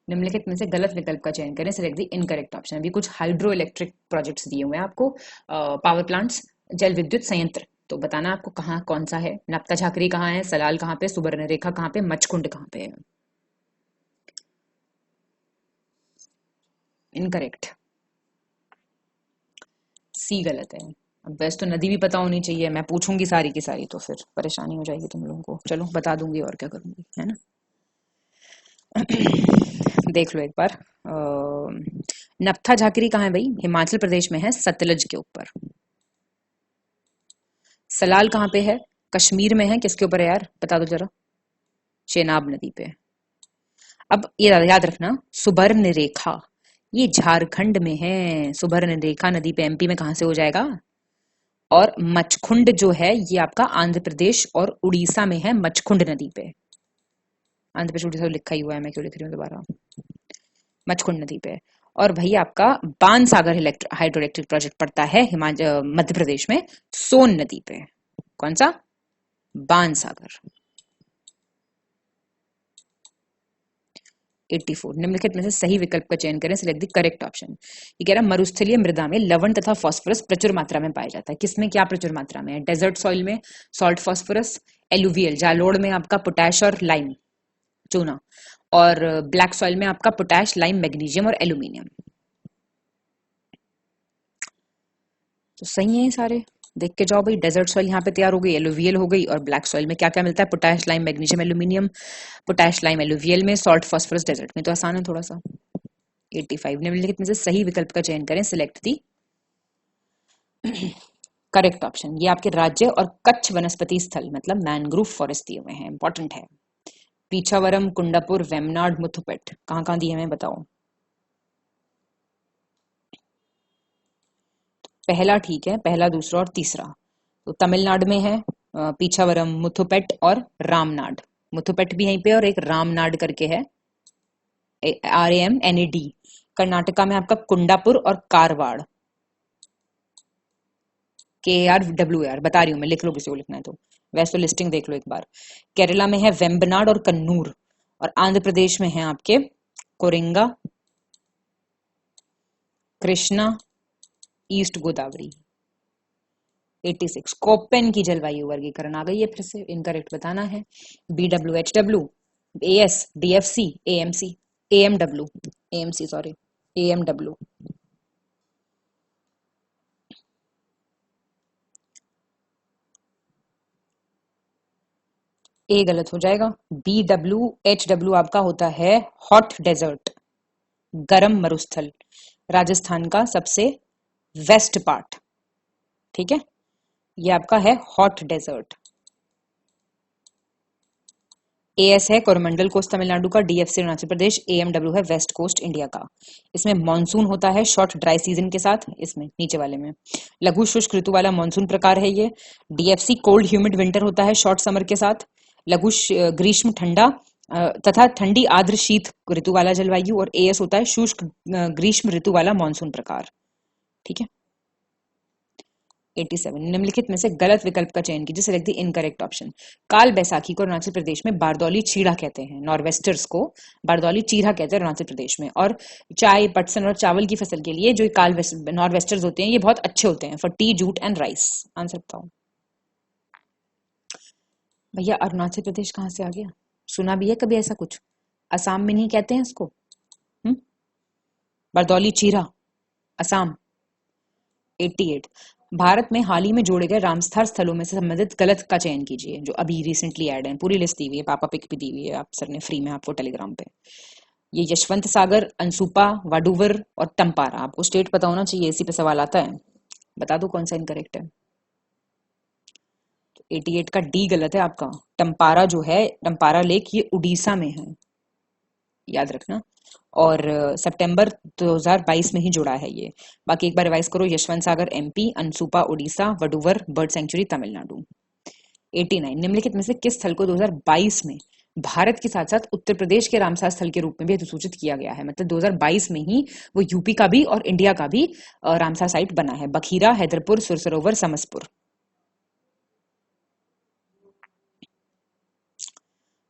निम्नलिखित में से गलत विकल्प का चयन करें, सिलेक्ट द इनकरेक्ट ऑप्शन। अभी कुछ हाइड्रो इलेक्ट्रिक प्रोजेक्ट्स दिए हुए हैं आपको, पावर प्लांट्स, जल विद्युत संयंत्र, तो बताना आपको कहाँ कौन सा है। नप्ता झाकरी कहाँ है, सलाल कहाँ पे, सुवर्णरेखा कहाँ पे, मचकुंड कहाँ पे है। इनकरेक्ट, सी गलत है। अब वैसे तो नदी भी पता होनी चाहिए, मैं पूछूंगी सारी की सारी तो फिर परेशानी हो जाएगी तुम लोगों को। चलो बता दूंगी और क्या करूंगी, है ना। देख लो एक बार, नप्था झाकरी कहाँ है भाई, हिमाचल प्रदेश में है, सतलज के ऊपर। सलाल कहाँ पे है, कश्मीर में है, किसके ऊपर है यार बता दो जरा, चेनाब नदी पे। अब ये याद रखना, सुवर्ण रेखा ये झारखंड में है, सुवर्ण रेखा नदी पे एमपी में कहां से हो जाएगा। और मचखुंड जो है ये आपका आंध्र प्रदेश और उड़ीसा में है, मचखुंड नदी पे। आंध्र प्रदेश उड़ीसा लिखा ही हुआ है, मैं क्यों लिख रही हूँ दोबारा, मचखुंड नदी पे। और भाई आपका बाणसागर हाइड्रो इलेक्ट्रिक प्रोजेक्ट पड़ता है हिमाचल मध्य प्रदेश में, सोन नदी पे। कौन सा, बाणसागर। 84, निम्नलिखित में से सही विकल्प का चयन करें, सिलेक्ट द करेक्ट ऑप्शन। ये कह रहा मरुस्थलीय मृदा में लवण तथा फास्फोरस प्रचुर मात्रा में पाया जाता है। किसमें क्या प्रचुर मात्रा में है, डेजर्ट सॉइल में सॉल्ट फास्फोरस, एलुवियल जालोड़ में आपका पोटैश और लाइम चूना, और ब्लैक सॉइल में आपका पोटैश, लाइम, मैग्नीशियम और एल्यूमिनियम। तो सही है सारे, देख के जाओ भाई। डेजर्ट सॉइल यहाँ पे तैयार हो गई, एलुवियल हो गई, और ब्लैक सॉइल में क्या क्या मिलता है, potash, lime, magnesium, aluminium. Potash, lime, alluvial में, सॉल्ट फास्फोरस डेजर्ट में। तो आसान है थोड़ा सा। 85, निम्नलिखित में से सही विकल्प का चयन करें, सिलेक्ट दी करेक्ट ऑप्शन। ये आपके राज्य और कच्छ वनस्पति स्थल मतलब मैनग्रोव फॉरेस्ट दिए हुए हैं, इंपॉर्टेंट है। पीछावरम, कुंडापुर, वेमनाड, मुथुपेट कहाँ दिए हैं बताओ। पहला ठीक है, पहला, दूसरा और तीसरा। तो तमिलनाडु में है पीछावरम, मुथुपेट और रामनाड। मुथुपेट भी यहीं पे और एक रामनाड करके है, RAMNAD। कर्नाटका में आपका कुंडापुर और कारवाड़, KARWAR बता रही हूँ मैं, लिख लो किसी को लिखना है तो, वैसे तो लिस्टिंग देख लो एक बार। केरला में है वेम्बनाड और कन्नूर, और आंध्र प्रदेश में है आपके कोरिंगा, कृष्णा, ईस्ट गोदावरी। 86, कोपेन की जलवायु वर्गीकरण आ गई है फिर से, इनकरेक्ट बताना है। BWHW, AS, DFC, AMC, AMW, AMC sorry, AMW। ए गलत हो जाएगा। BWHW आपका होता है हॉट डेजर्ट, गरम मरुस्थल, राजस्थान का सबसे वेस्ट पार्ट। ठीक है, ये आपका है हॉट डेजर्ट। AS है कोरोमंडल कोस्ट तमिलनाडु का, DFC अरुणाचल प्रदेश, AMW है वेस्ट कोस्ट इंडिया का। इसमें मानसून होता है शॉर्ट ड्राई सीजन के साथ, इसमें नीचे वाले में लघु शुष्क ऋतु वाला मानसून प्रकार है ये। DFC कोल्ड ह्यूमिड विंटर होता है शॉर्ट समर के साथ, लघु ग्रीष्म ठंडा तथा ठंडी आर्द्र शीत ऋतु वाला जलवायु, और AS होता है शुष्क ग्रीष्म ऋतु वाला मानसून प्रकार। ठीक है। 87, निम्नलिखित में से गलत विकल्प का चयन कीजिए, सिलेक्ट द इनकरेक्ट ऑप्शन। काल बैसाखी को अरुणाचल प्रदेश में बारदौली चीड़ा कहते हैं, नॉर्वेस्टर्स को बारदौली चीड़ा कहते हैं अरुणाचल प्रदेश में। और चाय, पटसन और चावल की फसल के लिए जो नॉर्वेस्टर्स होते हैं ये बहुत अच्छे होते हैं, for T, jute and rice. Answer बताओ भैया, अरुणाचल प्रदेश कहाँ से आ गया, सुना भी है कभी ऐसा कुछ? असम में नहीं कहते हैं इसको? बारदौली चीरा, असम। 88, भारत में हाल ही में जोड़े गए रामसर स्थलों में से संबंधित गलत का चयन कीजिए, जो अभी रिसेंटली ऐड है। पूरी लिस्ट दी हुई है, पापा पिक भी दी हुई है, आप सर ने फ्री में आपको टेलीग्राम पे। ये यशवंत सागर, अनसुपा, वाडूवर और टम्पारा। आपको स्टेट पता होना चाहिए, इसी पे सवाल आता है, बता दो कौन सा इनकरेक्ट है। 88 का डी गलत है आपका। टम्पारा जो है, टम्पारा लेक, ये उड़ीसा में है, याद रखना। और सितंबर 2022 में ही जुड़ा है ये। बाकी एक बार रिवाइज करो, Yashwant Sagar MP, Ansupa Orissa, Vaduvoor bird sanctuary Tamil Nadu. 89, निम्नलिखित में से किस स्थल को 2022 में भारत के साथ साथ उत्तर प्रदेश के रामसर स्थल के रूप में भी अधिसूचित किया गया है? मतलब 2022 में ही वो यूपी का भी और इंडिया का भी रामसर साइट बना है। बखीरा, हैदरपुर, सुरसरोवर, समसपुर।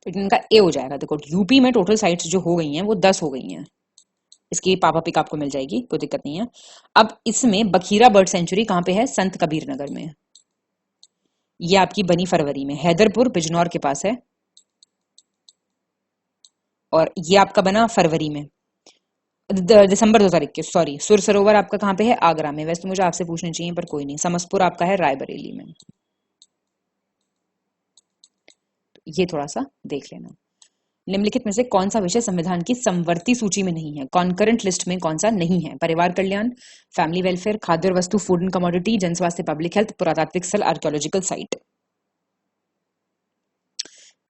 इनका ए हो जाएगा। देखो यूपी में टोटल साइट्स जो हो गई हैं वो 10 हो गई हैं। इसकी पापा पिक आपको मिल जाएगी, कोई दिक्कत नहीं है। अब इसमें बखीरा बर्ड सेंचुरी कहाँ पे है? संत कबीर नगर में। ये आपकी बनी फरवरी में। हैदरपुर बिजनौर के पास है और ये आपका बना फरवरी में, दिसंबर 2021। सॉरी, सुर सरोवर आपका कहाँ पे है? आगरा में। वैसे तो मुझे आपसे पूछने चाहिए पर कोई नहीं। समसपुर आपका है रायबरेली में। ये थोड़ा सा देख लेना। निम्नलिखित में से कौन सा विषय संविधान की समवर्ती सूची में नहीं है? कॉन्करेंट लिस्ट में कौन सा नहीं है? परिवार कल्याण, फैमिली वेलफेयर, खाद्य और वस्तु फूड एंड कमोडिटी, जन स्वास्थ्य पब्लिक हेल्थ, पुरातात्विक स्थल, आर्कियोलॉजिकल साइट।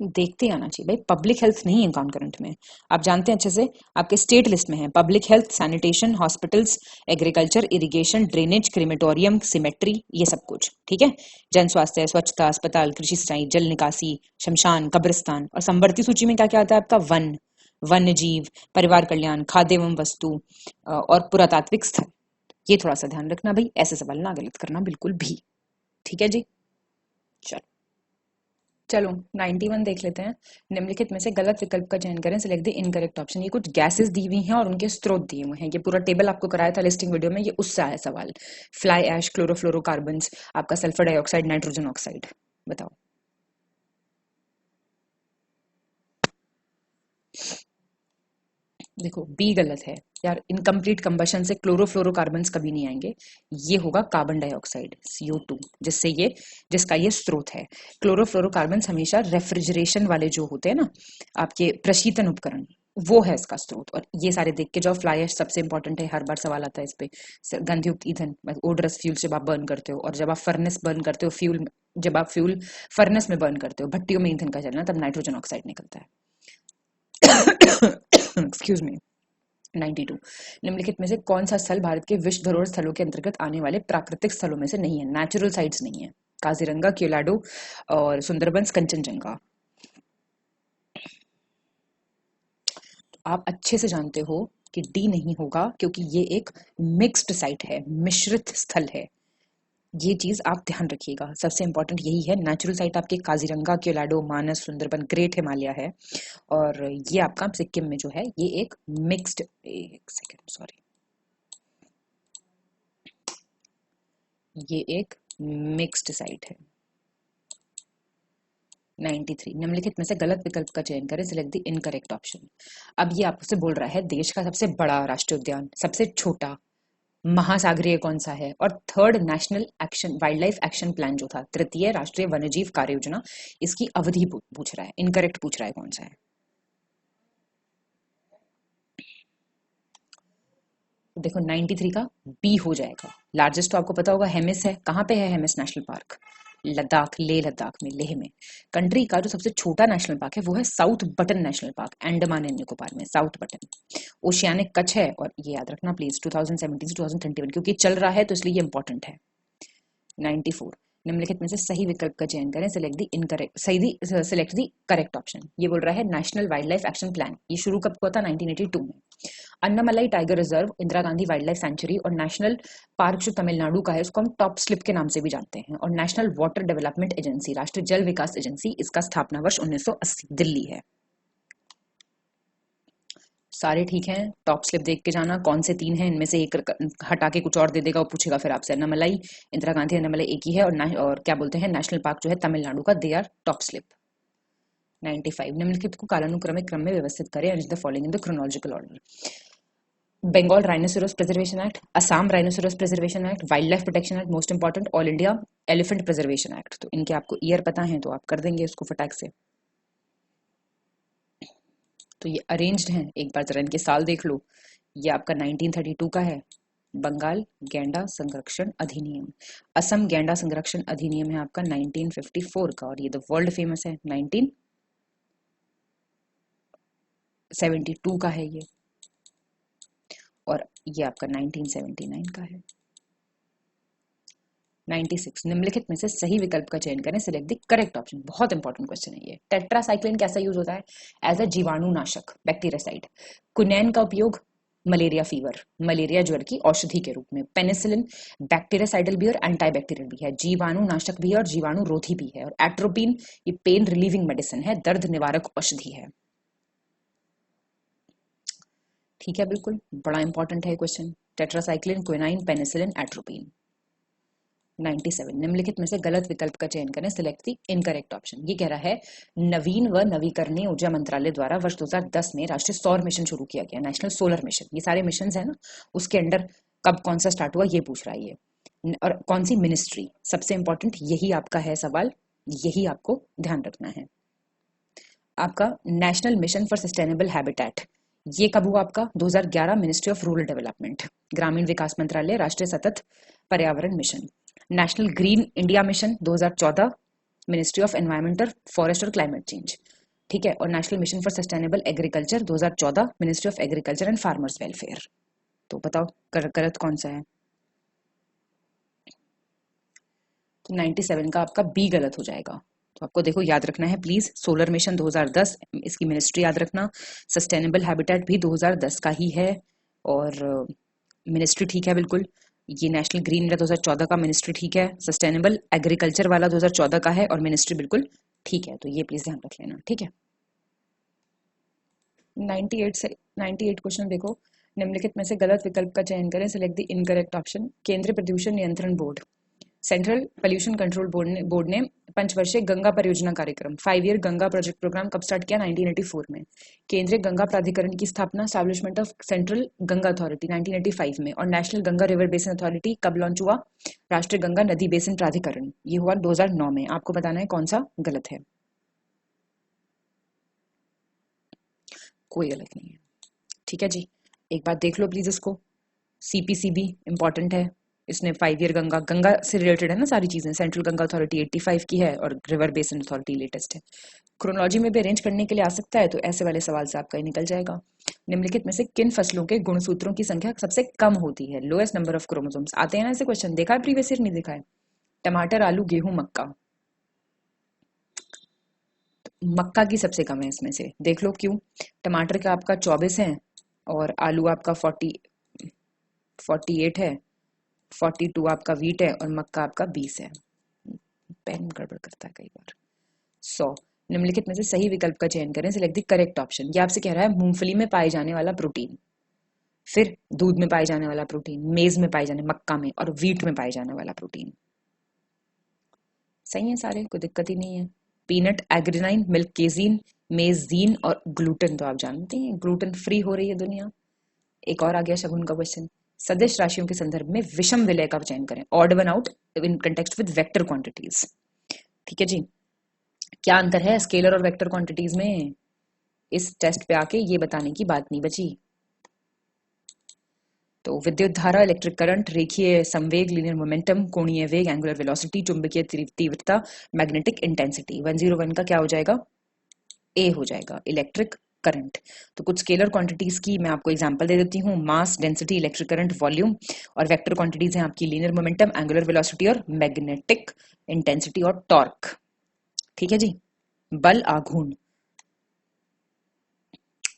देखते आना चाहिए भाई, पब्लिक हेल्थ नहीं है कॉन्करेंट में। आप जानते हैं अच्छे से, आपके स्टेट लिस्ट में है public health, sanitation, hospitals, agriculture, irrigation, drainage, crematorium, symmetry, ये सब कुछ ठीक है। जन स्वास्थ्य, स्वच्छता, अस्पताल, कृषि सिंचाई, जल निकासी, शमशान, कब्रिस्तान। और संवर्ती सूची में क्या क्या आता है आपका? वन, वन्य जीव, परिवार कल्याण, खाद्य एवं वस्तु और पुरातात्विक स्थल। ये थोड़ा सा ध्यान रखना भाई, ऐसे सवाल ना गलत करना बिल्कुल भी। ठीक है जी, चलो 91 देख लेते हैं। निम्नलिखित में से गलत विकल्प का चयन करें, सिलेक्ट द इनकरेक्ट ऑप्शन। ये कुछ गैसेस दी हुई हैं और उनके स्रोत दिए हुए हैं। ये पूरा टेबल आपको कराया था लिस्टिंग वीडियो में, ये उससे आया सवाल। फ्लाई ऐश, क्लोरोफ्लोरोकार्बन्स, आपका सल्फर डाइऑक्साइड, नाइट्रोजन ऑक्साइड। बताओ। देखो बी गलत है यार, इनकम्प्लीट कंबशन से क्लोरोफ्लोरोकार्बन्स कभी नहीं आएंगे। ये होगा कार्बन डाइऑक्साइड CO2, जिसका ये स्रोत है। क्लोरोफ्लोरोकार्बन्स हमेशा रेफ्रिजरेशन वाले जो होते हैं ना आपके प्रशीतन उपकरण, वो है इसका स्रोत। और ये सारे देख के जाओ। फ्लाई ऐश सबसे इंपॉर्टेंट है, हर बार सवाल आता है इस पे। गंधयुक्त ईंधन, ओडरस फ्यूल जब आप बर्न करते हो, और जब आप फर्नेस बर्न करते हो, जब आप फ्यूल फर्नेस में बर्न करते हो, भट्टियों में ईंधन का जलना, तब नाइट्रोजन ऑक्साइड निकलता है। Excuse me. 92, निम्नलिखित में से कौन सा स्थल भारत के विश्व धरोहर स्थलों के अंतर्गत आने वाले प्राकृतिक स्थलों में से नहीं है? नेचुरल साइट्स नहीं है। काजीरंगा, कोलोराडो और सुंदरबंस, कंचनजंगा। आप अच्छे से जानते हो कि डी नहीं होगा, क्योंकि ये एक मिक्स्ड साइट है, मिश्रित स्थल है। ये चीज आप ध्यान रखिएगा, सबसे इंपॉर्टेंट यही है। नेचुरल साइट आपके काजीरंगा, कोलोराडो, मानस, सुंदरबन, ग्रेट हिमालय है। और ये आपका सिक्किम में जो है ये एक मिक्स्ड, एक सेकेंड सॉरी, ये एक मिक्स्ड साइट है। 93, निम्नलिखित में से गलत विकल्प का चयन करें, सिलेक्ट द इनकरेक्ट ऑप्शन। अब ये आपसे बोल रहा है देश का सबसे बड़ा राष्ट्रीय उद्यान, सबसे छोटा महासागरीय कौन सा है, और third national action wild life action plan जो था, तृतीय राष्ट्रीय वन्यजीव कार्य योजना, इसकी अवधि पूछ रहा है। इनकरेक्ट पूछ रहा है कौन सा है। देखो 93 का बी हो जाएगा। लार्जेस्ट तो आपको पता होगा हेमिस है। कहाँ पे है हेमिस नेशनल पार्क? लद्दाख, लेह लद्दाख में, लेह में। कंट्री का जो सबसे छोटा नेशनल पार्क है वो है south button national park, Andaman and Nicobar में, साउथ बटन। ओशियानिक कच्छ है, और ये याद रखना प्लीज 2017 से 2021, क्योंकि चल रहा है तो इसलिए ये इंपॉर्टेंट है। 94, निम्नलिखित में से सही विकल्प का चयन करें, select the incorrect, select the correct option. ये बोल रहा है national wild life action plan. ये शुरू कब हुआ था? 1982 में। Annamalai tiger reserve, Indira Gandhi wild life sanctuary और नेशनल पार्क जो तमिलनाडु का है उसको हम टॉप स्लिप के नाम से भी जानते हैं। और नेशनल वाटर डेवलपमेंट एजेंसी, राष्ट्रीय जल विकास एजेंसी, इसका स्थापना वर्ष 1980, दिल्ली है। सारे ठीक हैं। टॉप स्लिप देख के जाना, कौन से 3 हैं, इनमें से एक हटा के कुछ और दे देगा और पूछेगा फिर आपसे। अन्नामलाई, इंदिरा गांधी अन्नामलाई एक ही है, और क्या बोलते हैं नेशनल पार्क जो है तमिलनाडु का, दे आर टॉप स्लिप। 95, निम्नलिखित को कालानुक्रमिक क्रम में व्यवस्थित करें, arrange the following in the chronological order. Bengal rhinoceros preservation act, Assam rhinoceros preservation act, wild life protection act, most important all India elephant preservation act. तो इनके आपको ईयर पता है तो आप कर देंगे इसको फटाक से। तो ये अरेंज्ड हैं, एक बार जरा इनके साल देख लो। ये आपका 1932 का है, बंगाल गैंडा संरक्षण अधिनियम। असम गैंडा संरक्षण अधिनियम है आपका 1954 का, और ये द वर्ल्ड फेमस है 1972 का है ये, और ये आपका 1979 का है। 96, निम्नलिखित में से सही विकल्प का चयन करें, सिलेक्ट द करेक्ट ऑप्शन। बहुत इंपॉर्टेंट क्वेश्चन है ये। टेट्रासाइक्लिन कैसा यूज होता है? As a जीवाणुनाशक, बैक्टीरियासाइड। क्विनैन का उपयोग मलेरिया फीवर, मलेरिया ज्वर की औषधि के रूप में। पेनिसिलिन बैक्टीरियासाइडल भी और एंटीबैक्टीरियल भी है, जीवाणु नाशक भी है और जीवाणु रोधी भी है। और एट्रोपिन ये पेन रिलीविंग मेडिसिन है, दर्द निवारक औषधि है। ठीक है, बिल्कुल बड़ा इंपॉर्टेंट है question. Tetracycline, quinine, penicillin, atropine. 97 निम्नलिखित में से गलत विकल्प का चयन करें, सिलेक्ट द इनकरेक्ट ऑप्शन। ये कह रहा है नवीन व नवीकरणीय ऊर्जा मंत्रालय द्वारा वर्ष 2010 में राष्ट्रीय सौर मिशन शुरू किया गया, नेशनल सोलर मिशन। ये सारे मिशन है ना, उसके अंडर कब कौन सा स्टार्ट हुआ ये पूछ रहा है ये, और कौन सी मिनिस्ट्री, सबसे इंपॉर्टेंट यही आपका है सवाल, यही आपको ध्यान रखना है। आपका national mission for sustainable habitat ये कब हुआ आपका, 2011, मिनिस्ट्री ऑफ रूरल डेवलपमेंट, ग्रामीण विकास मंत्रालय, राष्ट्रीय सतत पर्यावरण mission. National green India mission 2014, ministry of environmental, forest और क्लाइमेट चेंज। ठीक है, और national mission for sustainable agriculture 2014, ministry of agriculture and farmers welfare. तो बताओ गलत कौन सा है। तो 97 का आपका बी गलत हो जाएगा। तो आपको देखो याद रखना है प्लीज, सोलर मिशन 2010 इसकी मिनिस्ट्री याद रखना, सस्टेनेबल हैबिटेट भी 2010 का ही है, और मिनिस्ट्री ठीक है बिल्कुल। ये नेशनल ग्रीन इंडिया 2014 का मिनिस्ट्री ठीक है, सस्टेनेबल एग्रीकल्चर वाला 2014 का है और मिनिस्ट्री बिल्कुल ठीक है। तो ये प्लीज ध्यान रख लेना, ठीक है। 98 क्वेश्चन देखो, निम्नलिखित में से गलत विकल्प का चयन करें, सिलेक्ट द इनकरेक्ट ऑप्शन। केंद्रीय प्रदूषण नियंत्रण board, central pollution control board ने पंचवर्षीय गंगा परियोजना कार्यक्रम 5 ईयर गंगा प्रोजेक्ट प्रोग्राम कब स्टार्ट किया, 1984 में। केंद्रीय गंगा प्राधिकरण की स्थापना, establishment of central Ganga authority 1985 में। और national Ganga river basin authority कब लॉन्च हुआ, राष्ट्रीय गंगा नदी बेसिन प्राधिकरण, ये हुआ 2009 में। आपको बताना है कौन सा गलत है, कोई गलत नहीं है। ठीक है जी, एक बात देख लो प्लीज इसको, सीपीसीबी इंपॉर्टेंट है, इसने 5 ईयर गंगा से रिलेटेड है ना सारी चीजें। सेंट्रल गंगा अथॉरिटी 85 की है और रिवर बेसिन अथॉरिटी लेटेस्ट है। क्रोनोलॉजी में भी अरेंज करने के लिए आ सकता है, तो ऐसे वाले सवाल से आपका ही निकल जाएगा। निम्नलिखित में से किन फसलों के गुणसूत्रों की संख्या सबसे कम होती है, लोएस्ट नंबर ऑफ क्रोमोसोम्स। आते हैं ना ऐसे क्वेश्चन, देखा है प्रीवियस ईयर, नहीं देखा है। टमाटर, आलू, गेहूं, मक्का। मक्का की सबसे कम है इसमें से, देख लो क्यों। टमाटर का आपका 24 है और आलू आपका 48 है, 42 आपका वीट है और मक्का आपका 20 है। पेन गड़बड़ करता है कई बार। 100 निम्नलिखित में से सही विकल्प का चयन करें, सिलेक्ट द करेक्ट ऑप्शन। ये आपसे कह रहा है मूंगफली में पाए जाने वाला प्रोटीन, फिर दूध में पाए जाने वाला प्रोटीन, मेज में पाए जाने, मक्का में और वीट में पाए जाने वाला प्रोटीन। सही है सारे, कोई दिक्कत ही नहीं है। पीनट, एग्रेनाइन, मिल्क केजीन, मेजीन और ग्लूटेन, तो आप जानते हैं ग्लूटेन फ्री हो रही है दुनिया। एक और आ गया शगुन का क्वेश्चन, सदिश राशियों के संदर्भ में विषम विलय का चयन करें, odd one out in context with vector quantities. ठीक है जी, क्या अंतर है स्केलर और वेक्टर क्वांटिटीज में, इस टेस्ट पे आके ये बताने की बात नहीं बची। तो विद्युत धारा, इलेक्ट्रिक करंट, रेखीय संवेग, लीनियर मोमेंटम, कोणीय वेग, एंगुलर वेलोसिटी, चुंबकीय तीव्रता, मैग्नेटिक इंटेंसिटी। 101 का क्या हो जाएगा, ए हो जाएगा, इलेक्ट्रिक करंट। तो कुछ स्केलर क्वांटिटीज की मैं आपको एग्जांपल दे देती हूँ, मास, डेंसिटी, इलेक्ट्रिक करंट, वॉल्यूम। और वेक्टर क्वांटिटीज हैं आपकी लीनियर मोमेंटम, एंगुलर वेलोसिटी और मैग्नेटिक इंटेंसिटी और टॉर्क। ठीक है जी, बल, आघूर्ण।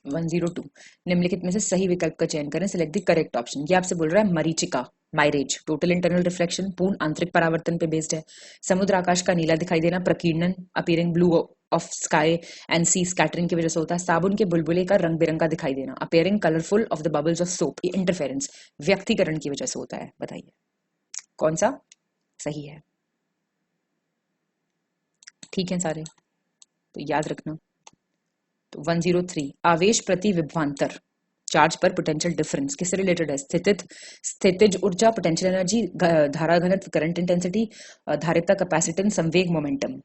102 निम्नलिखित में से सही विकल्प का चयन करें, सिलेक्ट द करेक्ट ऑप्शन। ये आपसे बोल रहा है मरीचिका, माइरेज, टोटल इंटरनल रिफ्लेक्शन, पूर्ण आंतरिक परावर्तन पे बेस्ड है। समुद्र आकाश का नीला दिखाई देना, प्रकीर्णन, appearing blue of sky and sea, scattering की वजह से होता है। साबुन के बुलबुले का रंग बिरंगा दिखाई देना, appearing colourful of the bubbles of soap, ये इंटरफेरेंस, व्यक्तिकरण की वजह से होता है। बताइए कौन सा सही है। ठीक है सारे, तो याद रखना। तो 103 आवेश प्रति विभवांतर, चार्ज पर पोटेंशियल डिफरेंस किससे रिलेटेड है, स्थितिज ऊर्जा, पोटेंशियल एनर्जी, धारा घनत्व, करंट इंटेंसिटी, धारिता, कैपेसिटेंस, संवेग, मोमेंटम।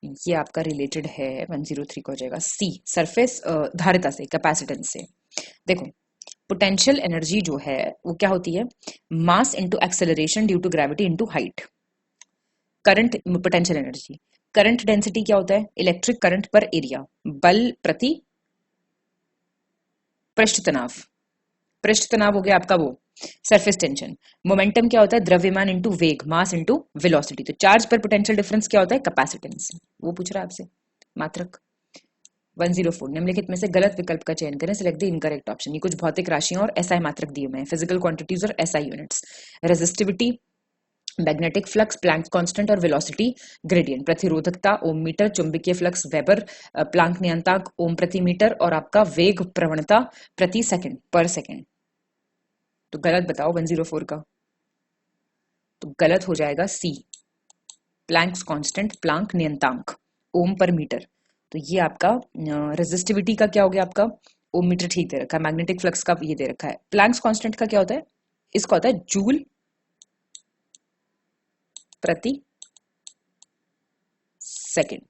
ये आपका रिलेटेड है, 103 को हो जाएगा सी, सरफेस धारिता से, कैपेसिटेंस से। देखो पोटेंशियल एनर्जी जो है वो क्या होती है, mass into acceleration due to gravity into height. Current, potential energy. Current density क्या होता है, इलेक्ट्रिक करंट पर एरिया, बल प्रति पृष्ठ तनाव, पृष्ठ तनाव हो गया आपका वो सरफेस टेंशन। मोमेंटम क्या होता है, द्रव्यमान इनटू वेग, मास इनटू वेलोसिटी। तो चार्ज पर पोटेंशियल डिफरेंस क्या होता है, कैपेसिटेंस। वो पूछ रहा है आपसे मात्रक। 104 निम्नलिखित में से गलत विकल्प का चयन करें, सिलेक्ट द इनकरेक्ट ऑप्शन। ये कुछ भौतिक राशियां और एसआई मात्रक दिए हुए हैं, फिजिकल क्वांटिटीज और SI units. Resistivity, magnetic flux, Planck constant और वेलोसिटी ग्रेडियंट। प्रतिरोधकता ओम मीटर, चुंबकीय फ्लक्स वेबर, प्लैंक नियतांक ओम प्रति मीटर और आपका वेग प्रवणता प्रति सेकंड पर सेकंड। तो गलत बताओ 104 का, तो गलत हो जाएगा सी, प्लैंक्स कांस्टेंट, प्लैंक नियतांक ओम पर मीटर। तो ये आपका रेजिस्टिविटी का क्या हो गया, आपका ओम मीटर ठीक दे रखा है, मैग्नेटिक फ्लक्स का ये दे रखा है। प्लैंक्स कांस्टेंट का क्या होता है, इसका होता है जूल प्रति सेकंड।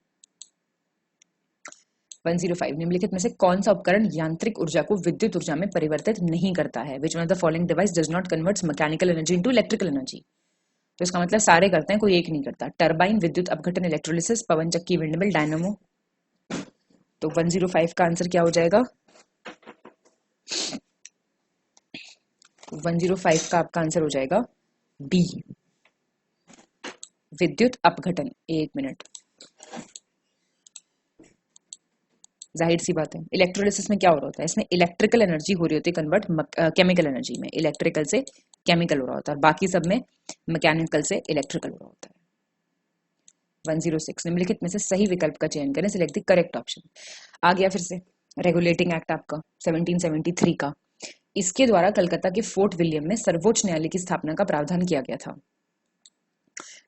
105 निम्नलिखित में से कौन सा उपकरण यांत्रिक ऊर्जा को विद्युत ऊर्जा में परिवर्तित नहीं करता है, which one of the following device does not converts mechanical energy into electrical energy. तो इसका मतलब सारे करते हैं, कोई एक नहीं करता। टरबाइन, विद्युत अपघटन इलेक्ट्रोलिसिस, पवन चक्की विंडमिल, डायनामो। तो 105 का आंसर क्या हो जाएगा, 105 का आपका आंसर हो जाएगा बी, विद्युत अपघटन। एक मिनट, जाहिर सी बात है, इलेक्ट्रोलिसिस में क्या हो रहा होता है, इसमें इलेक्ट्रिकल एनर्जी हो रही होती है कन्वर्ट केमिकल एनर्जी में, इलेक्ट्रिकल से केमिकल हो रहा होता है, और बाकी सब में मैकेनिकल से इलेक्ट्रिकल हो रहा होता है। 106 निम्नलिखित में से सही विकल्प का चयन करें, सिलेक्ट द करेक्ट ऑप्शन। आ गया फिर से रेगुलेटिंग एक्ट आपका 1773 का। इसके द्वारा कलकत्ता के फोर्ट विलियम में सर्वोच्च न्यायालय की स्थापना का प्रावधान किया गया था।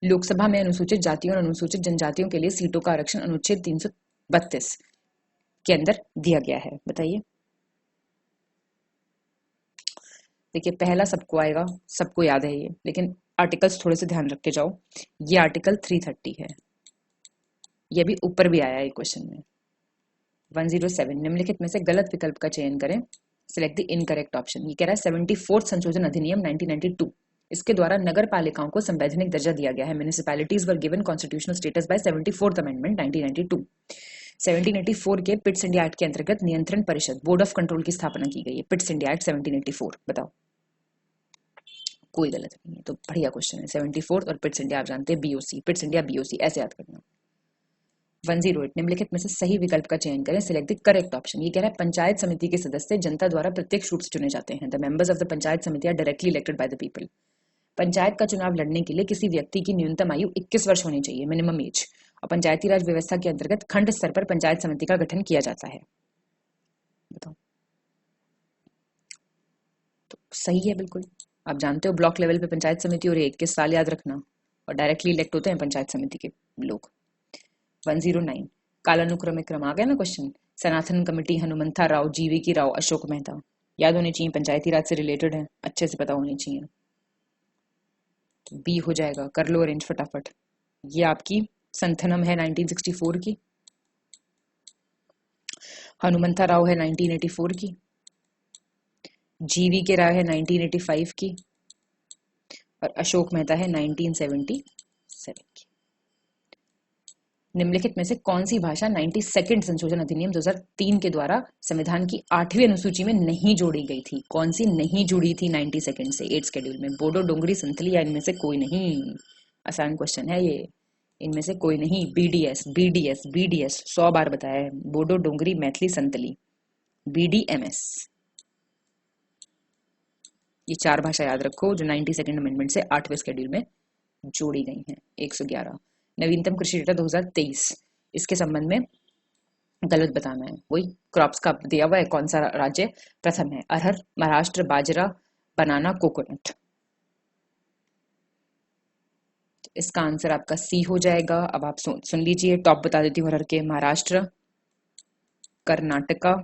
लोकसभा में अनुसूचित जातियों और अनुसूचित जनजातियों के लिए सीटों का आरक्षण अनुच्छेद 332 के अंदर दिया गया है। बताइए, देखिए पहला सबको आएगा, सबको याद है ये, लेकिन आर्टिकल्स थोड़े से ध्यान रख के जाओ। ये आर्टिकल 330 है, ये भी ऊपर भी आया है क्वेश्चन में। 107 निम्नलिखित में से गलत विकल्प का चयन करें, सिलेक्ट द इनकरेक्ट ऑप्शन। ये कह रहा है 74 संशोधन अधिनियम 1992, इसके द्वारा नगर पालिकाओं को संवैधानिक दर्जा दिया गया है। Municipalities were given constitutional status bye 74th amendment 1992। 1784 के पिट्स इंडिया एक्ट के अंतर्गत नियंत्रण परिषद बोर्ड ऑफ कंट्रोल की स्थापना की गई है। पिट्स इंडिया एक्ट 1784, बताओ। कोई गलत नहीं है, तो बढ़िया क्वेश्चन है। 74 और पिट्स इंडिया आप जानते हैं बीओसी, पिट्स इंडिया बीओसी, ऐसे याद करना। 108 निम्नलिखित में से सही विकल्प का चयन करें, सिलेक्ट द करेक्ट ऑप्शन। ये कह रहा है पंचायत समिति के सदस्य जनता द्वारा प्रत्यक्ष रूप से चुने जाते हैं। The members of the panchayat samiti are directly elected by the people. Panchayat का चुनाव लड़ने के लिए किसी व्यक्ति की न्यूनतम आयु 21 वर्ष होनी चाहिए, मिनिमम एज। और पंचायती राज व्यवस्था के अंतर्गत खंड स्तर पर पंचायत समिति का गठन किया जाता है। बताओ, तो सही है बिल्कुल। आप जानते हो ब्लॉक लेवल पे पंचायत समिति और 21 साल याद रखना, और डायरेक्टली इलेक्ट होते हैं पंचायत समिति के लोग। 109 कालानुक्रमिक क्रम आ गया ना क्वेश्चन। सनातन कमेटी, हनुमंथा राव, जीवीकी राव, अशोक मेहता, याद होनी चाहिए, पंचायती राज से रिलेटेड है, अच्छे से पता होनी चाहिए। तो बी हो जाएगा, कर लो अरेंज फटाफट। ये आपकी संथनम है 1964 की, हनुमंथा राव है 1984 की, जीवी के राव है 1985 की, और अशोक मेहता है 1977 की। निम्नलिखित में से कौन सी भाषा 92nd संशोधन अधिनियम 2003 के द्वारा संविधान की 8वीं अनुसूची में नहीं जोड़ी गई थी? कौन सी नहीं जुड़ी थी 92nd से 8th शेड्यूल में? बोडो, डोंगरी, संथली या इनमें से कोई नहीं? आसान क्वेश्चन है ये, इनमें से कोई नहीं। बीडीएस बीडीएस बीडीएस 100 बार बताया है, बोडो, डोंगरी, मैथिली, संतली, बीडीएमएस। ये 4 भाषा याद रखो जो 92nd अमेंडमेंट से 8वें शेड्यूल में जोड़ी गई हैं। 111 नवीनतम कृषि डेटा 2023, इसके संबंध में गलत बताना है। वही क्रॉप्स का दिया हुआ है, कौन सा राज्य प्रथम है? अरहर, महाराष्ट्र, बाजरा, बनाना, कोकोनट। इसका आंसर आपका सी हो जाएगा। अब आप सुन लीजिए, टॉप बता देती हूँ अरहर के। Maharashtra, Karnataka,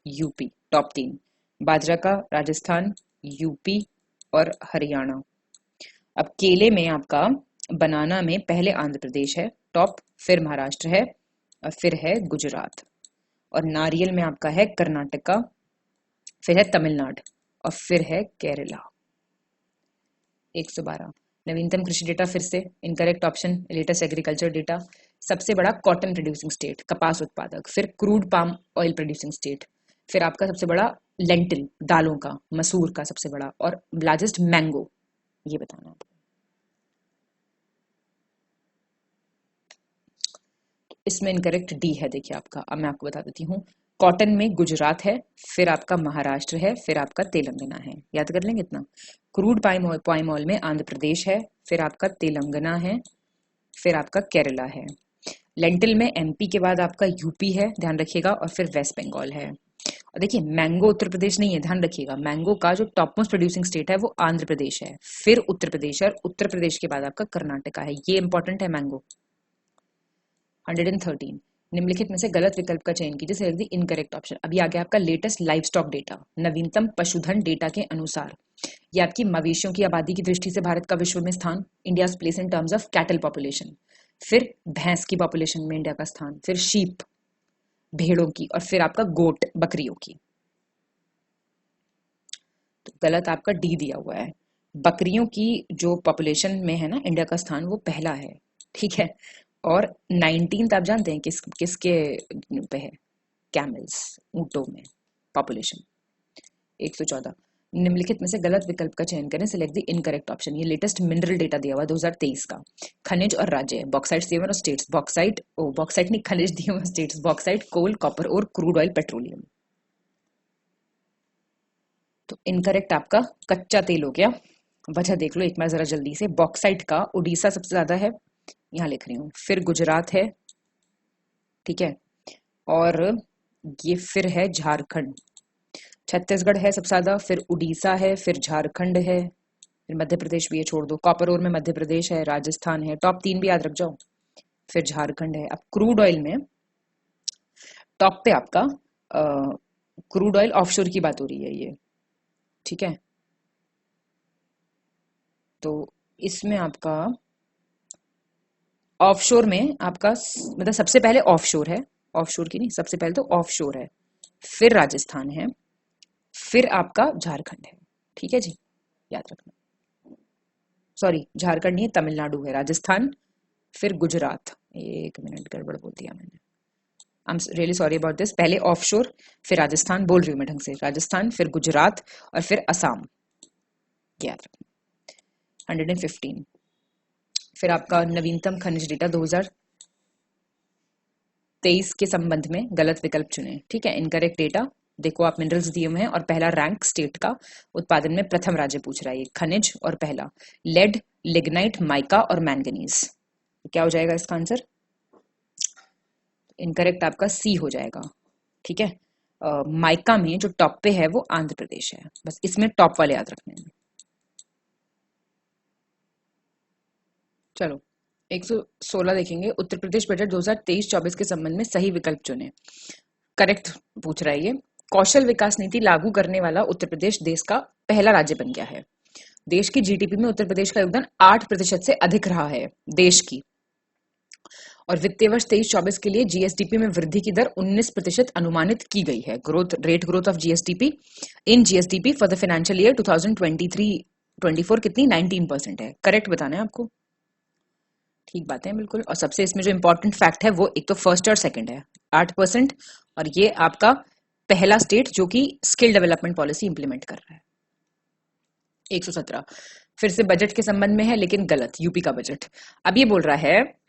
UP, top 3। बाजरा का राजस्थान, यूपी और हरियाणा। अब केले में आपका बनाना में पहले आंध्र प्रदेश है टॉप, फिर महाराष्ट्र है और फिर है गुजरात। और नारियल में आपका है कर्नाटका, फिर है तमिलनाडु और फिर है केरला। 112 नवीनतम कृषि डेटा फिर से incorrect option, latest agriculture data. सबसे बड़ा कॉटन प्रोड्यूसिंग स्टेट, कपास उत्पादक, फिर crude palm oil producing state, फिर आपका सबसे बड़ा लेंटिल, दालों का, मसूर का सबसे बड़ा, और लार्जेस्ट मैंगो। ये बताना है। इसमें इनकरेक्ट डी है। देखिए आपका, अब मैं आपको बता देती हूँ। कॉटन में गुजरात है, फिर आपका महाराष्ट्र है, फिर आपका तेलंगाना है। याद कर लेंगे इतना। क्रूड पाम ऑयल में आंध्र प्रदेश है, फिर आपका तेलंगाना है, फिर आपका केरला है। लेंटिल में एमपी के बाद आपका यूपी है, ध्यान रखिएगा, और फिर वेस्ट बंगाल है। और देखिए मैंगो उत्तर प्रदेश नहीं है, ध्यान रखिएगा। मैंगो का जो टॉप मोस्ट प्रोड्यूसिंग स्टेट है वो आंध्र प्रदेश है, फिर उत्तर प्रदेश है, और उत्तर प्रदेश के बाद आपका कर्नाटका है। ये इंपॉर्टेंट है मैंगो। 113 निम्नलिखित में से गलत विकल्प का चयन कीजिए, सिलेक्ट द इनकरेक्ट ऑप्शन। अभी आ गया आपका लेटेस्ट लाइव स्टॉक डेटा, नवीनतम पशुधन डेटा के अनुसार ये आपकी मवेशियों की आबादी की दृष्टि से भारत का विश्व में स्थान, India place in terms of cattle population, फिर भैंस की पॉपुलेशन में इंडिया का स्थान, फिर शीप भेड़ों की, और फिर आपका गोट बकरियों की। तो गलत आपका डी दिया हुआ है। बकरियों की जो पॉपुलेशन में है ना इंडिया का स्थान, वो पहला है, ठीक है। और 19th आप जानते हैं किसके पे है? कैमल्स, ऊंटों में पॉपुलेशन 114। निम्नलिखित में से गलत विकल्प का चयन करें, सिलेक्ट द इनकरेक्ट ऑप्शन। ये लेटेस्ट मिनरल डेटा दिया हुआ 2023 का। खनिज और राज्य, बॉक्साइट दिए हुए और स्टेट्स, बॉक्साइट नहीं, खनिज दिए हुए स्टेट्स, बॉक्साइट, कोल, कॉपर और क्रूड ऑयल, पेट्रोलियम। तो इनकरेक्ट आपका कच्चा तेल हो गया। वजह देख लो एक बार जरा जल्दी से। बॉक्साइट का उड़ीसा सबसे ज्यादा है, यहां लिख रही हूं, फिर गुजरात है, ठीक है, और ये फिर है झारखंड। छत्तीसगढ़ है सबसे ज्यादा, फिर उड़ीसा है, फिर झारखंड है, फिर मध्य प्रदेश भी है, छोड़ दो। कॉपर ओर में मध्य प्रदेश है, राजस्थान है, टॉप 3 भी याद रख जाओ, फिर झारखंड है। अब क्रूड ऑयल में टॉप पे आपका क्रूड ऑयल ऑफशोर की बात हो रही है ये, ठीक है। तो इसमें आपका ऑफशोर में आपका मतलब सबसे पहले ऑफशोर है, ऑफशोर की नहीं, सबसे पहले तो ऑफशोर है, फिर राजस्थान है, फिर आपका झारखंड है, ठीक है जी, याद रखना। सॉरी, झारखंड नहीं, तमिलनाडु है, राजस्थान, फिर गुजरात। एक मिनट, गड़बड़ बोल दिया मैंने, I am really sorry about this. पहले ऑफशोर, फिर राजस्थान, बोल रही हूँ मैं ढंग से, राजस्थान, फिर गुजरात, और फिर असम, याद रखना। 115 फिर आपका नवीनतम खनिज डेटा 2023 के संबंध में गलत विकल्प चुने, ठीक है। इनकरेक्ट डेटा देखो, आप मिनरल्स दिए हुए हैं और पहला रैंक स्टेट का उत्पादन में प्रथम राज्य पूछ रहा है, खनिज, और पहला लेड, लिग्नाइट, माइका और मैंगनीज। क्या हो जाएगा इसका आंसर? इनकरेक्ट आपका सी हो जाएगा, ठीक है। माइका में जो टॉप पे है वो आंध्र प्रदेश है, बस इसमें टॉप वाले याद रखने हैं। चलो 116 देखेंगे। उत्तर प्रदेश बजट 2023-24 के संबंध में सही विकल्प चुने। करेक्ट पूछ रहा है ये। कौशल विकास नीति लागू करने वाला उत्तर प्रदेश देश का पहला राज्य बन गया है। देश की जीडीपी में उत्तर प्रदेश का योगदान 8% से अधिक रहा है देश की। और वित्तीय वर्ष 23-24 के लिए जीएसडीपी में वृद्धि की दर 19% अनुमानित की गई है। Growth of GSDP in GSDP for the financial year 2023-24 कितनी? 19% है। करेक्ट बताना है आपको, ठीक बात है बिल्कुल। और सबसे इसमें जो इंपॉर्टेंट फैक्ट है वो एक तो फर्स्ट और सेकंड है, 8%, और ये आपका पहला स्टेट जो कि स्किल डेवलपमेंट पॉलिसी इंप्लीमेंट कर रहा है। 117 फिर से बजट के संबंध में है लेकिन गलत, यूपी का बजट। अब ये बोल रहा है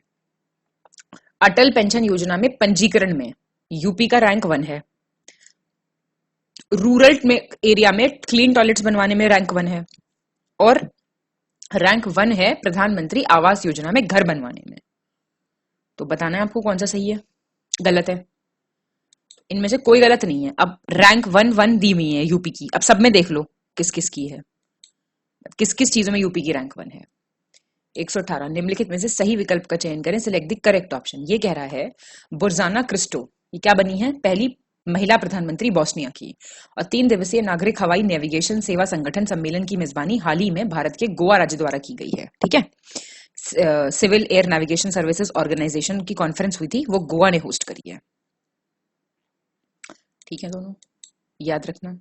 अटल पेंशन योजना में पंजीकरण में यूपी का रैंक 1 है, रूरल में एरिया में क्लीन टॉयलेट्स बनवाने में रैंक 1 है, और रैंक 1 है प्रधानमंत्री आवास योजना में घर बनवाने में। तो बताना है आपको कौन सा सही है, गलत है। इनमें से कोई गलत नहीं है। अब रैंक 1 दी हुई है यूपी की, अब सब में देख लो किस किस की है, किस किस चीजों में यूपी की रैंक 1 है। 118 निम्नलिखित में से सही विकल्प का चयन करें, सिलेक्ट द करेक्ट ऑप्शन। ये कह रहा है बुर्जाना क्रिस्टो, ये क्या बनी है? पहली महिला प्रधानमंत्री बोस्निया की। और 3 दिवसीय नागरिक हवाई नेविगेशन सेवा संगठन सम्मेलन की मेजबानी हाल ही में भारत के गोवा राज्य द्वारा की गई है, ठीक है। Civil air navigation services organisation की कॉन्फ्रेंस हुई थी, वो गोवा ने होस्ट करी है, ठीक है, दोनों याद रखना।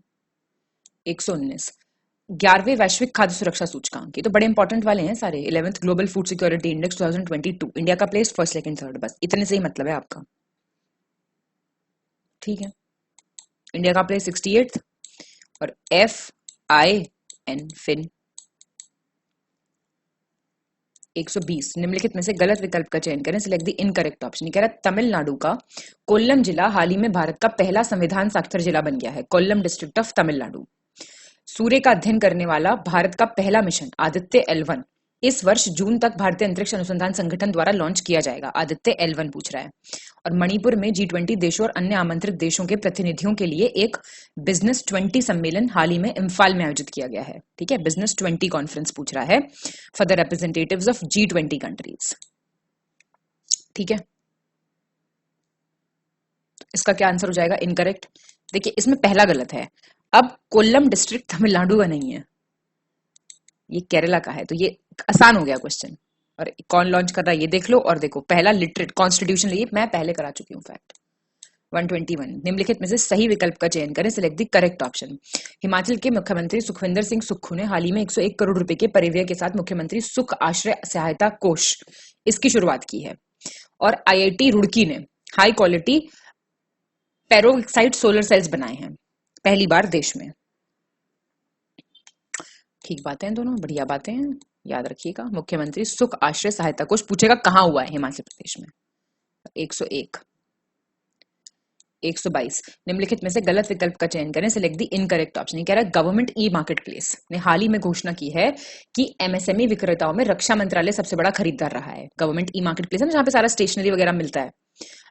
119 11वें वैश्विक खाद्य सुरक्षा सूचकांक, ये तो बड़े इंपॉर्टेंट वाले हैं सारे। 11th global food security index 2022, India का प्लेस फर्स्ट, सेकंड, थर्ड, बस इतने से ही मतलब है आपका, ठीक है। इंडिया का प्लेस 68th, और FIN, 1 FIN 120 निम्नलिखित में से गलत विकल्प का चयन करें, सिलेक्ट द इनकरेक्ट ऑप्शन। ये कह रहा है तमिलनाडु का कोल्लम जिला हाल ही में भारत का पहला संविधान साक्षर जिला बन गया है। Kollam district of Tamil Nadu. सूर्य का अध्ययन करने वाला भारत का पहला मिशन आदित्य L1 इस वर्ष जून तक भारतीय अंतरिक्ष अनुसंधान संगठन द्वारा लॉन्च किया जाएगा। आदित्य L1 पूछ रहा है। और मणिपुर में G20 देशों और अन्य आमंत्रित देशों के प्रतिनिधियों के लिए एक बिजनेस 20 सम्मेलन हाल ही में इम्फाल में आयोजित किया गया है। ठीक है, बिजनेस 20 कॉन्फ्रेंस पूछ रहा है for the representatives of G20 countries. ठीक है, इसका क्या आंसर हो जाएगा? इनकरेक्ट। देखिए इसमें पहला गलत है। अब कोल्लम डिस्ट्रिक्ट तमिलनाडु का नहीं है, ये केरला का है, तो ये आसान हो गया क्वेश्चन। और कौन लॉन्च कर रहा है ये देख लो। और देखो पहला लिटरेट कॉन्स्टिट्यूशन लिए मैं पहले करा चुकी हूँ फैक्ट। 121 निम्नलिखित में से सही विकल्प का चयन करें, select the correct option. Himachal के मुख्यमंत्री सुखविंदर सिंह सुक्खू ने हाल ही में 101 करोड़ रुपए के परिव्यय के साथ मुख्यमंत्री सुख आश्रय सहायता कोष इसकी शुरुआत की है। और IIT रुड़की ने high quality peroxide solar cells बनाए हैं पहली बार देश में। ठीक बातें हैं दोनों, बढ़िया बातें हैं, याद रखिएगा। मुख्यमंत्री सुख आश्रय सहायता कोष पूछेगा कहां हुआ है, हिमाचल प्रदेश में। 101 122 निम्नलिखित में से गलत विकल्प का चयन करें, सिलेक्ट द इनकरेक्ट ऑप्शन। ये कह रहा है गवर्नमेंट ई मार्केट प्लेस ने हाल ही में घोषणा की है कि MSME विक्रेताओं में रक्षा मंत्रालय सबसे बड़ा खरीदार रहा है। गवर्नमेंट ई मार्केट प्लेस है ना, जहां पे सारा स्टेशनरी वगैरह मिलता है।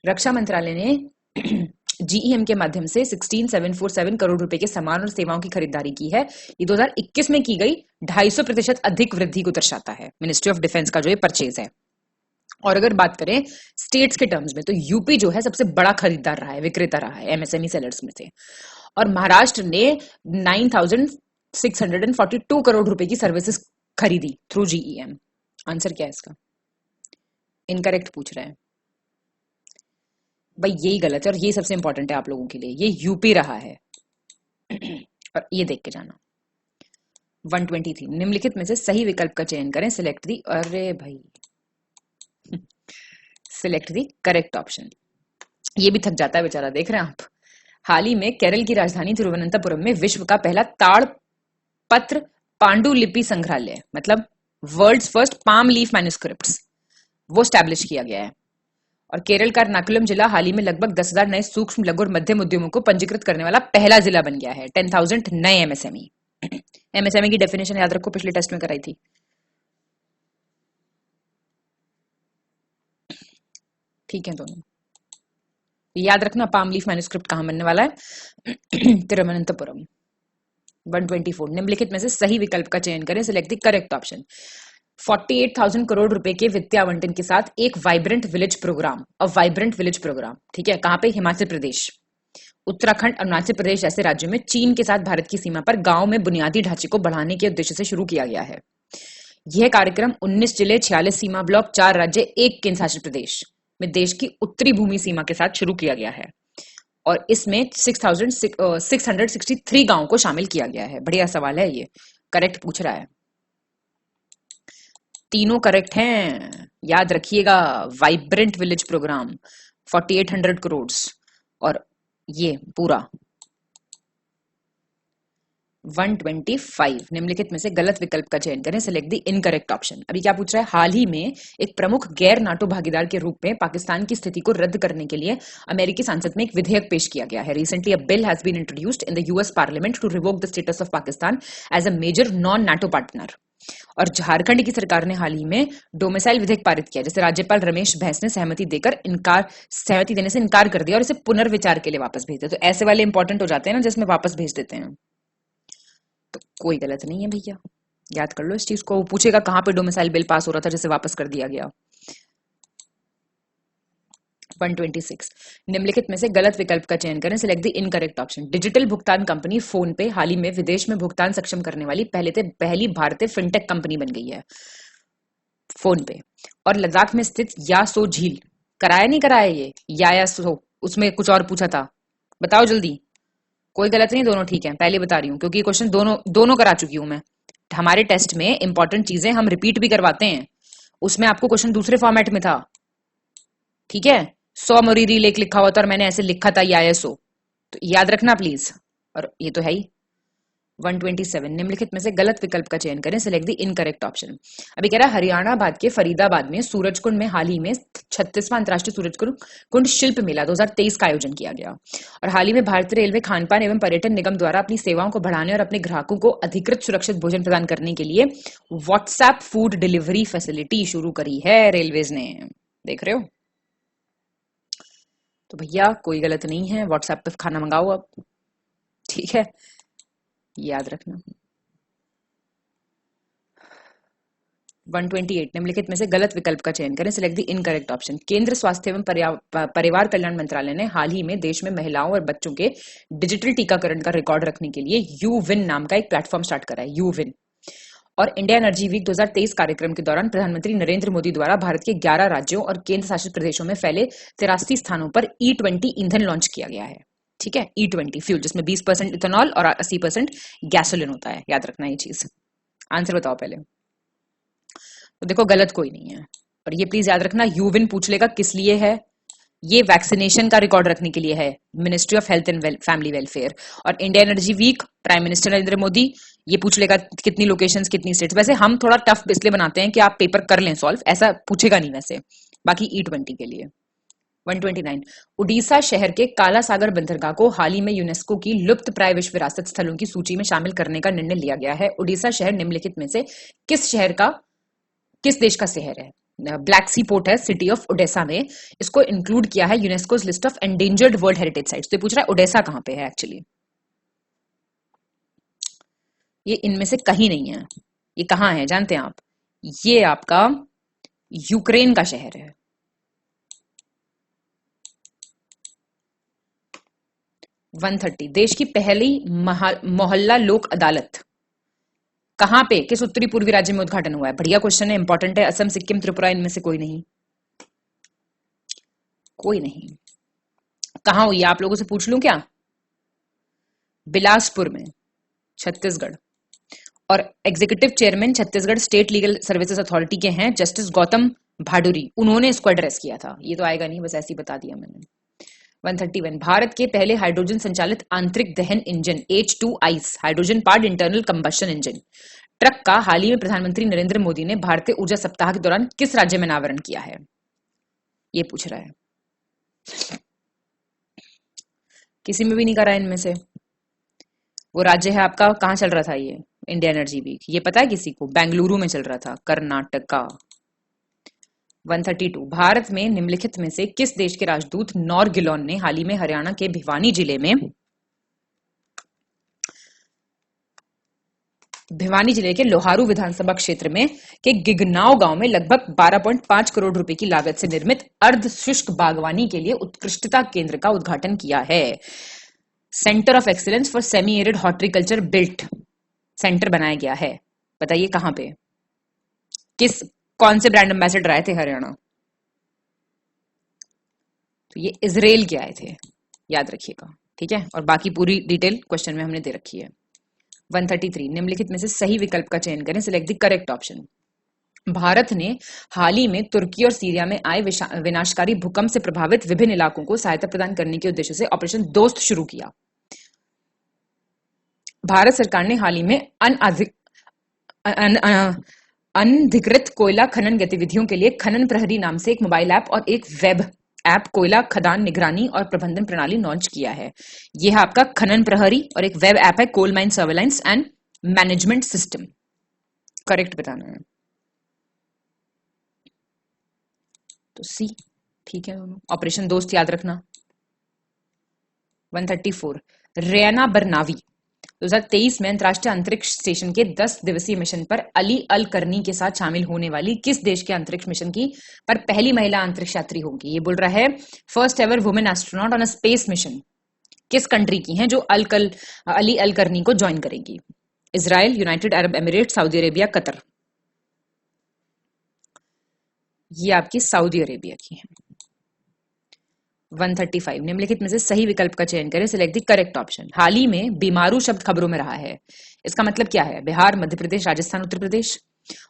रक्षा मंत्रालय ने GEM के माध्यम से 16,747 करोड़ रुपए के सामान और सेवाओं की खरीदारी की है। ये 2021 में की गई 250% अधिक वृद्धि को दर्शाता है मिनिस्ट्री ऑफ डिफेंस का जो ये परचेज है। और अगर बात करें स्टेट्स के टर्म्स में तो यूपी जो है सबसे बड़ा खरीदार रहा है, विक्रेता रहा है MSME सेलर्स में से। और महाराष्ट्र ने 9,642 करोड़ रुपए की सर्विसेज खरीदी थ्रू GEM। आंसर क्या है इसका? इनकरेक्ट पूछ रहे हैं भाई, यही गलत है और ये सबसे इंपॉर्टेंट है आप लोगों के लिए। ये यूपी रहा है और ये देख के जाना। 123 निम्नलिखित में से सही विकल्प का चयन करें, सिलेक्ट दी, अरे भाई सिलेक्ट दी करेक्ट ऑप्शन। ये भी थक जाता है बेचारा, देख रहे हैं आप। हाल ही में केरल की राजधानी तिरुवनंतपुरम में विश्व का पहला ताड़पत्र पांडुलिपि संग्रहालय, मतलब world's first palm leaf manuscripts, वो स्टैब्लिश किया गया है। और केरल का एर्नाकुलम जिला हाल ही में लगभग 10,000 नए सूक्ष्म लघु और मध्यम उद्यमों को पंजीकृत करने वाला पहला जिला बन गया है। 10,000 नए MSME। MSME की डेफिनेशन याद रखो, पिछले टेस्ट में कराई थी। ठीक है दोनों, याद रखना पाम लीफ मैन्युस्क्रिप्ट कहां बनने वाला है? तिरुवनंतपुरम। 124 निम्नलिखित में से सही विकल्प का चयन करें, select the correct option. 48,000 crore रुपए के वित्तीय आवंटन के साथ एक vibrant village programme, vibrant village programme, ठीक है, कहां पे? हिमाचल प्रदेश, उत्तराखंड, अरुणाचल प्रदेश जैसे राज्यों में चीन के साथ भारत की सीमा पर गांव में बुनियादी ढांचे को बढ़ाने के उद्देश्य से शुरू किया गया है। यह कार्यक्रम 19 जिले, 46 सीमा ब्लॉक, 4 राज्य, 1 केंद्र शासित प्रदेश में देश की उत्तरी भूमि सीमा के साथ शुरू किया गया है। और इसमें 6,663 गांवों को शामिल किया गया है। बढ़िया सवाल है ये, करेक्ट पूछ रहा है। तीनों करेक्ट हैं, याद रखिएगा। वाइब्रेंट विलेज प्रोग्राम 4800 करोड़ और ये पूरा। 125 निम्नलिखित में से गलत विकल्प का चयन करें, सिलेक्ट द इनकरेक्ट ऑप्शन। अभी क्या पूछ रहा है? हाल ही में एक प्रमुख गैर नाटो भागीदार के रूप में पाकिस्तान की स्थिति को रद्द करने के लिए अमेरिकी संसद में एक विधेयक पेश किया गया है। Recently a bill has been introduced in the US parliament to revoke the status of Pakistan as a major non NATO partner. और झारखंड की सरकार ने हाल ही में डोमिसाइल विधेयक पारित किया, जिसे राज्यपाल रमेश बैस ने सहमति देने से इनकार कर दिया और इसे पुनर्विचार के लिए वापस भेज दिया। तो ऐसे वाले इंपॉर्टेंट हो जाते हैं ना, जिसमें वापस भेज देते हैं। तो कोई गलत नहीं है भैया, याद कर लो इस चीज को। वो पूछेगा कहां पे डोमिसाइल बिल पास हो रहा था जिसे वापस कर दिया गया। 126 निम्नलिखित में से गलत विकल्प का चयन करें, select the incorrect option. Digital भुगतान कंपनी फोन पे हाल ही में विदेश में भुगतान सक्षम करने वाली पहली भारतीय फिनटेक कंपनी बन गई है फोन पे। और लद्दाख में स्थित यासो झील, कराया नहीं कराया ये यासो, उसमें कुछ और पूछा था, बताओ जल्दी। कोई गलत नहीं, दोनों ठीक है, पहले बता रही हूँ क्योंकि क्वेश्चन दोनों करा चुकी हूं मैं। हमारे टेस्ट में इंपॉर्टेंट चीजें हम रिपीट भी करवाते हैं, उसमें आपको क्वेश्चन दूसरे फॉर्मेट में था, ठीक है। 100 मोरीरी लेक लिखा हुआ था और मैंने ऐसे लिखा था यासो, तो याद रखना प्लीज। और ये तो है ही 127 निम्नलिखित में से गलत विकल्प का चयन करें, सिलेक्ट द इनकरेक्ट ऑप्शन। अभी कह रहा है हरियाणा के फरीदाबाद में सूरजकुंड में हाल ही में 36वां अंतर्राष्ट्रीय सूरजकुंड शिल्प मेला 2023 का आयोजन किया गया। और हाल ही में भारतीय रेलवे खानपान एवं पर्यटन निगम द्वारा अपनी सेवाओं को बढ़ाने और अपने ग्राहकों को अधिकृत सुरक्षित भोजन प्रदान करने के लिए व्हाट्सएप फूड डिलीवरी फैसिलिटी शुरू करी है रेलवेज ने। देख रहे हो? तो भैया कोई गलत नहीं है, व्हाट्सएप पे खाना मंगाओ अब, ठीक है, याद रखना। 128 निम्नलिखित में से गलत विकल्प का चयन करें, सिलेक्ट द इनकरेक्ट ऑप्शन। केंद्र स्वास्थ्य एवं परिवार कल्याण मंत्रालय ने हाल ही में देश में महिलाओं और बच्चों के डिजिटल टीकाकरण का रिकॉर्ड रखने के लिए यूविन नाम का एक प्लेटफॉर्म स्टार्ट करा है, यूविन। और इंडिया एनर्जी वीक 2023 कार्यक्रम के दौरान प्रधानमंत्री नरेंद्र मोदी द्वारा भारत के 11 राज्यों और केंद्र शासित प्रदेशों में फैले 83 स्थानों पर E20 ईंधन लॉन्च किया गया है, ठीक है, E20 फ्यूल, जिसमें 20% इथेनॉल और 80% गैसोलिन होता है, याद रखना ये चीज। आंसर बताओ पहले। तो देखो गलत कोई नहीं है, और ये प्लीज याद रखना, यूविन पूछ लेगा किस लिए है, ये वैक्सीनेशन का रिकॉर्ड रखने के लिए है, ministry of health and family welfare. और India energy week prime minister Narendra Modi, ये पूछ लेगा कितनी लोकेशंस कितनी स्टेट्स। वैसे हम थोड़ा टफ इसलिए बनाते हैं कि आप पेपर कर लें सॉल्व, ऐसा पूछेगा नहीं वैसे। बाकी E20 के लिए 129 उड़ीसा शहर के काला सागर बंदरगाह को हाल ही में यूनेस्को की लुप्त प्राय विश्व विरासत स्थलों की सूची में शामिल करने का निर्णय लिया गया है। उड़ीसा शहर निम्नलिखित में से किस देश का शहर है? ब्लैक सी पोर्ट है सिटी ऑफ ओडेसा में, इसको इंक्लूड किया है UNESCO's list of endangered world heritage sites. तो ये पूछ रहा है ओडेसा कहां पे है एक्चुअली, ये इनमें से कहीं नहीं है। ये कहां है जानते हैं आप? ये आपका यूक्रेन का शहर है। 130 देश की पहली मोहल्ला लोक अदालत कहां पे, किस उत्तरी पूर्वी राज्य में उद्घाटन हुआ है? बढ़िया क्वेश्चन है, इंपॉर्टेंट है। असम, सिक्किम, त्रिपुरा, इनमें से कोई नहीं, कोई नहीं। कहां हुई आप लोगों से पूछ लूं क्या? बिलासपुर में, छत्तीसगढ़। और executive chairman Chhattisgarh state legal services authority के हैं जस्टिस गौतम भाडुरी, उन्होंने इसको एड्रेस किया था। ये तो आएगा नहीं, बस ऐसे ही बता दिया मैंने। 131 भारत के पहले हाइड्रोजन संचालित आंतरिक दहन engine H2 ICE hydrogen powered internal combustion engine truck का हाल ही में प्रधानमंत्री नरेंद्र मोदी ने भारतीय ऊर्जा सप्ताह के दौरान किस राज्य में अनावरण किया है? ये पूछ रहा है। किसी में भी नहीं करा इनमें से। वो राज्य है आपका, कहां चल रहा था ये इंडिया एनर्जी वीक? ये पता है किसी को? बेंगलुरु में चल रहा था, कर्नाटका। 132 भारत में निम्नलिखित में से किस देश के राजदूत नॉर गिलोन ने हाल ही में हरियाणा के भिवानी जिले के लोहारू विधानसभा क्षेत्र में के गिगनाव गांव में लगभग 12.5 करोड़ रुपए की लागत से निर्मित अर्ध शुष्क बागवानी के लिए उत्कृष्टता केंद्र का उद्घाटन किया है। Centre of excellence for semi arid horticulture built centre बनाया गया है। बताइए कहां पे, कौन से ब्रांड एम्बेसडर आए थे हरियाणा? तो ये इजराइल के आए थे, याद रखिएगा, ठीक है। और बाकी पूरी डिटेल क्वेश्चन में हमने दे रखी है। 133 निम्नलिखित में से सही विकल्प का चयन करें, select the correct option. Bharat ने हाल ही में तुर्की और सीरिया में आए विनाशकारी भूकंप से प्रभावित विभिन्न इलाकों को सहायता प्रदान करने के उद्देश्य से ऑपरेशन दोस्त शुरू किया। भारत सरकार ने हाल ही में अनधिकृत कोयला खनन गतिविधियों के लिए खनन प्रहरी नाम से एक मोबाइल ऐप और एक वेब ऐप कोयला खदान निगरानी और प्रबंधन प्रणाली लॉन्च किया है। यह है आपका खनन प्रहरी और एक वेब ऐप है coal mine surveillance and management system. Correct बताना है। तो सी ठीक है दोनों। ऑपरेशन दोस्त याद रखना। 134 रेयाना बरनावी 2023 में अंतरराष्ट्रीय अंतरिक्ष स्टेशन के 10 दिवसीय मिशन पर अली अल करनी के साथ शामिल होने वाली किस देश के अंतरिक्ष मिशन की पर पहली महिला अंतरिक्ष यात्री होगी? ये बोल रहा है first ever women astronaut on a space mission किस कंट्री की हैं जो अली अल करनी को ज्वाइन करेगी? Israel, United Arab emirate, Saudi Arabia, Qatar. ये आपकी सऊदी अरेबिया की है। 135 निम्नलिखित में से सही विकल्प का चयन करें, सिलेक्ट द करेक्ट ऑप्शन। हाल ही में बीमारू शब्द खबरों में रहा है, इसका मतलब क्या है? बिहार, मध्य प्रदेश, राजस्थान, उत्तर प्रदेश।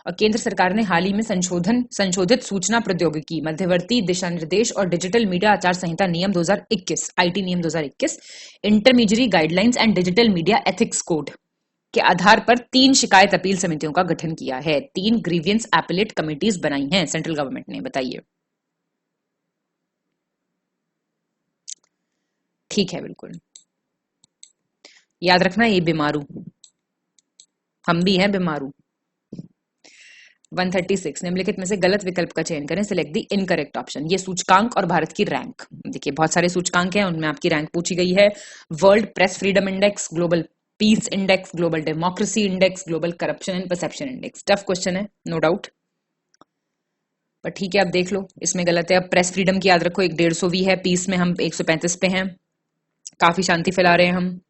और केंद्र सरकार ने हाल ही में संशोधित सूचना प्रौद्योगिकी मध्यवर्ती दिशा निर्देश और डिजिटल मीडिया आचार संहिता नियम 2021 आईटी नियम 2021 intermediate guidelines and digital media ethics code के आधार पर 3 शिकायत अपील समितियों का गठन किया है? 3 ग्रीवियंस एपेलेट कमिटीज बनाई हैं सेंट्रल गवर्नमेंट ने, बताइए। ठीक है, बिल्कुल याद रखना, ये बीमारू, हम भी हैं बीमारू। 136 निम्नलिखित में से गलत विकल्प का चयन करें, सिलेक्ट द इनकरेक्ट ऑप्शन। ये सूचकांक और भारत की रैंक, देखिए बहुत सारे सूचकांक हैं, उनमें आपकी रैंक पूछी गई है। World press freedom index, global peace index, global democracy index, global corruption and perception index. Tough question है, नो डाउट, पर ठीक है, आप देख लो, इसमें गलत है। अब प्रेस फ्रीडम की याद रखो 150 है, पीस में हम 135 पे हैं, काफी शांति फैला रहे हैं हम।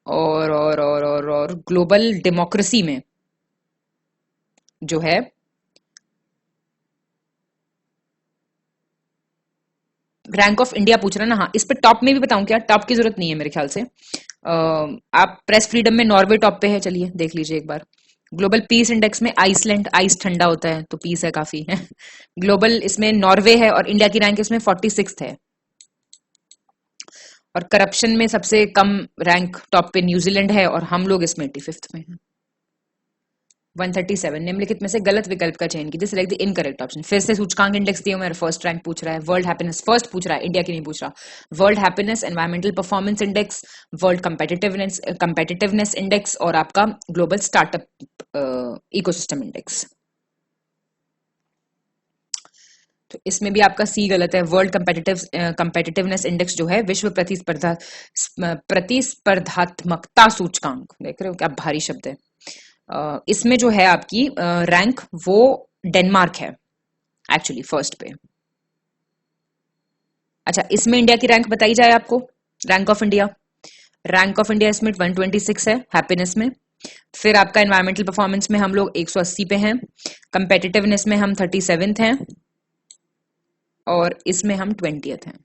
और ग्लोबल डेमोक्रेसी में जो है रैंक ऑफ इंडिया पूछ रहा है ना, हाँ, इस पे टॉप में भी बताऊं क्या? टॉप की जरूरत नहीं है मेरे ख्याल से। आप प्रेस फ्रीडम में नॉर्वे टॉप पे है, चलिए देख लीजिए एक बार। ग्लोबल पीस इंडेक्स में आइसलैंड, आइस ठंडा होता है तो पीस है काफी है। ग्लोबल इसमें नॉर्वे है और इंडिया की रैंक इसमें 46 है। और करप्शन में सबसे कम रैंक टॉप पे न्यूजीलैंड है और हम लोग इसमें 85 में हैं। 137 निम्नलिखित में से गलत विकल्प का चयन कीजिए, सिलेक्ट द इनकरेक्ट ऑप्शन। फिर से सूचकांक इंडेक्स दिए हुए, फर्स्ट रैंक पूछ रहा है। वर्ल्ड हैप्पीनेस फर्स्ट पूछ रहा है, इंडिया की नहीं पूछ रहा। World happiness, environmental performance index, world competitiveness index और आपका ग्लोबल स्टार्टअप इकोसिस्टम इंडेक्स। तो इसमें भी आपका सी गलत है। वर्ल्ड कंपेटिटिवनेस इंडेक्स जो है विश्व प्रतिस्पर्धात्मकता सूचकांक, देख रहे हो क्या भारी शब्द है। इसमें जो है आपकी रैंक वो डेनमार्क है एक्चुअली फर्स्ट पे। अच्छा, इसमें इंडिया की रैंक बताई जाए आपको, rank of India. Rank of India इसमें 126 है हैप्पीनेस में। फिर आपका एनवायरमेंटल परफॉर्मेंस में हम लोग 180 पे हैं। कंपेटिटिवनेस में हम 37th हैं और इसमें हम 20th हैं।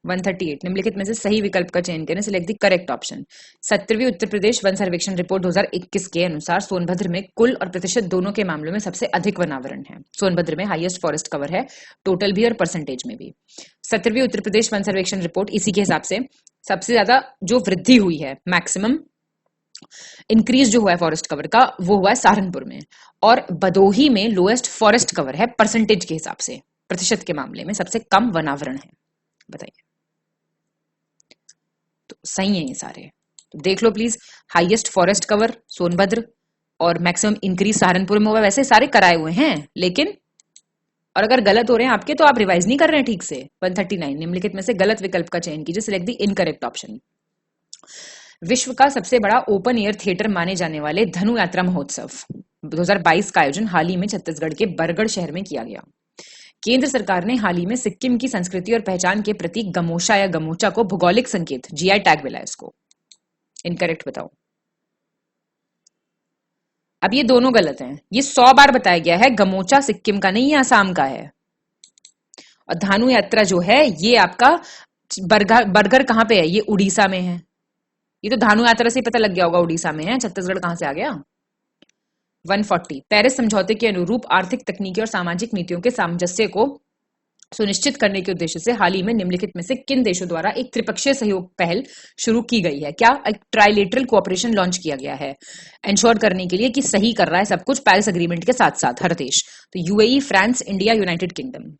138 निम्नलिखित में से सही विकल्प का चयन करें, सिलेक्ट द करेक्ट ऑप्शन। 17वीं उत्तर प्रदेश वन सर्वेक्षण रिपोर्ट 2021 के अनुसार सोनभद्र में कुल और प्रतिशत दोनों के मामलों में सबसे अधिक वनावरण है। सोनभद्र में हाईएस्ट फॉरेस्ट कवर है, टोटल भी और परसेंटेज में भी। 17वीं उत्तर प्रदेश वन सर्वेक्षण रिपोर्ट इसी के हिसाब से सबसे ज्यादा जो वृद्धि हुई है, मैक्सिमम इंक्रीज जो हुआ है फॉरेस्ट कवर का, वो हुआ है सहारनपुर में। और भदोही में लोएस्ट फॉरेस्ट कवर है परसेंटेज के हिसाब से, प्रतिशत के मामले में सबसे कम वनावरण है। बताइए, तो सही है ये सारे, तो देख लो please. Highest forest cover Sonbhadra और मैक्सिमम इंक्रीज सहारनपुर में हुआ। वैसे सारे कराए हुए हैं, लेकिन और अगर गलत हो रहे हैं आपके तो आप रिवाइज नहीं कर रहे हैं ठीक से। 139 निम्नलिखित में से गलत विकल्प का चयन कीजिए, सिलेक्ट द इनकरेक्ट ऑप्शन। विश्व का सबसे बड़ा ओपन एयर थिएटर माने जाने वाले धनु यात्रा महोत्सव 2022 का आयोजन हाल ही में छत्तीसगढ़ के बरगढ़ शहर में किया गया। केंद्र सरकार ने हाल ही में सिक्किम की संस्कृति और पहचान के प्रतीक गमोशा या गमोचा को भौगोलिक संकेत जीआई टैग मिला इसको। इनकरेक्ट बताओ। अब ये दोनों गलत हैं। ये 100 बार बताया गया है, गमोचा सिक्किम का नहीं, ये असम का है। और धानु यात्रा जो है ये आपका बरगढ़ कहां पे है? ये उड़ीसा में है। ये तो धानु यात्रा से पता लग गया होगा उड़ीसा में है, छत्तीसगढ़ कहां से आ गया। 140 पेरिस समझौते के अनुरूप आर्थिक, तकनीकी और सामाजिक नीतियों के सामंजस्य को सुनिश्चित करने के उद्देश्य से हाल ही में निम्नलिखित में से किन देशों द्वारा एक त्रिपक्षीय सहयोग पहल शुरू की गई है? क्या एक ट्राइलेटरल कोऑपरेशन लॉन्च किया गया है इंश्योर करने के लिए कि सही कर रहा है सब कुछ पेरिस एग्रीमेंट के साथ साथ हर देश। तो UAE, France, India, United kingdom.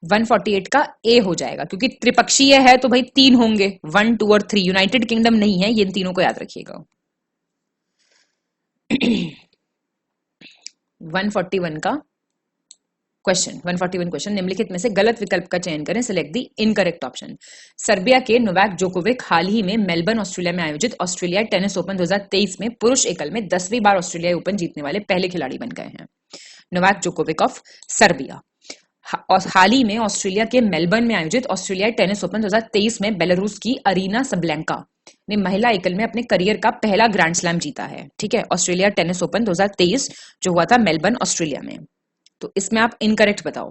148 का ए हो जाएगा, क्योंकि त्रिपक्षीय है तो भाई 3 होंगे, 1, 2 और 3। यूनाइटेड किंगडम नहीं है, ये इन तीनों को याद रखिएगा। 141 का क्वेश्चन, 141 क्वेश्चन, निम्नलिखित में से गलत विकल्प का चयन करें, select the incorrect option. Serbia के नोवाक जोकोविक हाल ही में मेलबर्न ऑस्ट्रेलिया में आयोजित ऑस्ट्रेलिया टेनिस ओपन 2023 में पुरुष एकल में 10वीं बार ऑस्ट्रेलिया ओपन जीतने वाले पहले खिलाड़ी बन गए हैं। नोवाक जोकोविक ऑफ सर्बिया हाल ही में ऑस्ट्रेलिया के मेलबर्न में आयोजित ऑस्ट्रेलिया टेनिस ओपन 2023 में बेलारूस की अरीना सबलेंका ने महिला एकल में अपने करियर का पहला ग्रैंड स्लैम जीता है। ठीक है, ऑस्ट्रेलिया टेनिस ओपन 2023 जो हुआ था मेलबर्न ऑस्ट्रेलिया में। तो इसमें आप इनकरेक्ट बताओ।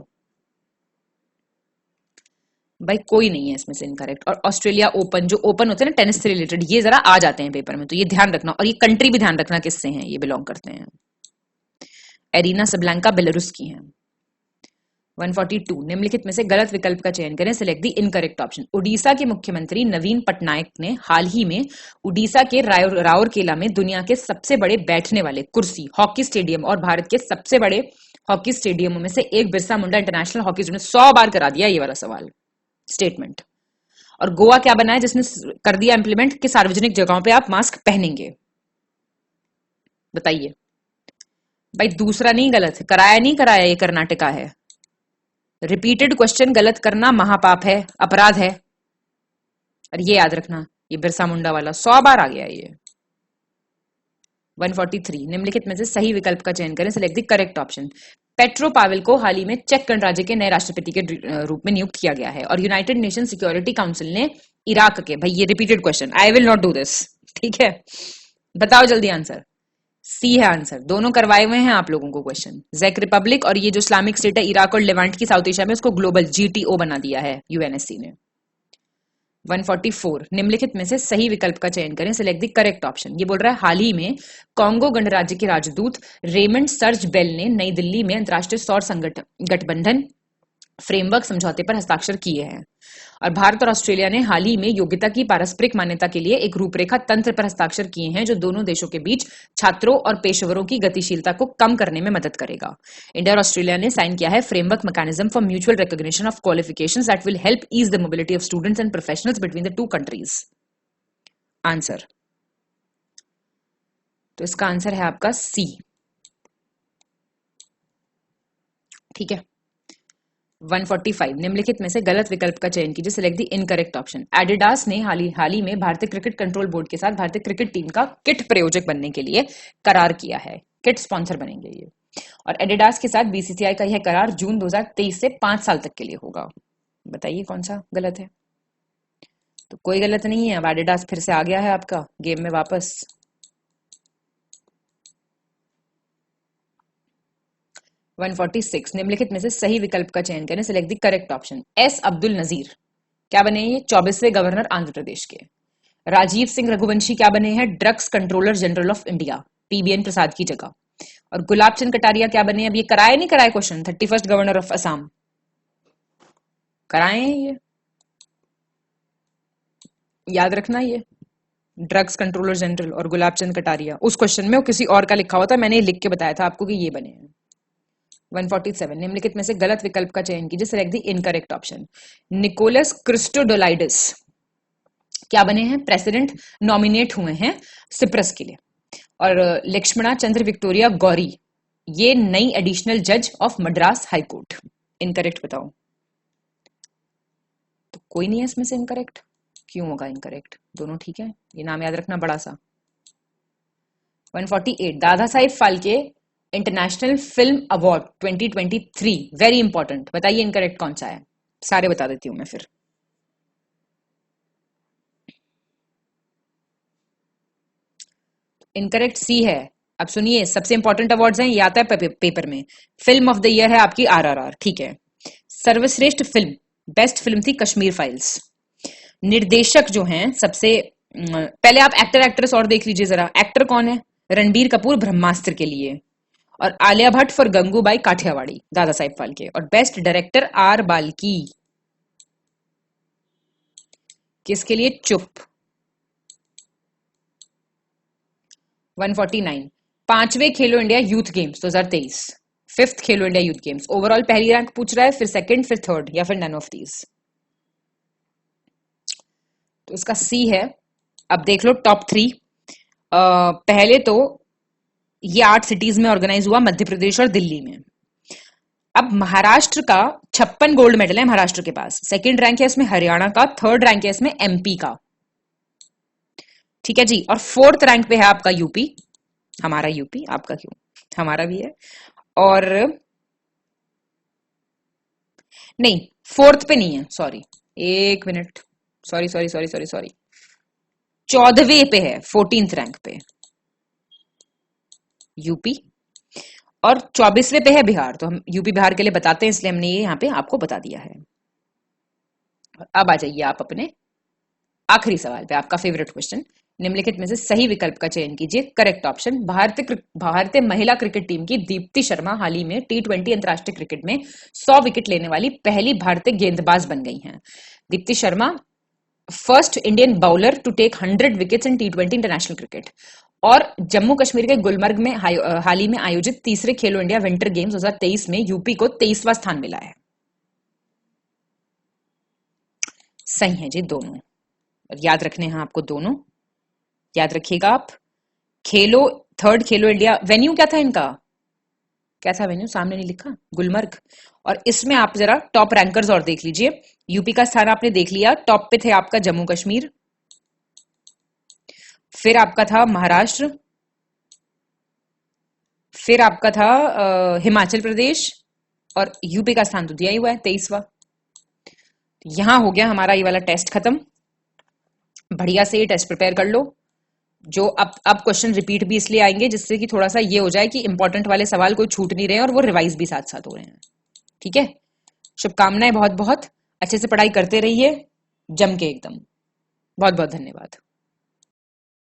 भाई कोई नहीं है इसमें से इनकरेक्ट। और ऑस्ट्रेलिया ओपन जो ओपन होते हैं ना टेनिस से रिलेटेड, ये जरा आ जाते हैं पेपर में, तो ये ध्यान रखना। और ये कंट्री भी ध्यान रखना किससे हैं ये बिलोंग करते हैं। एरिना सबलेंका बेलारूस की हैं। 142 निम्नलिखित में से गलत विकल्प का चयन करें, select the incorrect option. Orissa के मुख्यमंत्री नवीन पटनायक ने हाल ही में उड़ीसा के राउरकेला में दुनिया के सबसे बड़े बैठने वाले कुर्सी हॉकी स्टेडियम और भारत के सबसे बड़े हॉकी स्टेडियमों में से एक Birsa Munda international hockey stadium 100 बार करा दिया ये वाला सवाल स्टेटमेंट। और गोवा क्या बना है जिसने कर दिया इंप्लीमेंट कि सार्वजनिक जगहों पे आप मास्क पहनेंगे? बताइए भाई, दूसरा नहीं गलत, कराया नहीं कराया, ये कर्नाटका है। रिपीटेड क्वेश्चन गलत करना महापाप है, अपराध है। और ये याद रखना, ये बिरसा मुंडा वाला 100 बार आ गया ये। 143 निम्नलिखित में से सही विकल्प का चयन करें, select the correct option. Petr Pavel को हाल ही में चेक गणराज्य के नए राष्ट्रपति के रूप में नियुक्त किया गया है और यूनाइटेड नेशन सिक्योरिटी काउंसिल ने इराक के, भाई ये repeated question, I will not do this, ठीक है, बताओ जल्दी आंसर। सी है आंसर, दोनों करवाए हुए हैं आप लोगों को क्वेश्चन। जैक रिपब्लिक और ये जो इस्लामिक स्टेट है इराक और लेवांट की साउथ एशिया में, उसको ग्लोबल जीटीओ बना दिया है यूएनएससी ने। 144 निम्नलिखित में से सही विकल्प का चयन करें, सिलेक्ट द करेक्ट ऑप्शन। ये बोल रहा है हाल ही में कांगो गणराज्य के राजदूत रेमंड सर्ज बेल ने नई दिल्ली में अंतर्राष्ट्रीय सौर गठबंधन फ्रेमवर्क समझौते पर हस्ताक्षर किए हैं और भारत और ऑस्ट्रेलिया ने हाल ही में योग्यता की पारस्परिक मान्यता के लिए एक रूपरेखा तंत्र पर हस्ताक्षर किए हैं जो दोनों देशों के बीच छात्रों और पेशेवरों की गतिशीलता को कम करने में मदद करेगा। इंडिया और ऑस्ट्रेलिया ने साइन किया है framework mechanism for mutual recognition of qualifications that will help ease the mobility of students and professionals between the two countries. Answer, तो इसका आंसर है आपका सी, ठीक है। 145 निम्नलिखित में से गलत विकल्प का चयन कीजिए, select the incorrect option. Adidas ने हाल ही में भारतीय क्रिकेट कंट्रोल बोर्ड के साथ भारतीय क्रिकेट टीम का किट प्रयोजक बनने के लिए करार किया है, किट स्पॉन्सर बनेंगे ये। और एडिडास के साथ बीसीसीआई का यह करार जून 2023 से 5 साल तक के लिए होगा। बताइए कौन सा गलत है? तो कोई गलत नहीं है, अब एडिडास फिर से आ गया है आपका गेम में वापस। 146 निम्नलिखित में से सही विकल्प का चयन करें, select the correct option. S Abdul Nazeer क्या बने ये 24वें गवर्नर आंध्र प्रदेश के। राजीव सिंह रघुवंशी क्या बने हैं drugs controller general of India, PBN Prasad की जगह। और गुलाब चंद कटारिया क्या बने, अब ये कराए नहीं कराए question, 31st governor of Assam कराए हैं ये, याद रखना ये ड्रग्स कंट्रोलर जनरल और गुलाब चंद कटारिया। उस क्वेश्चन में वो किसी और का लिखा हुआ था, मैंने लिख के बताया था आपको कि ये बने हैं। 147 निम्नलिखित में से गलत विकल्प का चयन कीजिए, select the incorrect option. Nicholas Christodoulides क्या बने हैं प्रेसिडेंट, नॉमिनेट हुए हैं सिप्रस के लिए। और लक्ष्मणा चंद्र विक्टोरिया गौरी ये नई एडिशनल जज of Madras high court. Incorrect बताओ। तो कोई नहीं है इसमें से इनकरेक्ट, क्यों होगा इनकरेक्ट, दोनों ठीक है, ये नाम याद रखना बड़ा सा। 148 दादा Sahib Phalke international film award 2023 very important, बताइए इनकरेक्ट कौन सा है, सारे बता देती हूं मैं फिर। इनकरेक्ट सी है। अब सुनिए सबसे इंपॉर्टेंट अवार्ड्स हैं, ये आता है पेपर में। फिल्म ऑफ द ईयर है आपकी आरआरआर, ठीक है। सर्वश्रेष्ठ फिल्म, बेस्ट फिल्म थी कश्मीर फाइल्स। निर्देशक जो हैं सबसे पहले आप एक्टर एक्ट्रेस और देख लीजिए जरा, एक्टर कौन है, रणबीर कपूर ब्रह्मास्त्र के लिए, और आलिया भट्ट फॉर गंगूबाई काठियावाड़ी, दादा साहिब फाल्के। और बेस्ट डायरेक्टर आर बाल्की, किसके लिए, चुप। 149 5वें खेलो इंडिया यूथ गेम्स 2023, 5th खेलो इंडिया यूथ गेम्स, ओवरऑल पहली रैंक पूछ रहा है, फिर सेकंड, फिर थर्ड, या फिर नन ऑफ दीज। तो इसका सी है। अब देख लो टॉप 3। पहले तो ये 8 सिटीज में ऑर्गेनाइज हुआ, मध्य प्रदेश और दिल्ली में। अब महाराष्ट्र का 56 गोल्ड मेडल है महाराष्ट्र के पास, सेकंड रैंक है इसमें हरियाणा का, थर्ड रैंक है इसमें एमपी का, ठीक है जी। और 4th रैंक पे है आपका यूपी, हमारा यूपी, आपका क्यों, हमारा भी है। और नहीं 4th पे नहीं है, सॉरी, एक मिनट, सॉरी 14वें पे है, 14th रैंक पे यूपी, और 24वें पे है बिहार। तो हम यूपी बिहार के लिए बताते हैं, इसलिए हमने ये यहाँ पे आपको बता दिया है। अब आ जाइए आप अपने आखिरी सवाल पे, आपका फेवरेट क्वेश्चन। निम्नलिखित में से सही विकल्प का चयन कीजिए। करेक्ट ऑप्शन, भारतीय महिला क्रिकेट टीम की दीप्ति शर्मा हाल ही में T20 अंतर्राष्ट्रीय क्रिकेट में 100 विकेट लेने वाली पहली भारतीय गेंदबाज बन गई हैं। Deepti Sharma first Indian bowler to take 100 wickets in T20 international cricket. और जम्मू कश्मीर के गुलमर्ग में हाल ही में आयोजित तीसरे खेलो इंडिया विंटर गेम्स 2023 में यूपी को 23वां स्थान मिला है। सही है जी दोनों, याद रखने हैं आपको दोनों, याद रखिएगा आप। थर्ड खेलो इंडिया, वेन्यू क्या था इनका, क्या था वेन्यू, सामने नहीं लिखा, गुलमर्ग। और इसमें आप जरा टॉप रैंकर्स और देख लीजिए। यूपी का स्थान आपने देख लिया, टॉप पे थे आपका जम्मू कश्मीर, फिर आपका था महाराष्ट्र, फिर आपका था हिमाचल प्रदेश, और यूपी का स्थान तो दिया ही हुआ है 23वां। यहां हो गया हमारा ये वाला टेस्ट खत्म। बढ़िया से ये टेस्ट प्रिपेयर कर लो। जो अब क्वेश्चन रिपीट भी इसलिए आएंगे जिससे कि थोड़ा सा ये हो जाए कि इंपॉर्टेंट वाले सवाल कोई छूट नहीं रहे और वो रिवाइज भी साथ साथ हो रहे हैं। ठीक है, शुभकामनाएं, बहुत बहुत अच्छे से पढ़ाई करते रहिए, जम के एकदम। बहुत बहुत धन्यवाद।